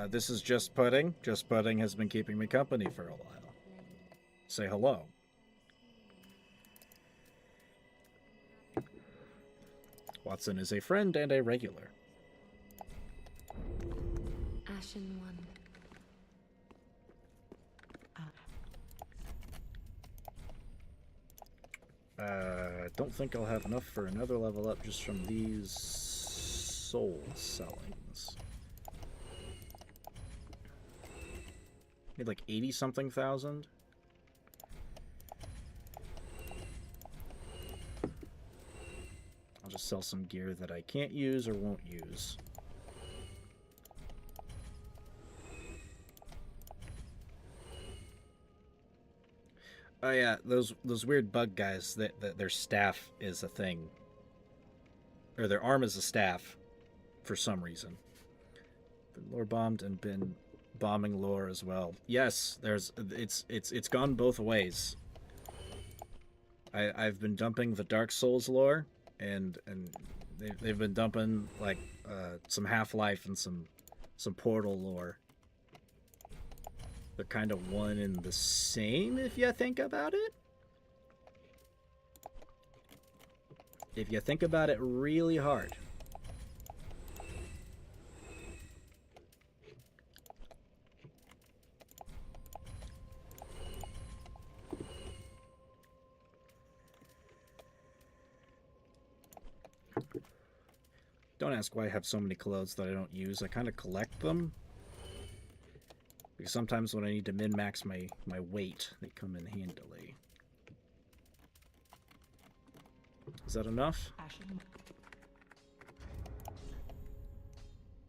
Speaker 1: This is Just Pudding. Just Pudding has been keeping me company for a while. Say hello. Watson is a friend and a regular.
Speaker 4: Ashen one.
Speaker 1: Don't think I'll have enough for another level up just from these soul sellings. Need like 80-something thousand. I'll just sell some gear that I can't use or won't use. Oh yeah, those weird bug guys that their staff is a thing. Or their arm is a staff for some reason. Been lore bombed and been bombing lore as well. Yes, it's gone both ways. I've been dumping the Dark Souls lore and they've been dumping like some Half-Life and some Portal lore. They're kind of one and the same if you think about it. If you think about it really hard. Don't ask why I have so many clothes that I don't use. I kind of collect them. Because sometimes when I need to min-max my weight, they come in handily. Is that enough?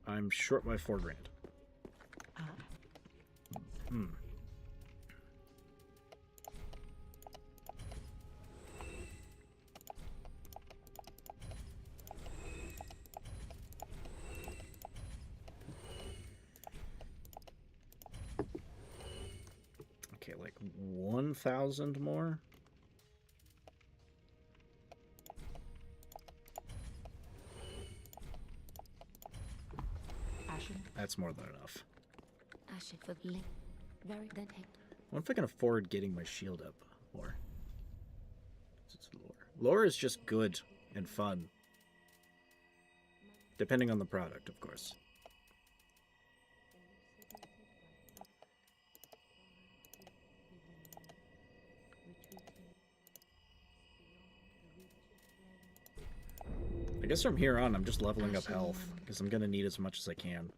Speaker 1: I'm short by 4 grand. Hmm. Okay, like 1,000 more? That's more than enough.
Speaker 4: Ashen for link. Very then hate.
Speaker 1: I wonder if I can afford getting my shield up more. It's lore. Lore is just good and fun. Depending on the product, of course. I guess from here on, I'm just leveling up health, because I'm going to need as much as I can.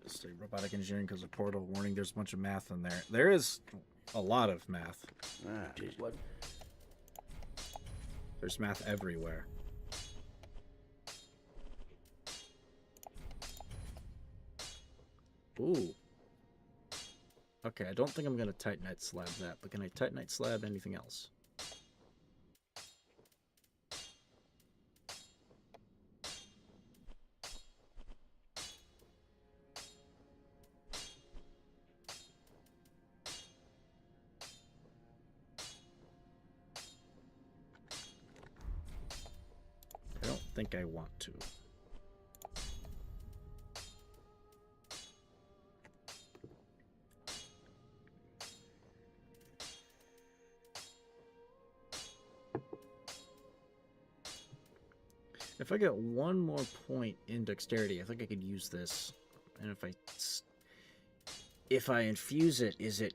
Speaker 1: Say robotic engineering because of portal warning. There's a bunch of math in there. There is a lot of math.
Speaker 7: What?
Speaker 1: There's math everywhere. Ooh. Okay, I don't think I'm going to Titanite slab that, but can I Titanite slab anything else? I don't think I want to. If I get one more point in dexterity, I think I could use this. And if I infuse it, is it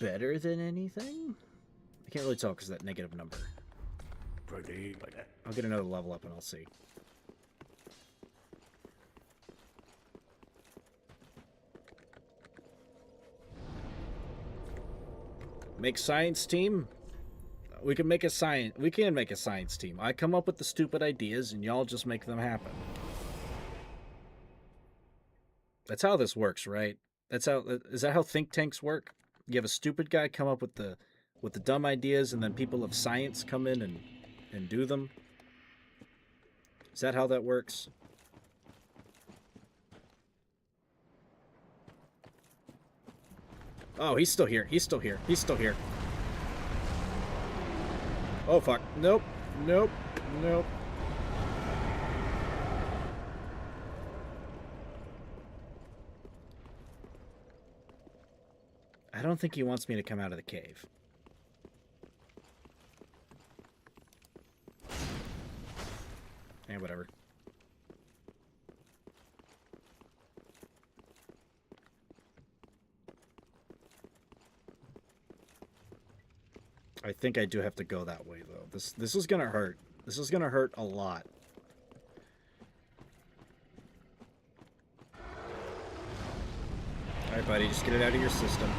Speaker 1: better than anything? I can't really tell because that negative number.
Speaker 7: Pretty like that.
Speaker 1: I'll get another level up and I'll see. Make science team? We can make a science. We can make a science team. I come up with the stupid ideas, and y'all just make them happen. That's how this works, right? That's how. Is that how think tanks work? You have a stupid guy come up with the dumb ideas, and then people of science come in and do them. Is that how that works? Oh, he's still here. He's still here. He's still here. Oh, fuck. Nope. Nope. Nope. I don't think he wants me to come out of the cave. Eh, whatever. I think I do have to go that way, though. This is gonna hurt. This is gonna hurt a lot. Alright, buddy, just get it out of your system.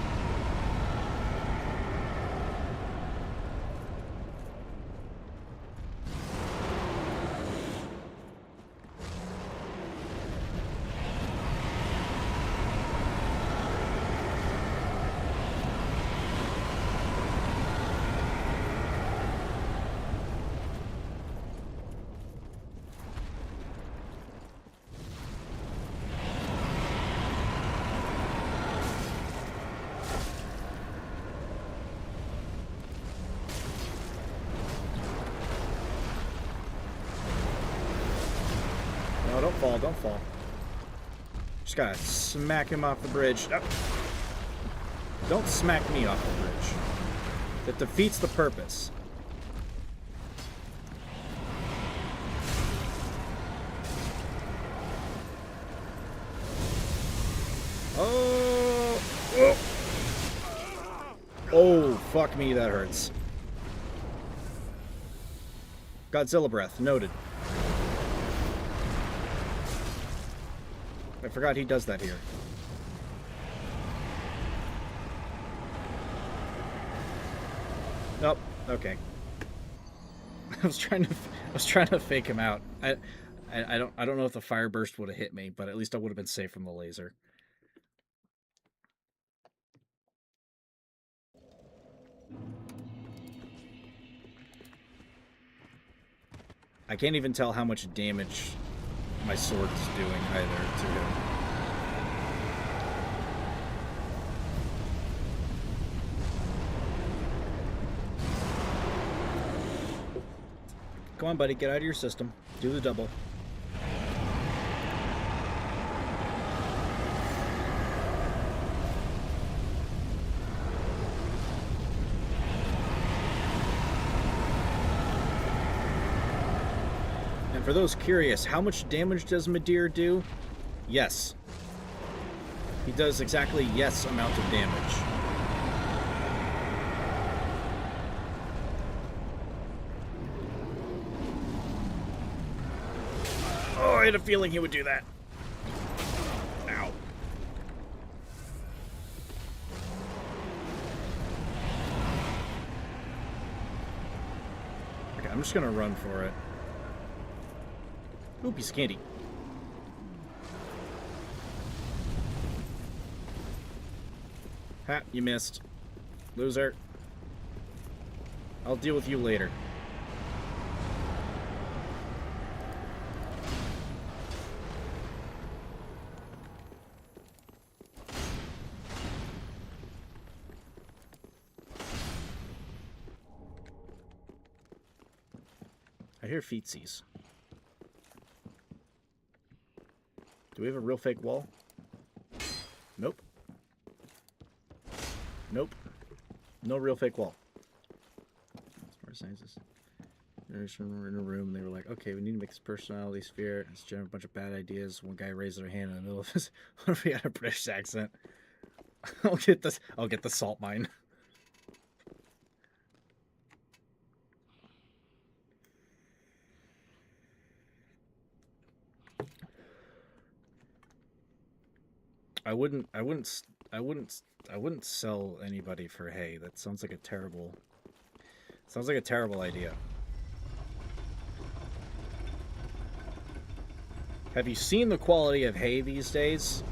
Speaker 1: Don't fall. Just gotta smack him off the bridge. Oh. Don't smack me off the bridge. That defeats the purpose. Oh! Oh! Oh, fuck me, that hurts. Godzilla breath, noted. I forgot he does that here. Nope. Okay. I was trying to fake him out. I don't know if the fire burst would have hit me, but at least I would have been safe from the laser. I can't even tell how much damage my sword is doing either to him. Come on, buddy, get out of your system. Do the double. And for those curious, how much damage does Midir do? Yes. He does exactly yes amount of damage. Oh, I had a feeling he would do that. Ow. Okay, I'm just gonna run for it. Ooh, piece of candy. Ha, you missed. Loser. I'll deal with you later. I hear feetsies. Do we have a real fake wall? Nope. Nope. No real fake wall. Smart sciences. We're in a room and they were like, okay, we need to make this personality sphere. It's generate a bunch of bad ideas. One guy raised their hand in the middle of his. What if we had a British accent? I'll get this. I'll get the salt mine. I wouldn't sell anybody for hay. That sounds like a terrible idea. Have you seen the quality of hay these days?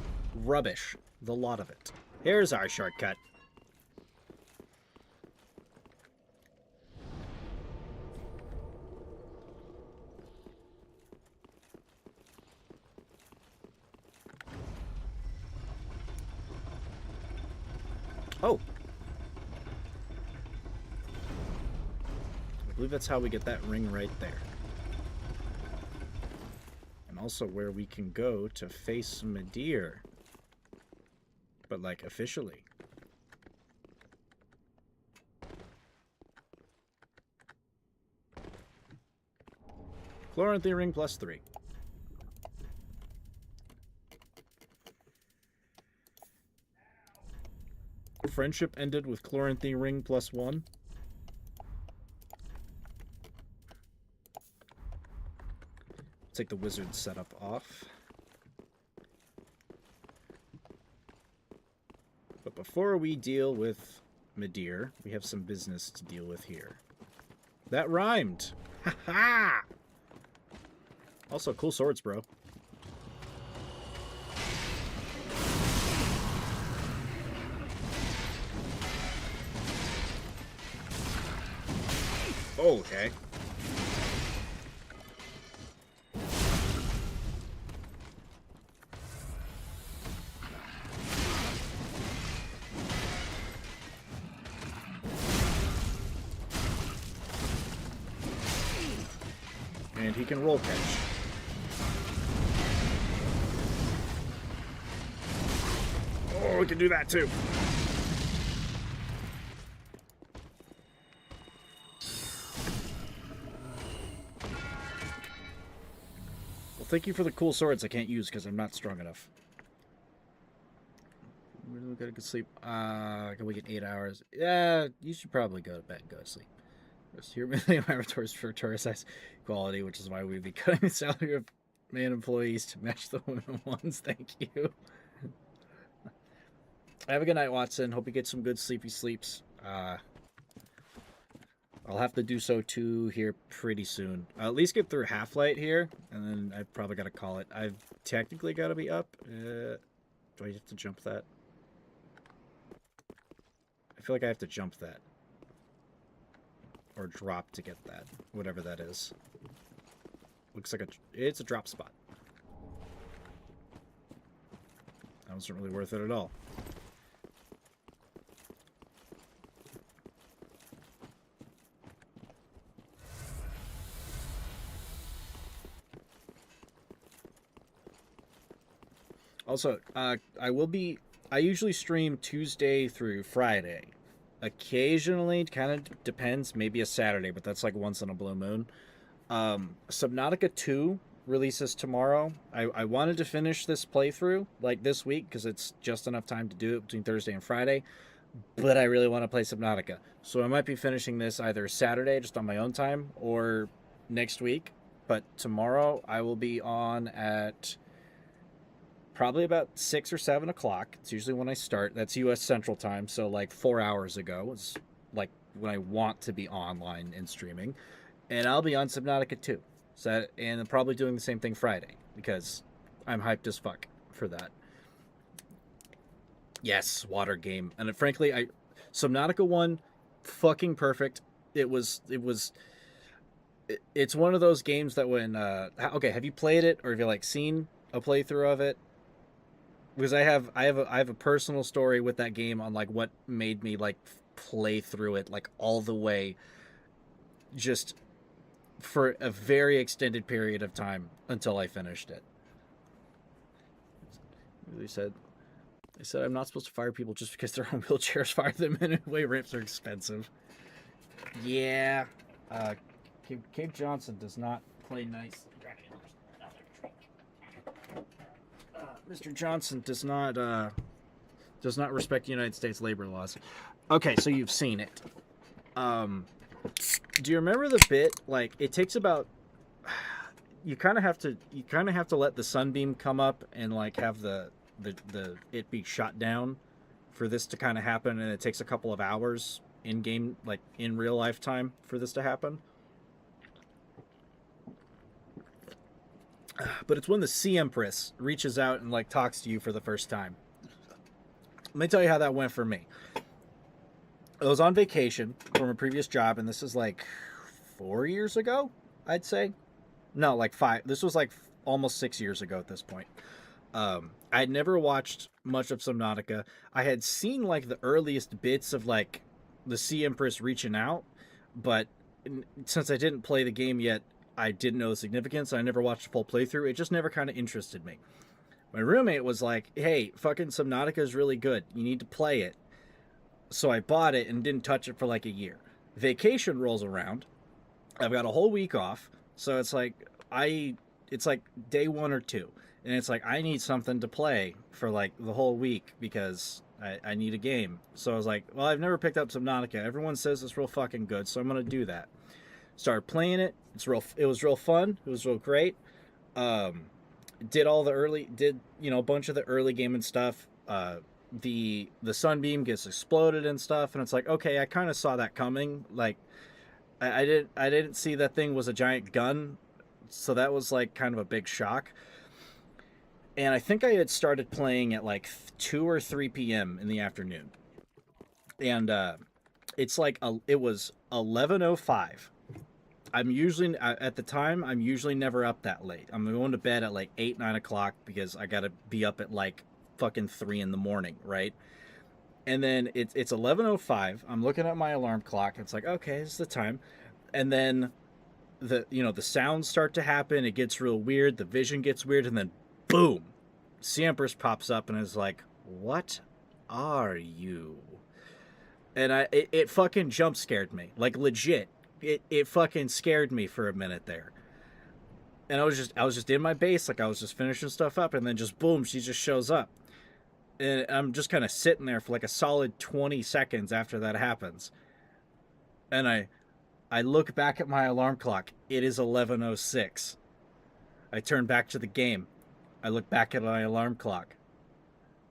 Speaker 1: Rubbish. The lot of it. Here's our shortcut. Oh! I believe that's how we get that ring right there. And also where we can go to face Midir. But, like, officially. Chloranthy ring +3. Friendship ended with Chloranthy ring +1. Take the wizard setup off. But before we deal with Midir, we have some business to deal with here. That rhymed! Ha ha! Also, cool swords, bro. Oh, okay. And he can roll catch. Oh, we can do that too. Well, thank you for the cool swords I can't use because I'm not strong enough. Where do we go to sleep? Can we get 8 hours? Yeah, you should probably go to bed and go to sleep. Human laboratories for tourist size quality, which is why we'd be cutting the salary of man employees to match the women ones. Thank you. Have a good night, Watson. Hope you get some good sleepy sleeps. I'll have to do so too here pretty soon. I'll at least get through Half-Light here, and then I've probably got to call it. I've technically got to be up. Do I have to jump that? I feel like I have to jump that. Or drop to get that. Whatever that is. Looks like it's a drop spot. That wasn't really worth it at all. Also, I usually stream Tuesday through Friday. Occasionally, kind of depends, maybe a Saturday, but that's like once in a blue moon. Subnautica 2 releases tomorrow. I wanted to finish this playthrough like this week because it's just enough time to do it between Thursday and Friday, but I really want to play Subnautica. So I might be finishing this either Saturday just on my own time or next week, but tomorrow I will be on at probably about 6 or 7 o'clock. It's usually when I start. That's U.S. Central Time, so like 4 hours ago is like when I want to be online and streaming. And I'll be on Subnautica 2. So, and I'm probably doing the same thing Friday because I'm hyped as fuck for that. Yes, water game. And frankly, Subnautica 1, fucking perfect. It's one of those games that when okay, have you played it or have you like seen a playthrough of it? Because I have a personal story with that game on like what made me like play through it like all the way, just for a very extended period of time until I finished it. They said I'm not supposed to fire people just because they're on wheelchairs. Fire them anyway. Ramps are expensive. Yeah, Cape Johnson does not play nice. Mr. Johnson does not respect United States labor laws. Okay, so you've seen it. Do you remember the bit? Like, it takes about. You kind of have to let the sunbeam come up and like have the it be shot down for this to kind of happen, and it takes a couple of hours in game, like in real life time, for this to happen. But it's when the Sea Empress reaches out and like talks to you for the first time. Let me tell you how that went for me. I was on vacation from a previous job, and this is like 4 years ago, I'd say. No, like 5. This was like almost 6 years ago at this point. I had never watched much of Subnautica. I had seen like the earliest bits of like the Sea Empress reaching out, but since I didn't play the game yet, I didn't know the significance. I never watched a full playthrough. It just never kind of interested me. My roommate was like, hey, fucking Subnautica is really good. You need to play it. So I bought it and didn't touch it for like a year. Vacation rolls around. I've got a whole week off. So it's like day 1 or 2. And it's like, I need something to play for like the whole week because I need a game. So I was like, well, I've never picked up Subnautica. Everyone says it's real fucking good, so I'm going to do that. Started playing it. It was real fun. It was real great. Did a bunch of the early game and stuff. The sunbeam gets exploded and stuff, and it's like, okay, I kind of saw that coming. Like, I didn't see that thing was a giant gun, so that was like kind of a big shock. And I think I had started playing at like 2 or 3 p.m. in the afternoon, and it's like it was 11:05. I'm usually never up that late. I'm going to bed at like 8, 9 o'clock because I got to be up at like fucking 3 in the morning, right? And then it's 11:05. I'm looking at my alarm clock. It's like, okay, this is the time. And then the sounds start to happen. It gets real weird. The vision gets weird, and then boom, Sea Empress pops up and is like, "What are you?" And it fucking jump scared me, like legit. It fucking scared me for a minute there. And I was just in my base, like I was just finishing stuff up, and then just boom, she just shows up. And I'm just kind of sitting there for like a solid 20 seconds after that happens. And I look back at my alarm clock. It is 11:06. I turn back to the game. I look back at my alarm clock.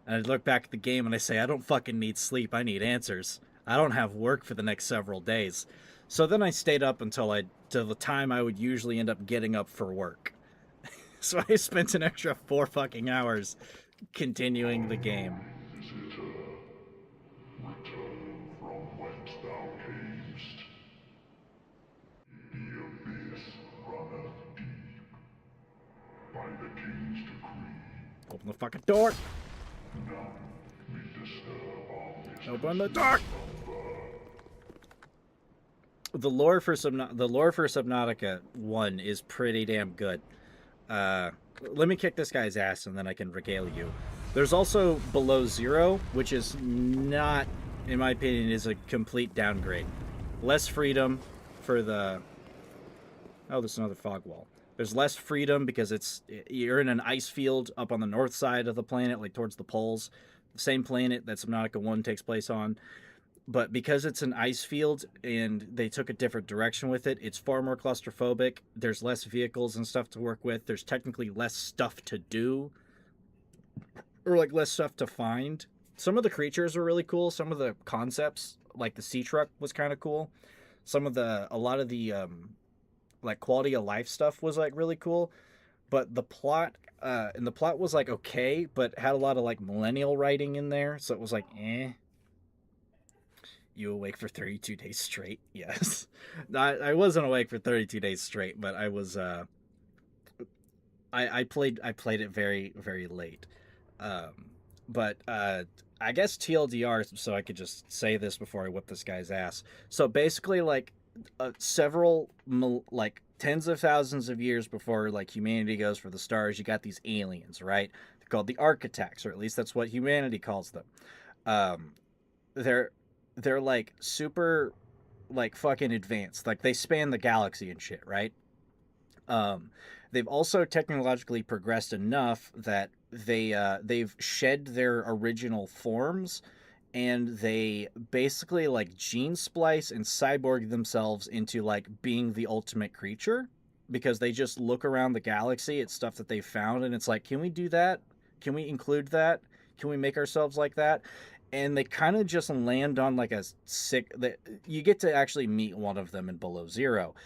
Speaker 1: And I look back at the game and I say, I don't fucking need sleep. I need answers. I don't have work for the next several days. So then I stayed up until the time I would usually end up getting up for work. So I spent an extra 4 fucking hours continuing the game.
Speaker 8: Return from whence thou camest. The abyss runneth deep. By the king's decree,
Speaker 1: Open the fucking door.
Speaker 8: none may disturb our mysteries.
Speaker 1: Open the door. The lore for Subnautica 1 is pretty damn good. Let me kick this guy's ass and then I can regale you. There's also Below Zero, which is not, in my opinion, is a complete downgrade. Less freedom for the... Oh, there's another fog wall. There's less freedom because you're in an ice field up on the north side of the planet, like towards the poles. The same planet that Subnautica 1 takes place on. But because it's an ice field and they took a different direction with it, it's far more claustrophobic. There's less vehicles and stuff to work with. There's technically less stuff to do. Or like less stuff to find. Some of the creatures are really cool. Some of the concepts, like the sea truck, was kind of cool. A lot of the like quality of life stuff was like really cool. But the plot was like okay, but had a lot of like millennial writing in there, so it was like eh. You awake for 32 days straight? Yes. I wasn't awake for 32 days straight, but I was I played it very, very late. But I guess TLDR, so I could just say this before I whip this guy's ass. So basically, like several like tens of thousands of years before like humanity goes for the stars, you got these aliens, right? They're called the architects, or at least that's what humanity calls them. They're like super like fucking advanced. Like they span the galaxy and shit, right? They've also technologically progressed enough that they've shed their original forms, and they basically like gene splice and cyborg themselves into like being the ultimate creature, because they just look around the galaxy at stuff that they found and it's like, can we do that? Can we include that? Can we make ourselves like that? And they kind of just land on like a sick that you get to actually meet one of them in Below Zero,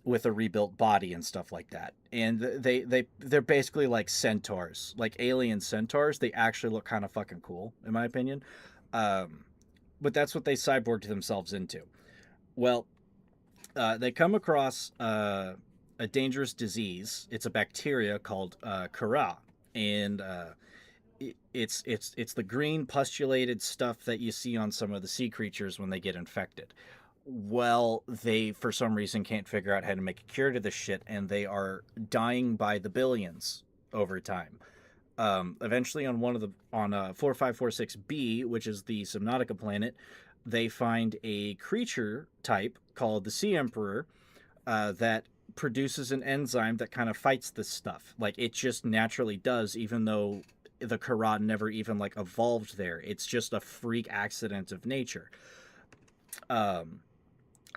Speaker 1: with a rebuilt body and stuff like that. And they're basically like centaurs, like alien centaurs. They actually look kind of fucking cool, in my opinion. But that's what they cyborged themselves into. Well, they come across a dangerous disease. It's a bacteria called Kara, and it's the green pustulated stuff that you see on some of the sea creatures when they get infected. Well, they for some reason can't figure out how to make a cure to this shit, and they are dying by the billions over time. Eventually, on 4546b, which is the Subnautica planet, they find a creature type called the Sea Emperor that produces an enzyme that kind of fights this stuff. Like it just naturally does, even though the Kara never even like evolved there. It's just a freak accident of nature.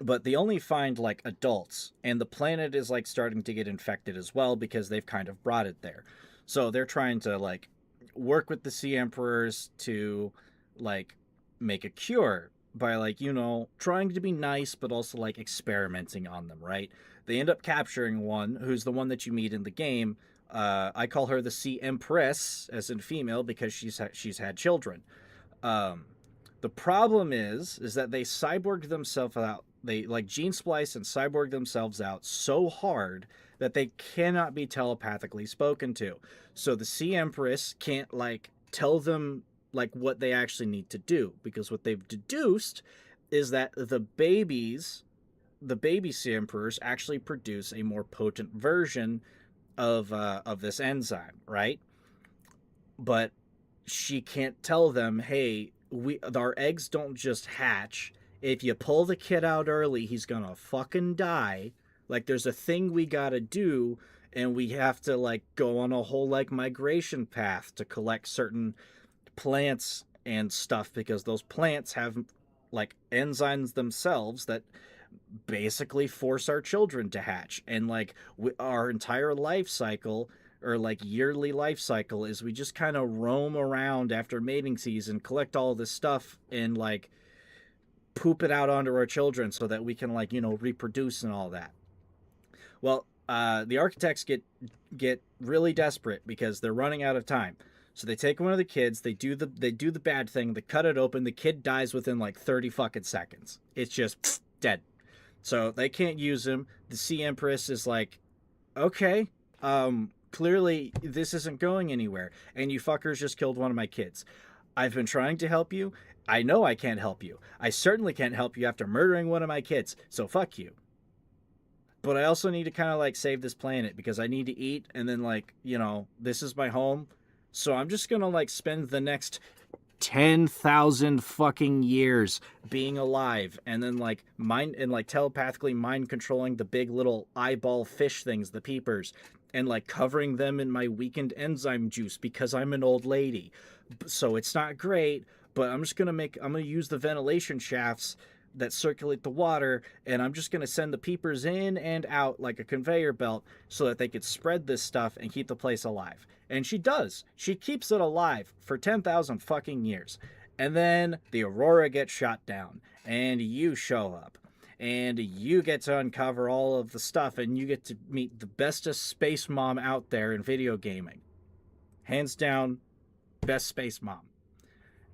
Speaker 1: But they only find like adults, and the planet is like starting to get infected as well because they've kind of brought it there. So they're trying to like work with the Sea Emperors to like make a cure by like, you know, trying to be nice but also like experimenting on them, right? They end up capturing one who's the one that you meet in the game. I call her the Sea Empress, as in female, because she's had children. The problem is that they cyborged themselves out. They like gene splice and cyborg themselves out so hard that they cannot be telepathically spoken to. So the Sea Empress can't like tell them like what they actually need to do, because what they've deduced is that the baby Sea Emperors actually produce a more potent version of this enzyme, right? But she can't tell them, hey, our eggs don't just hatch. If you pull the kid out early, he's gonna fucking die. Like, there's a thing we gotta do, and we have to, like, go on a whole, like, migration path to collect certain plants and stuff, because those plants have, like, enzymes themselves that basically force our children to hatch. And like our entire life cycle, or like yearly life cycle, is we just kind of roam around after mating season, collect all this stuff, and like poop it out onto our children so that we can, like, reproduce and all that. Well, the architects get really desperate because they're running out of time. So they take one of the kids, they do the bad thing, they cut it open, the kid dies within like 30 fucking seconds. It's just dead. So they can't use him. The Sea Empress is like, okay, clearly this isn't going anywhere, and you fuckers just killed one of my kids. I've been trying to help you. I know I can't help you. I certainly can't help you after murdering one of my kids, so fuck you. But I also need to kind of like save this planet because I need to eat, and then like, this is my home. So I'm just gonna like spend the next 10,000 fucking years being alive, and then like mind and like telepathically mind controlling the big little eyeball fish things, the peepers, and like covering them in my weakened enzyme juice because I'm an old lady. So it's not great, but I'm gonna use the ventilation shafts that circulate the water, and I'm just gonna send the peepers in and out like a conveyor belt so that they could spread this stuff and keep the place alive. And she does. She keeps it alive for 10,000 fucking years. And then the Aurora gets shot down, and you show up, and you get to uncover all of the stuff, and you get to meet the bestest space mom out there in video gaming. Hands down, best space mom.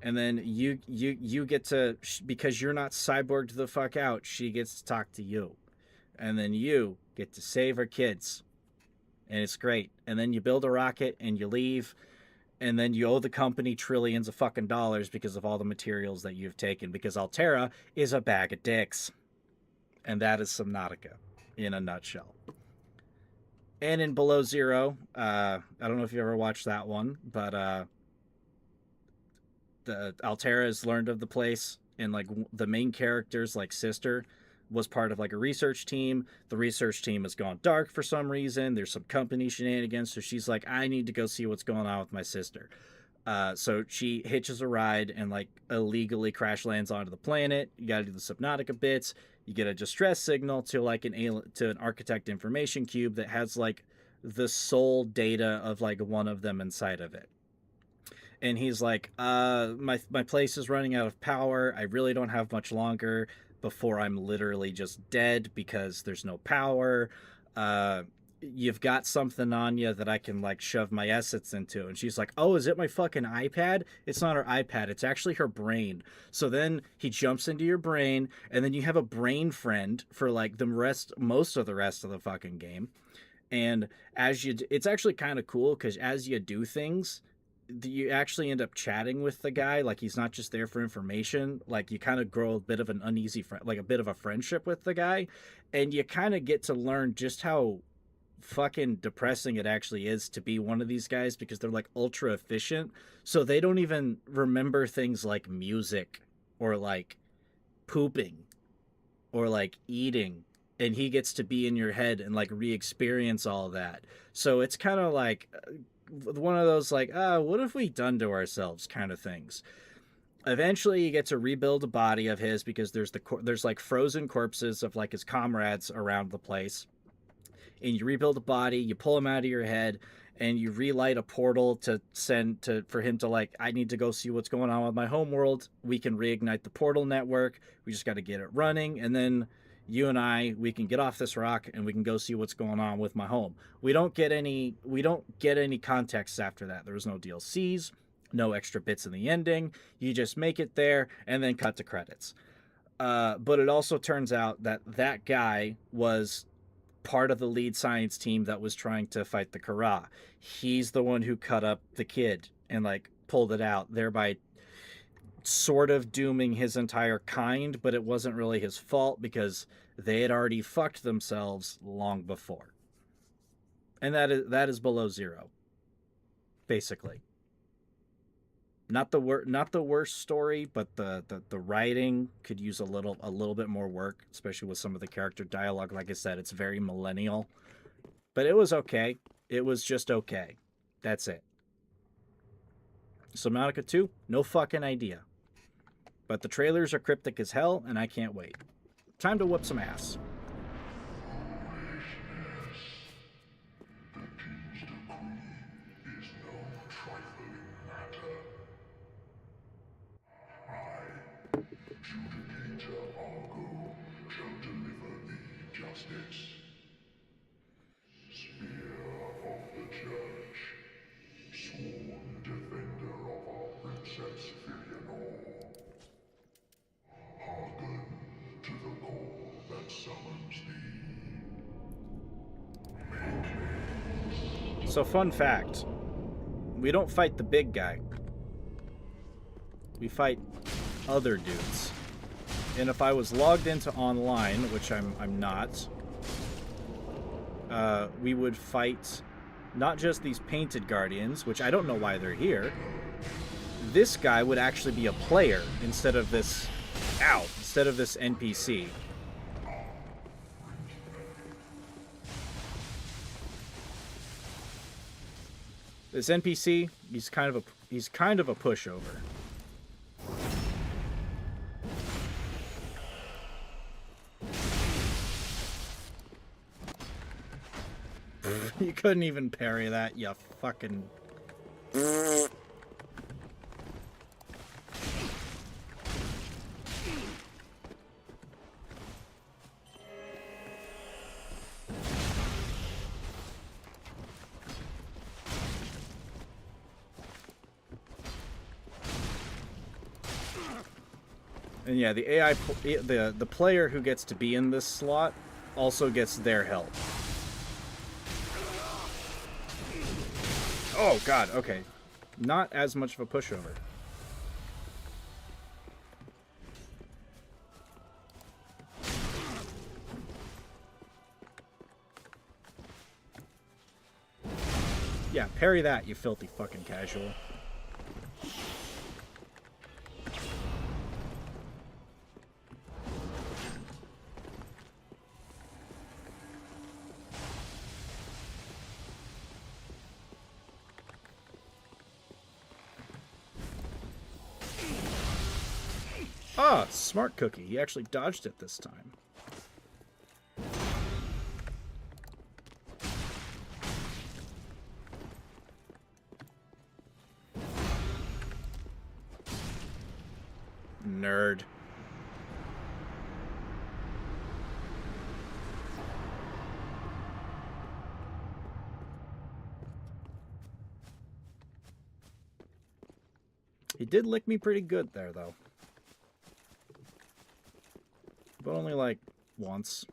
Speaker 1: And then you get to, because you're not cyborged the fuck out, she gets to talk to you. And then you get to save her kids. And it's great. And then you build a rocket and you leave. And then you owe the company trillions of fucking dollars because of all the materials that you've taken. Because Altera is a bag of dicks. And that is Subnautica in a nutshell. And in Below Zero, I don't know if you ever watched that one, but the Altera has learned of the place, and like the main character's like sister was part of like a research team. The research team has gone dark for some reason. There's some company shenanigans, so she's like, I need to go see what's going on with my sister. So she hitches a ride and like illegally crash lands onto the planet. You got to do the Subnautica bits. You get a distress signal to like an architect information cube that has like the sole data of like one of them inside of it. And he's like, my place is running out of power. I really don't have much longer before I'm literally just dead because there's no power. You've got something on you that I can like shove my essence into. And she's like, oh, is it my fucking iPad? It's not her iPad. It's actually her brain. So then he jumps into your brain, and then you have a brain friend for like most of the rest of the fucking game. And it's actually kind of cool because as you do things, you actually end up chatting with the guy. Like, he's not just there for information. Like, you kind of grow a bit of an uneasy like a bit of a friendship with the guy, and you kind of get to learn just how fucking depressing it actually is to be one of these guys, because they're like ultra efficient, so they don't even remember things like music or like pooping or like eating, and he gets to be in your head and like re-experience all of that. So it's kind of like one of those like, what have we done to ourselves kind of things. Eventually you get to rebuild a body of his because there's like frozen corpses of like his comrades around the place, and you rebuild a body, you pull him out of your head, and you relight a portal to send for him to like, I need to go see what's going on with my homeworld. We can reignite the portal network. We just got to get it running, and then you and we can get off this rock and we can go see what's going on with my home. We don't get any context after that. There was no DLCs, no extra bits in the ending. You just make it there and then cut to credits. But it also turns out that guy was part of the lead science team that was trying to fight the Kara. He's the one who cut up the kid and like pulled it out, thereby sort of dooming his entire kind, but it wasn't really his fault because they had already fucked themselves long before. And that is Below Zero, basically. Not the worst story, but the writing could use a little bit more work, especially with some of the character dialogue. Like I said, it's very millennial, but it was okay. It was just okay. That's it. Subnautica 2, no fucking idea. But the trailers are cryptic as hell, and I can't wait. Time to whoop some ass.
Speaker 8: The king's decree is no trifling matter. I, Judicator Argo, shall deliver thee justice. Spear of the Church, sworn defender of our Princess Filianor. Hearken to the call that summons thee.
Speaker 1: So fun fact, we don't fight the big guy. We fight other dudes. And if I was logged into online, which I'm not, we would fight not just these painted guardians, which I don't know why they're here. This guy would actually be a player instead of this NPC. This NPC, he's kind of a pushover. You couldn't even parry that, you fucking... And yeah, the AI, the player who gets to be in this slot also gets their help. Oh god, okay. Not as much of a pushover. Yeah, parry that, you filthy fucking casual. Ah, smart cookie. He actually dodged it this time. Nerd. He did lick me pretty good there, though. But only, like, once.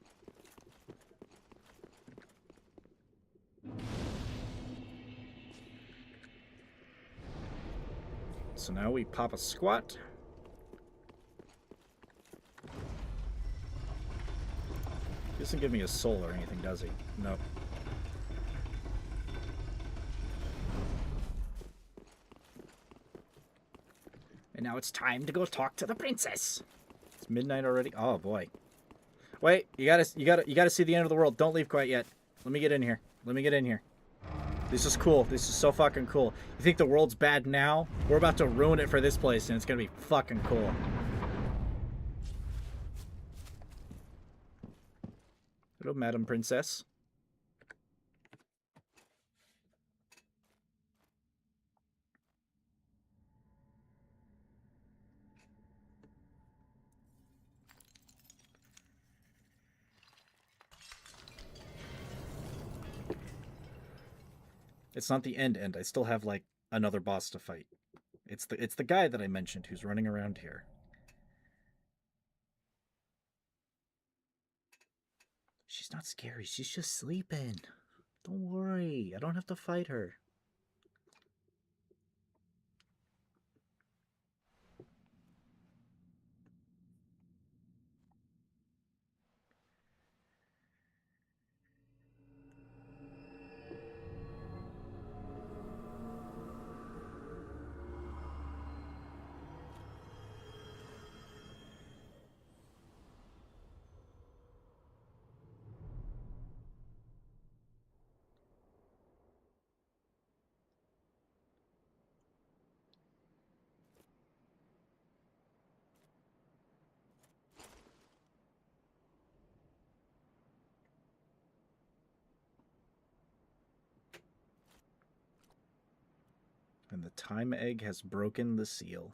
Speaker 1: So now we pop a squat. He doesn't give me a soul or anything, does he? Nope. And now it's time to go talk to the princess. It's midnight already. Oh boy. Wait, you gotta see the end of the world. Don't leave quite yet. Let me get in here. Let me get in here. This is cool. This is so fucking cool. You think the world's bad now? We're about to ruin it for this place, and it's gonna be fucking cool. Hello, Madam Princess. It's not the end. I still have, like, another boss to fight. It's the guy that I mentioned who's running around here. She's not scary. She's just sleeping. Don't worry. I don't have to fight her. the time egg has broken the seal.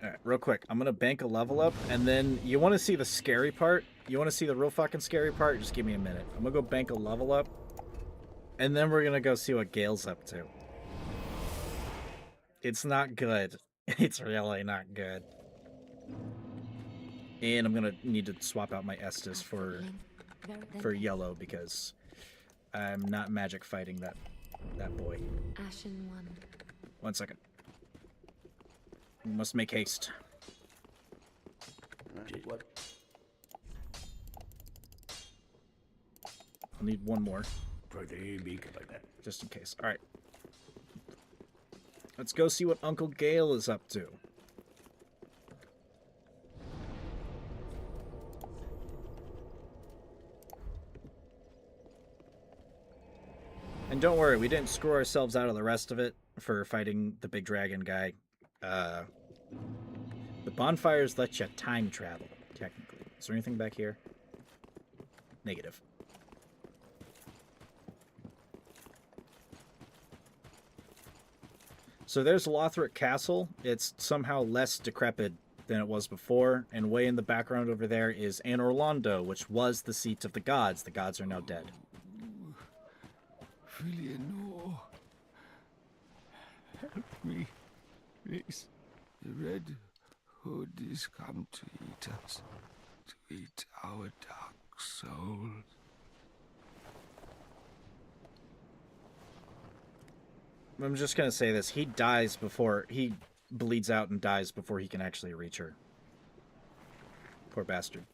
Speaker 1: Alright, real quick. I'm gonna bank a level up, and then you want to see the scary part? You want to see the real fucking scary part? Just give me a minute. I'm gonna go bank a level up, and then we're gonna go see what Gale's up to. It's not good. It's really not good. And I'm gonna need to swap out my Estus for yellow because I'm not magic fighting that boy.
Speaker 4: Ashen one.
Speaker 1: 1 second. We must make haste.
Speaker 7: Just what?
Speaker 1: I'll need one more,
Speaker 7: Pretty big like that.
Speaker 1: just in case. All right. Let's go see what Uncle Gale is up to. And don't worry, we didn't screw ourselves out of the rest of it for fighting the big dragon guy. The bonfires let you time travel, technically. Is there anything back here? Negative. So there's Lothric Castle. It's somehow less decrepit than it was before, and way in the background over there is Anor Londo, which was the seat of the gods. The gods are now dead.
Speaker 3: Filianor, help me, please. The Red Hood is come to eat us, to eat our dark souls.
Speaker 1: I'm just gonna say this. He dies before... He bleeds out and dies before he can actually reach her. Poor bastard.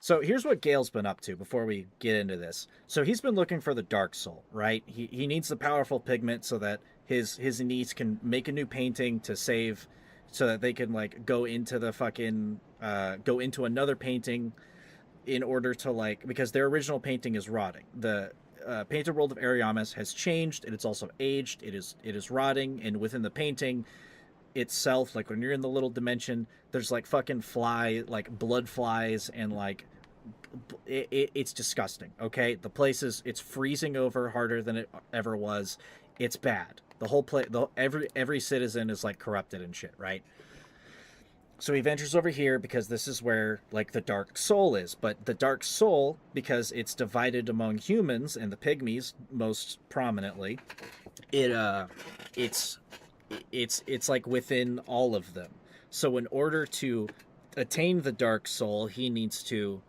Speaker 1: So here's what Gale's been up to before we get into this. So he's been looking for the Dark Soul, right? He needs the powerful pigment so that his niece can make a new painting to save... So that they can, like, go into the fucking... go into another painting in order to, like... Because their original painting is rotting. The... Painted World of Ariamis has changed, and it's also aged. It is rotting, and within the painting itself, like when you're in the little dimension, there's like fucking blood flies, and like it's disgusting. Okay, the place it's freezing over harder than it ever was. It's bad. The whole place, every citizen is like corrupted and shit, right? So he ventures over here because this is where, like, the Dark Soul is. But the Dark Soul, because it's divided among humans and the pygmies most prominently, it's like within all of them. So in order to attain the Dark Soul, he needs to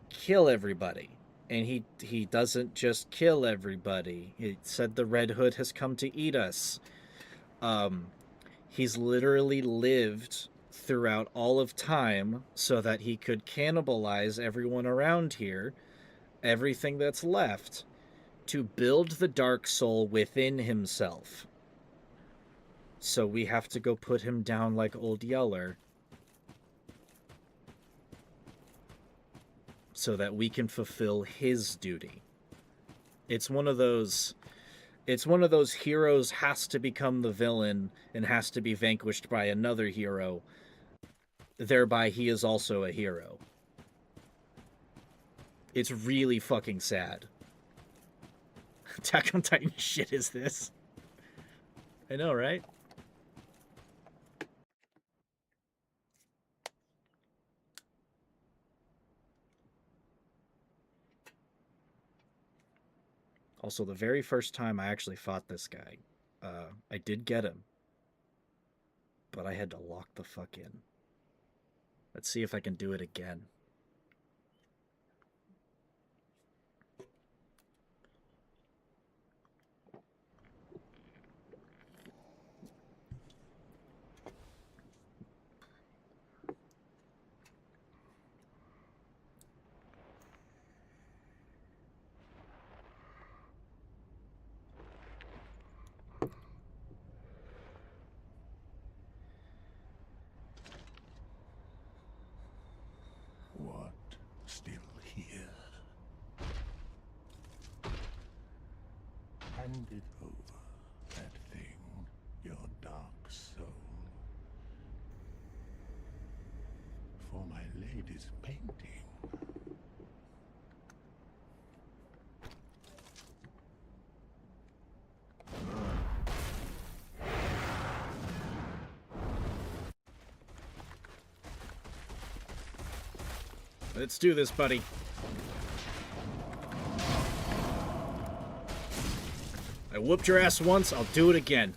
Speaker 1: kill everybody. And he doesn't just kill everybody. He said the Red Hood has come to eat us. He's literally lived throughout all of time so that he could cannibalize everyone around here, everything that's left, to build the Dark Soul within himself. So we have to go put him down like Old Yeller so that we can fulfill his duty. It's one of those heroes has to become the villain and has to be vanquished by another hero. Thereby, he is also a hero. It's really fucking sad. Attack on Titan shit is this? I know, right? Also, the very first time I actually fought this guy, I did get him. But I had to lock the fuck in. Let's see if I can do it again.
Speaker 2: handed over that thing, your dark soul, for my lady's painting.
Speaker 1: Let's do this, buddy. I whooped your ass once, I'll do it again.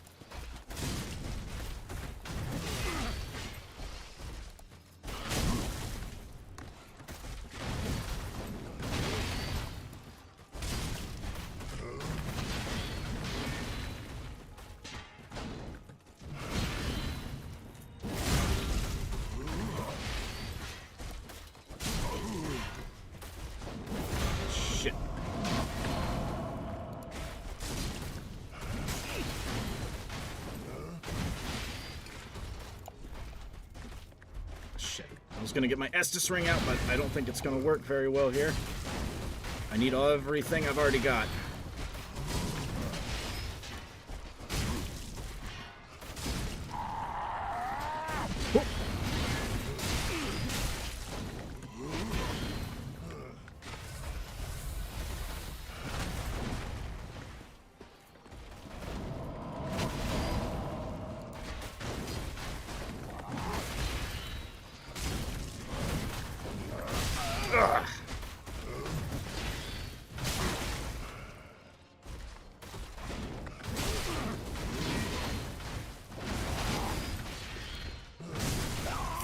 Speaker 1: Shit. Shit. I was gonna get my Estus ring out, but I don't think it's gonna work very well here. I need everything I've already got.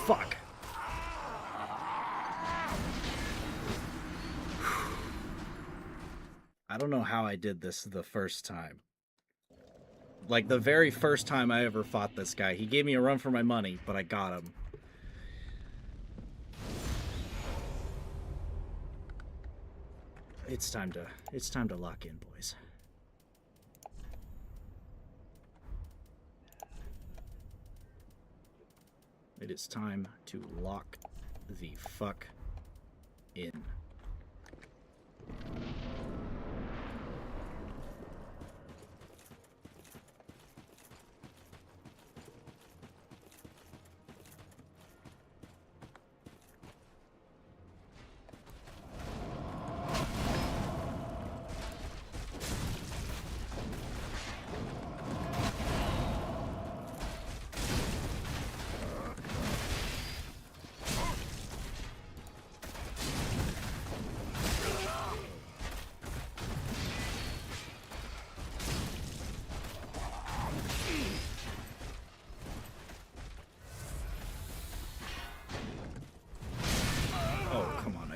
Speaker 1: Fuck. I don't know how I did this the first time. Like, the very first time I ever fought this guy. He gave me a run for my money, but I got him. It's time to lock in, boys. It is time to lock the fuck in.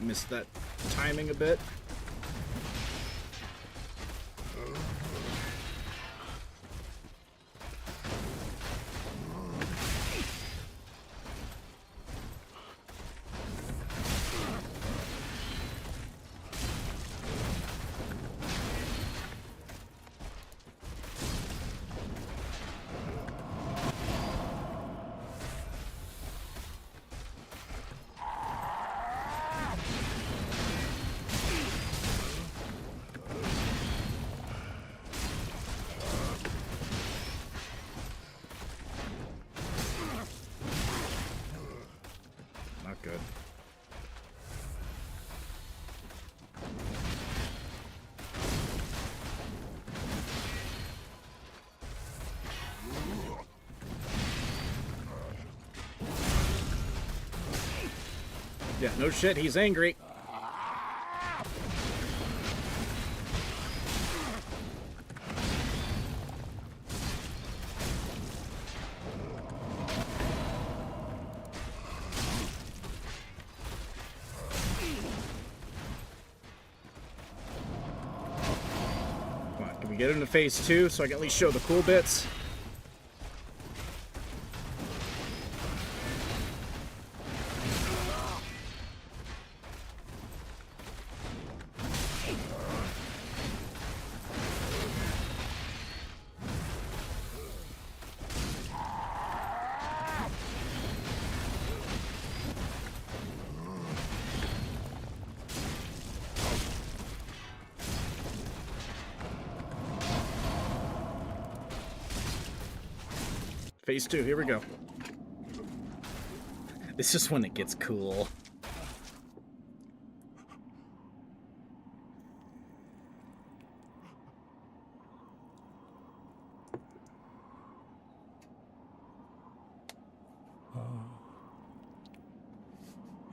Speaker 1: Missed that timing a bit. Good. Yeah, no shit, he's angry. Get into phase 2 so I can at least show the cool bits. Phase 2, here we go. This is when it gets cool.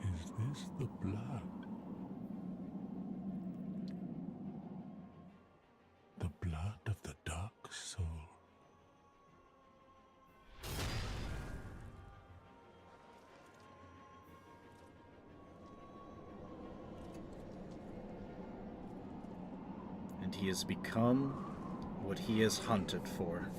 Speaker 3: Is this the blood? The blood of the dark soul.
Speaker 1: And he has become what he is hunted for.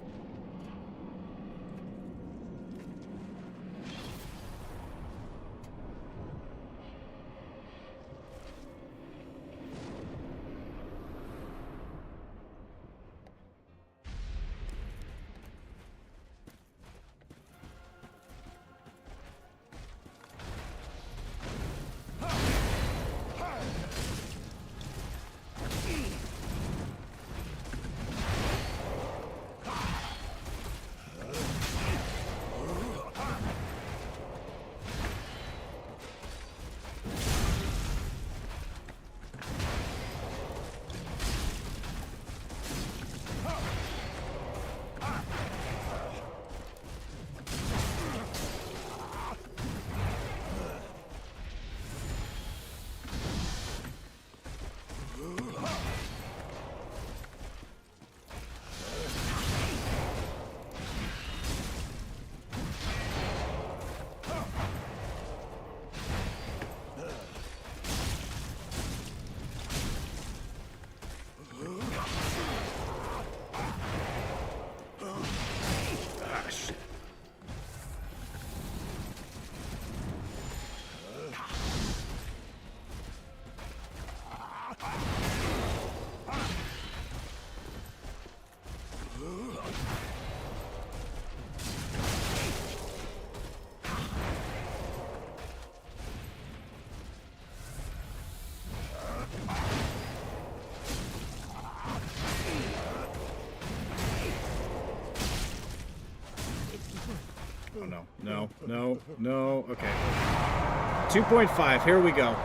Speaker 1: Oh no, no, no, no, okay. 2.5, here we go.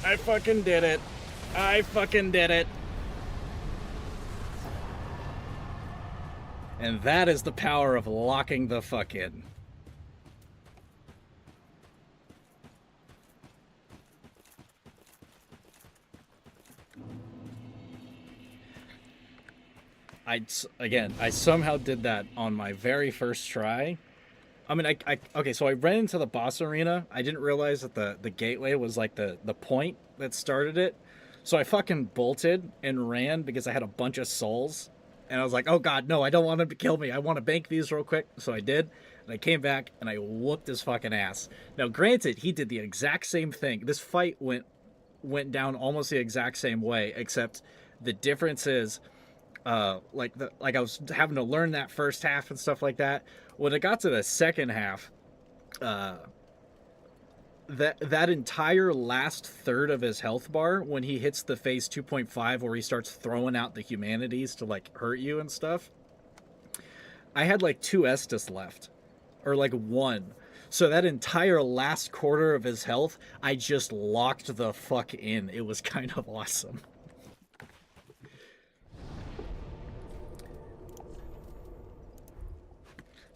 Speaker 1: I fucking did it. I fucking did it. And that is the power of locking the fuck in. I somehow did that on my very first try. I mean, okay, so I ran into the boss arena. I didn't realize that the gateway was like the point that started it. So I fucking bolted and ran because I had a bunch of souls. And I was like, oh god, no, I don't want him to kill me. I want to bank these real quick. So I did. And I came back and I whooped his fucking ass. Now, granted, he did the exact same thing. This fight went down almost the exact same way, except the difference is like I was having to learn that first half and stuff like that. When it got to the second half, that entire last third of his health bar, when he hits the phase 2.5 where he starts throwing out the humanities to like hurt you and stuff, I had like 2 Estus left, or like 1. So that entire last quarter of his health, I just locked the fuck in. It was kind of awesome.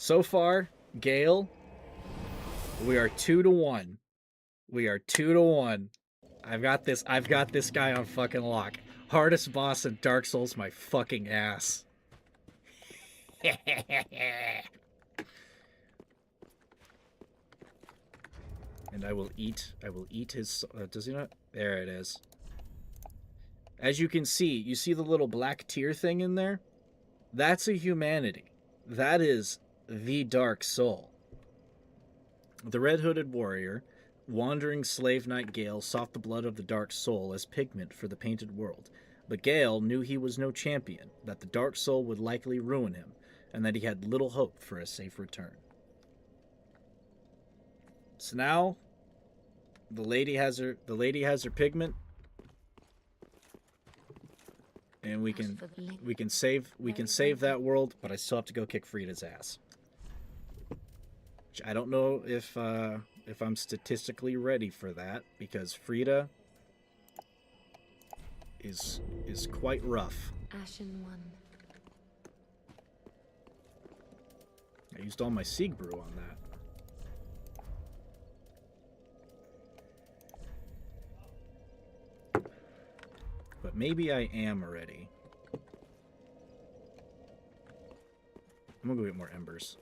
Speaker 1: So far, Gale, we are 2-1. We are 2-1. I've got this guy on fucking lock. Hardest boss in Dark Souls, my fucking ass. And I will eat his, does he not? There it is. As you can see, you see the little black tear thing in there? That's a humanity. That is the Dark Soul. The red-hooded warrior, wandering slave knight Gale, sought the blood of the Dark Soul as pigment for the painted world. But Gale knew he was no champion, that the Dark Soul would likely ruin him, and that he had little hope for a safe return. So now, the lady has her pigment, and we can save that world, but I still have to go kick Frida's ass. Which I don't know if I'm statistically ready for that, because Frida is quite rough.
Speaker 4: Ashen one.
Speaker 1: I used all my Sieg Brew on that. But maybe I am ready. I'm gonna go get more embers.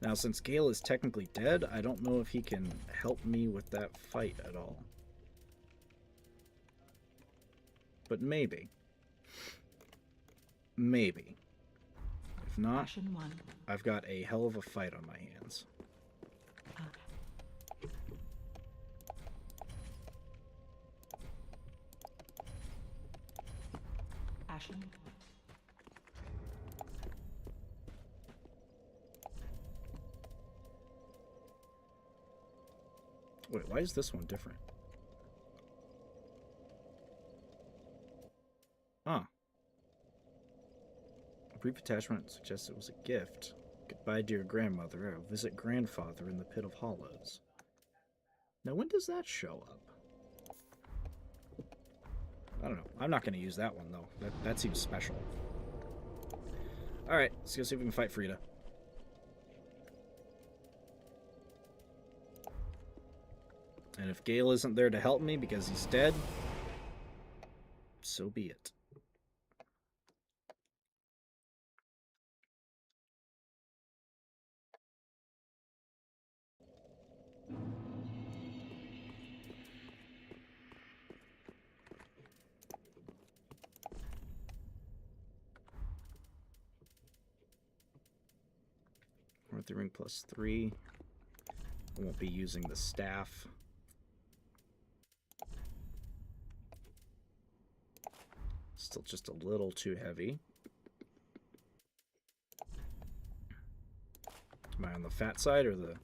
Speaker 1: Now, since Gale is technically dead, I don't know if he can help me with that fight at all. But maybe. Maybe. If not, I've got a hell of a fight on my hands.
Speaker 9: Ashen.
Speaker 1: Wait, why is this one different? Ah. A brief attachment suggests it was a gift. Goodbye, dear grandmother. I'll visit grandfather in the Pit of Hollows. Now, when does that show up? I don't know. I'm not going to use that one, though. That seems special. Alright, let's go see if we can fight Frida. And if Gale isn't there to help me because he's dead, so be it. We're at the ring +3. I won't be using the staff. Still just a little too heavy. Am I on the fat side or the...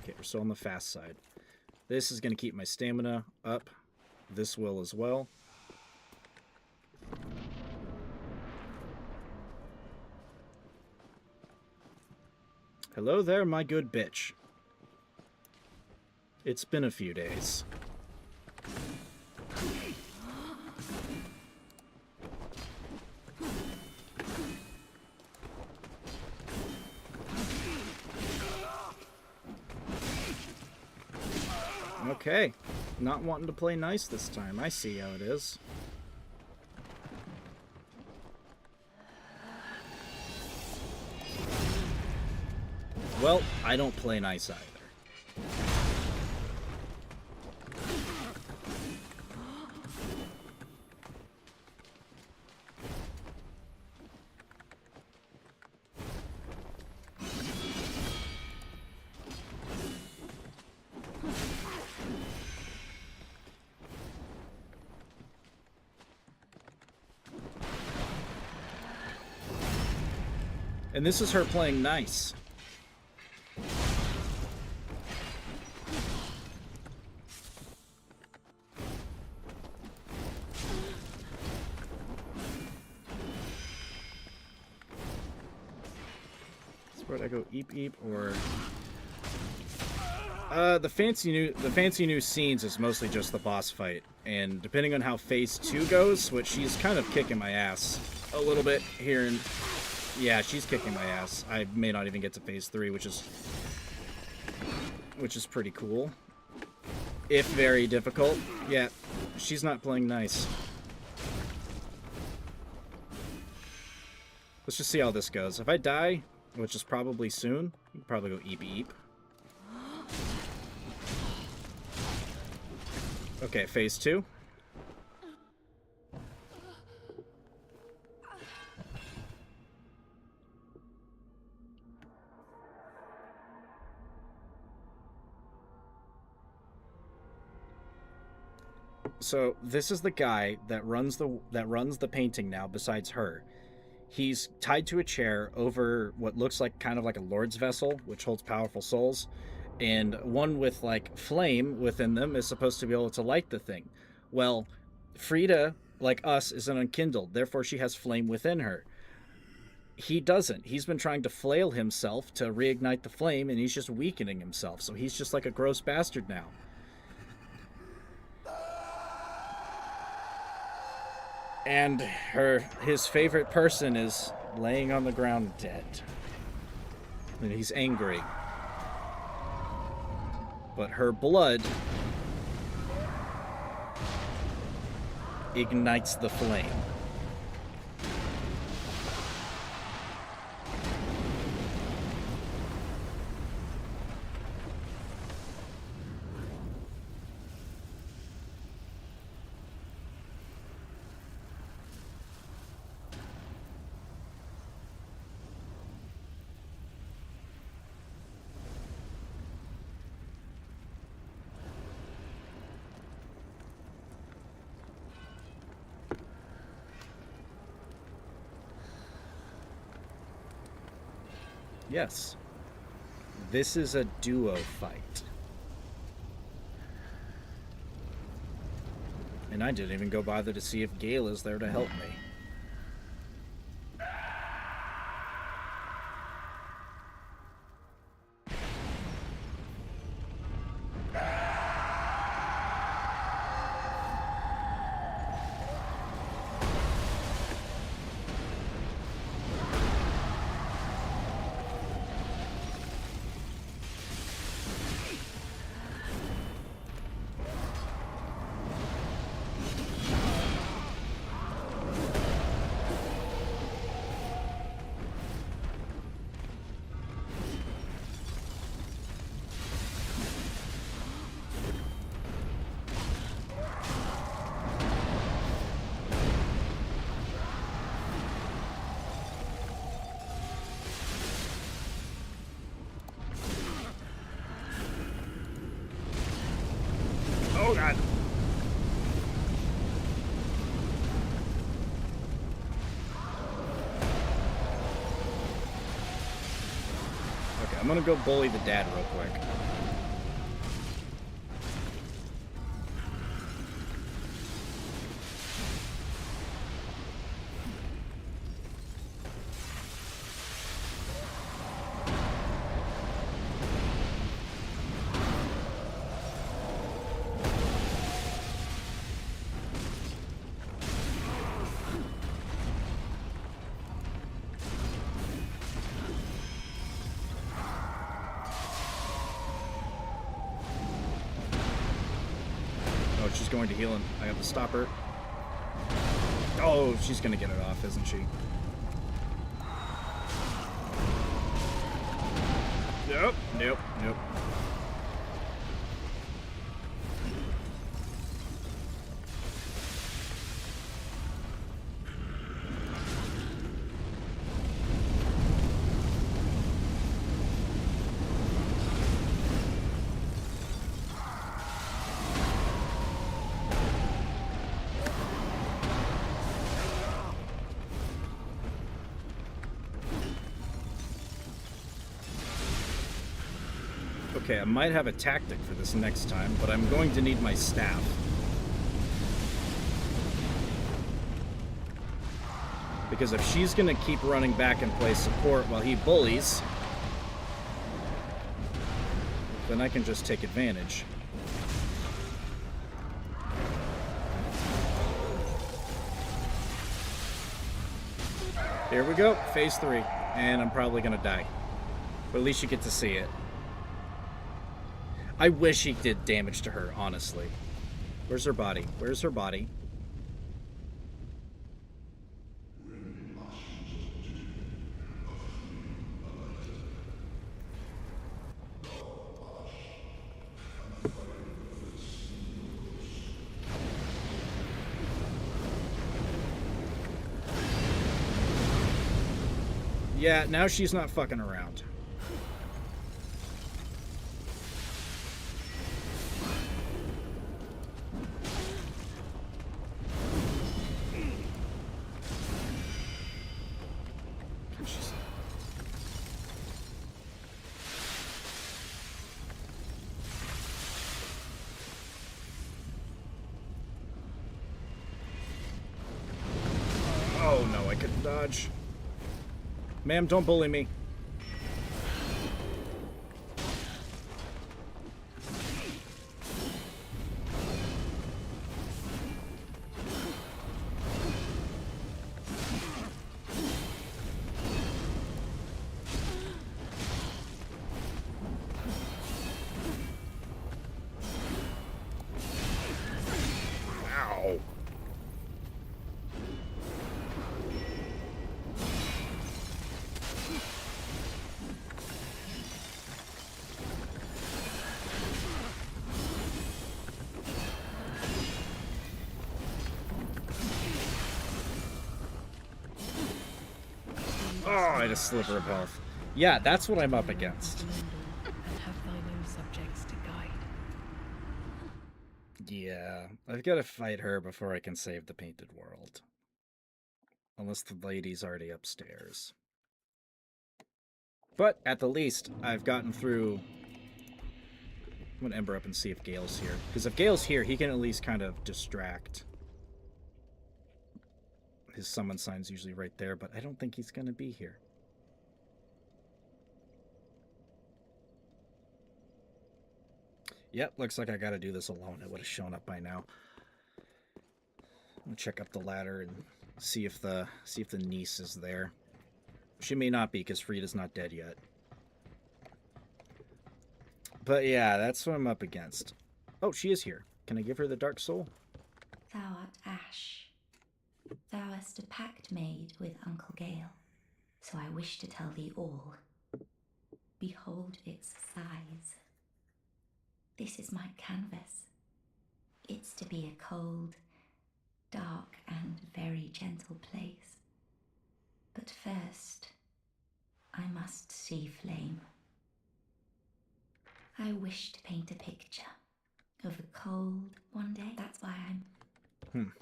Speaker 1: Okay, we're still on the fast side. This is going to keep my stamina up. This will as well. Hello there, my good bitch. It's been a few days. Okay, not wanting to play nice this time. I see how it is. Well, I don't play nice either. And this is her playing nice. So where'd I go? Eep eep or the fancy new scenes is mostly just the boss fight, and depending on how phase 2 goes, which she's kind of kicking my ass a little bit here in. Yeah, she's kicking my ass. I may not even get to phase 3, which is pretty cool. If very difficult. Yeah, she's not playing nice. Let's just see how this goes. If I die, which is probably soon, you can probably go eep eep. Okay, phase 2. So this is the guy that runs the painting now besides her. He's tied to a chair over what looks like kind of like a lord's vessel, which holds powerful souls, and one with like flame within them is supposed to be able to light the thing. Well, Frida, like us, is an unkindled, therefore she has flame within her. He doesn't. He's been trying to flail himself to reignite the flame, and he's just weakening himself, so he's just like a gross bastard now. And his favorite person is laying on the ground dead. And he's angry. But her blood ignites the flame. Yes. This is a duo fight. And I didn't even go bother to see if Gale is there to help me. Oh god. Okay, I'm gonna go bully the dad real quick. She's going to heal him. I have to stop her. Oh, she's going to get it off, isn't she? Nope, nope, nope. Okay, I might have a tactic for this next time, but I'm going to need my staff. Because if she's going to keep running back and play support while he bullies, then I can just take advantage. Here we go, phase 3. And I'm probably going to die. But at least you get to see it. I wish he did damage to her, honestly. Where's her body? Where's her body? Yeah, now she's not fucking around. Oh no, I couldn't dodge. Ma'am, don't bully me. Ow. Oh, I had a sliver of health. Yeah, that's what I'm up against.
Speaker 5: And have thine own subjects to guide.
Speaker 1: Yeah, I've got to fight her before I can save the painted world. Unless the lady's already upstairs. But at the least, I've gotten through. I'm gonna Ember up and see if Gale's here. Because if Gale's here, he can at least kind of distract. His summon sign's usually right there, but I don't think he's gonna be here. Yep, looks like I gotta do this alone. It would have shown up by now. I'm gonna check up the ladder and see if the niece is there. She may not be because Frida's not dead yet. But yeah, that's what I'm up against. Oh, she is here. Can I give her the Dark Soul?
Speaker 4: Thou art Ash. Thou hast a pact made with Uncle Gale, so I wish to tell thee all. Behold its size. This is my canvas. It's to be a cold, dark, and very gentle place. But first, I must see flame. I wish to paint a picture of a cold one day. That's why I'm...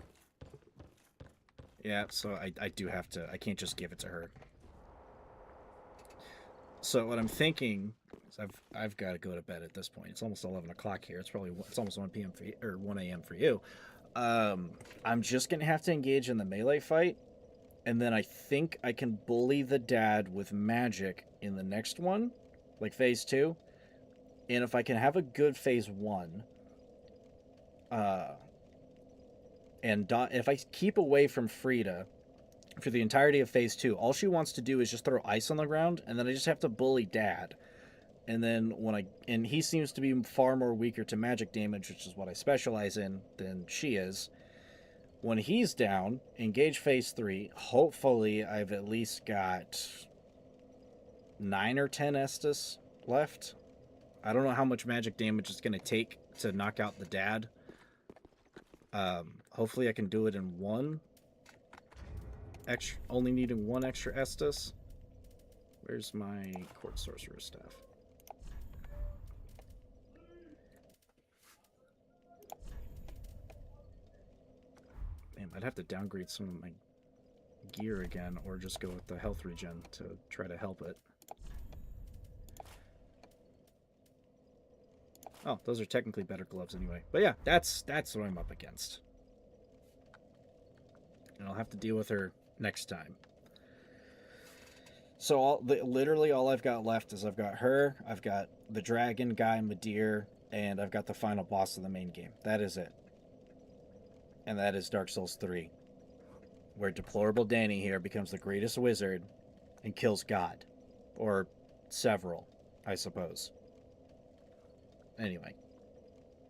Speaker 1: Yeah, so I do have to... I can't just give it to her. So what I'm thinking is I've got to go to bed at this point. It's almost 11 o'clock here. It's almost 1 p.m. for you, or 1 a.m. for you. I'm just going to have to engage in the melee fight. And then I think I can bully the dad with magic in the next one. Like phase 2. And if I can have a good phase 1... and if I keep away from Frida for the entirety of phase 2, all she wants to do is just throw ice on the ground, and then I just have to bully dad. And then and he seems to be far more weaker to magic damage, which is what I specialize in, than she is. When he's down, engage phase 3. Hopefully I've at least got 9 or 10 Estus left. I don't know how much magic damage it's going to take to knock out the dad. Hopefully I can do it in one. Only needing one extra Estus. Where's my Court Sorcerer staff? Damn, I'd have to downgrade some of my gear again, or just go with the health regen to try to help it. Oh, those are technically better gloves anyway. But yeah, that's what I'm up against. And I'll have to deal with her next time. So literally all I've got left is I've got her, I've got the dragon guy, Madir, and I've got the final boss of the main game. That is it. And that is Dark Souls 3. Where Deplorable Danny here becomes the greatest wizard and kills God. Or several, I suppose. Anyway,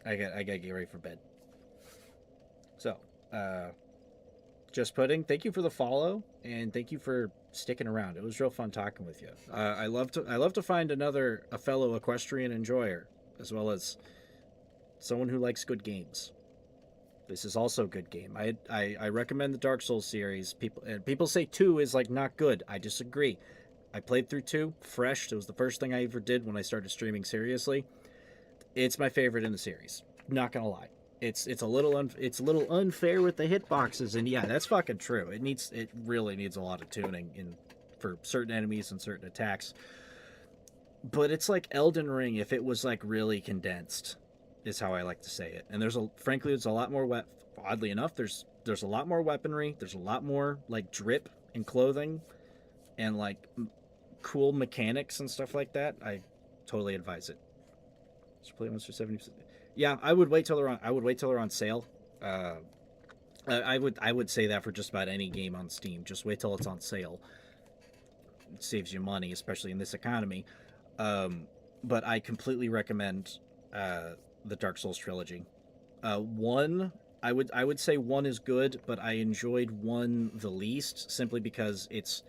Speaker 1: I gotta get ready for bed. So, Just Pudding, thank you for the follow, and thank you for sticking around. It was real fun talking with you. I love to find a fellow equestrian enjoyer, as well as someone who likes good games. This is also a good game. I recommend the Dark Souls series. People say 2 is like not good. I disagree. I played through 2 fresh. It was the first thing I ever did when I started streaming seriously. It's my favorite in the series. Not gonna lie. It's a little unfair with the hitboxes, and yeah, that's fucking true. It really needs a lot of tuning for certain enemies and certain attacks. But it's like Elden Ring if it was like really condensed, is how I like to say it. And there's a lot more oddly enough, there's a lot more weaponry. There's a lot more like drip and clothing, and like cool mechanics and stuff like that. I totally advise it. Just play once for 70%. Yeah, I would wait till they're on sale. I would say that for just about any game on Steam. Just wait till it's on sale. It saves you money, especially in this economy. But I completely recommend the Dark Souls trilogy. 1, I would say 1 is good, but I enjoyed 1 the least, simply because it's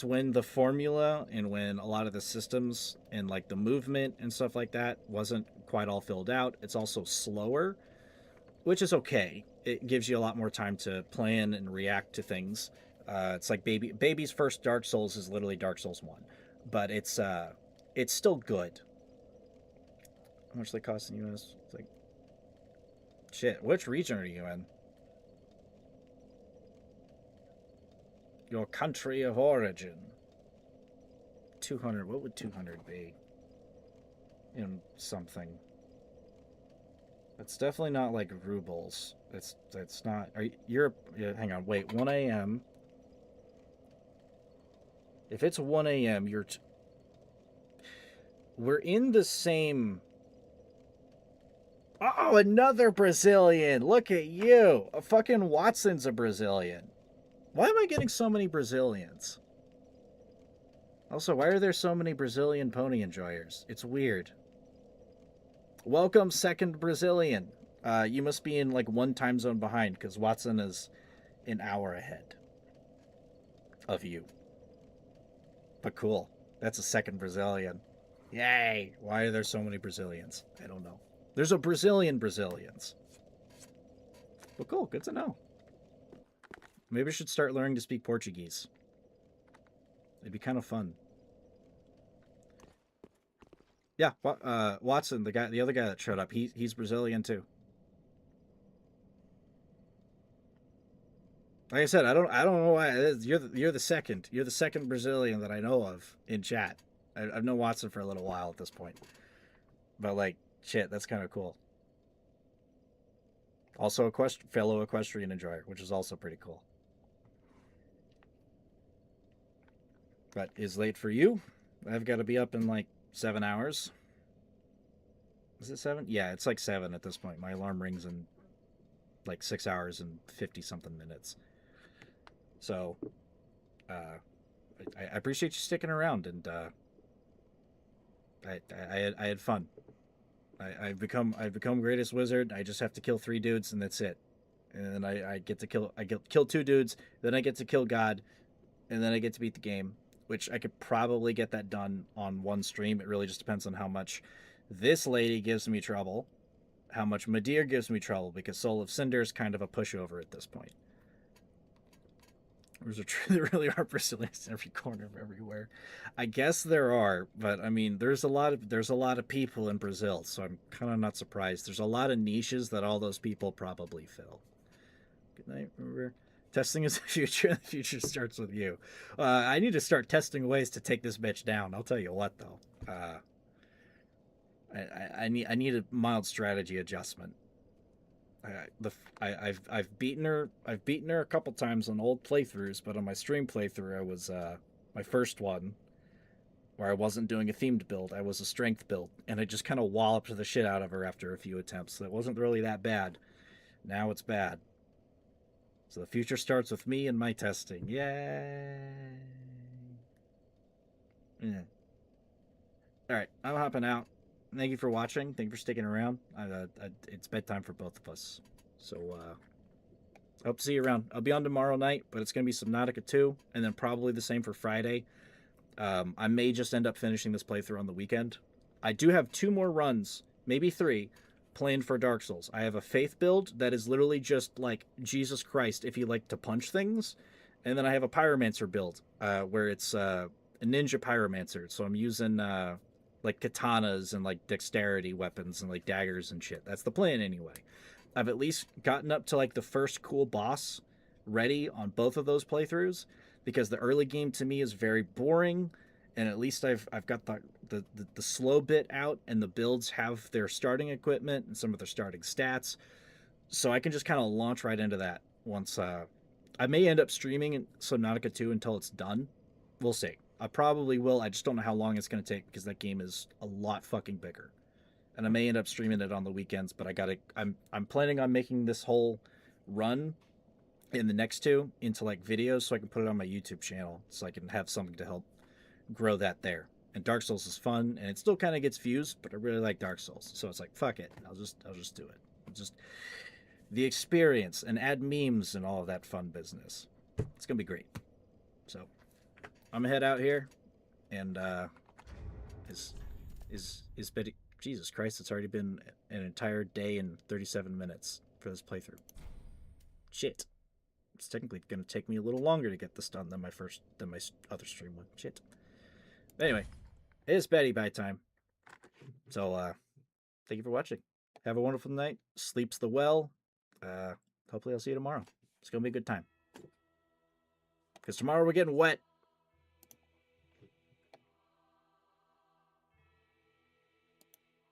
Speaker 1: when the formula and when a lot of the systems and like the movement and stuff like that wasn't quite all filled out. It's also slower, which is okay. It gives you a lot more time to plan and react to things. It's like baby's first Dark Souls is literally Dark Souls 1, but it's still good. How much they cost in US? It's like, shit, which region are you in? Your country of origin. 200. What would 200 be? In something. It's definitely not like rubles. It's not. Europe? Yeah, hang on. Wait. 1 a.m. If it's 1 a.m., we're in the same. Oh, another Brazilian! Look at you. A fucking Watson's a Brazilian. Why am I getting so many Brazilians? Also, why are there so many Brazilian pony enjoyers? It's weird. Welcome, second Brazilian. You must be in like 1 time zone behind, because Watson is an hour ahead of you. But cool. That's a second Brazilian. Yay! Why are there so many Brazilians? I don't know. There's a Brazilians. But cool, good to know. Maybe I should start learning to speak Portuguese. It'd be kind of fun. Yeah, Watson, the other guy that showed up, he's Brazilian too. Like I said, I don't know why you're the second Brazilian that I know of in chat. I've known Watson for a little while at this point, but like shit, that's kind of cool. Also a fellow equestrian enjoyer, which is also pretty cool. But is late for you? I've got to be up in like 7 hours. Is it 7? Yeah, it's like 7 at this point. My alarm rings in like 6 hours and 50 something minutes. So, I appreciate you sticking around, and I had fun. I've become greatest wizard. I just have to kill 3 dudes, and that's it. And then I get to kill 2 dudes. Then I get to kill God, and then I get to beat the game. which I could probably get that done on one stream. It really just depends on how much this lady gives me trouble, how much Medea gives me trouble, because Soul of Cinder is kind of a pushover at this point. There really are Brazilians in every corner of everywhere. I guess there are, but I mean, there's a lot of people in Brazil, so I'm kind of not surprised. There's a lot of niches that all those people probably fill. Good night. Remember, testing is the future. The future starts with you. I need to start testing ways to take this bitch down. I'll tell you what, though. I need a mild strategy adjustment. I've beaten her a couple times on old playthroughs, but on my stream playthrough, I was my first one where I wasn't doing a themed build. I was a strength build, and I just kind of walloped the shit out of her after a few attempts. So it wasn't really that bad. Now it's bad. So the future starts with me and my testing. Yay! Yeah. All right, I'm hopping out. Thank you for watching. Thank you for sticking around. It's bedtime for both of us. So, I hope to see you around. I'll be on tomorrow night, but it's going to be Subnautica 2, and then probably the same for Friday. I may just end up finishing this playthrough on the weekend. I do have 2 more runs, maybe 3, planned for Dark Souls. I have a Faith build that is literally just like Jesus Christ if you like to punch things. And then I have a Pyromancer build, where it's a Ninja Pyromancer. So I'm using... like katanas and like dexterity weapons and like daggers and shit. That's the plan anyway. I've at least gotten up to like the first cool boss ready on both of those playthroughs, because the early game to me is very boring, and at least I've got the slow bit out, and the builds have their starting equipment and some of their starting stats, so I can just kind of launch right into that once. I may end up streaming Subnautica 2 until it's done. We'll see. I probably will. I just don't know how long it's going to take, because that game is a lot fucking bigger. And I may end up streaming it on the weekends, but I'm planning on making this whole run in the next 2 into like videos, so I can put it on my YouTube channel, so I can have something to help grow that there. And Dark Souls is fun, and it still kind of gets views, but I really like Dark Souls. So it's like, fuck it. I'll just do it. Just the experience, and add memes and all of that fun business. It's going to be great. So I'm gonna head out here, and is Betty? Jesus Christ! It's already been an entire day and 37 minutes for this playthrough. Shit! It's technically gonna take me a little longer to get this done than my other stream would. Shit. Anyway, it is Betty by time. So thank you for watching. Have a wonderful night. Sleeps the well. Hopefully I'll see you tomorrow. It's gonna be a good time. Because tomorrow we're getting wet.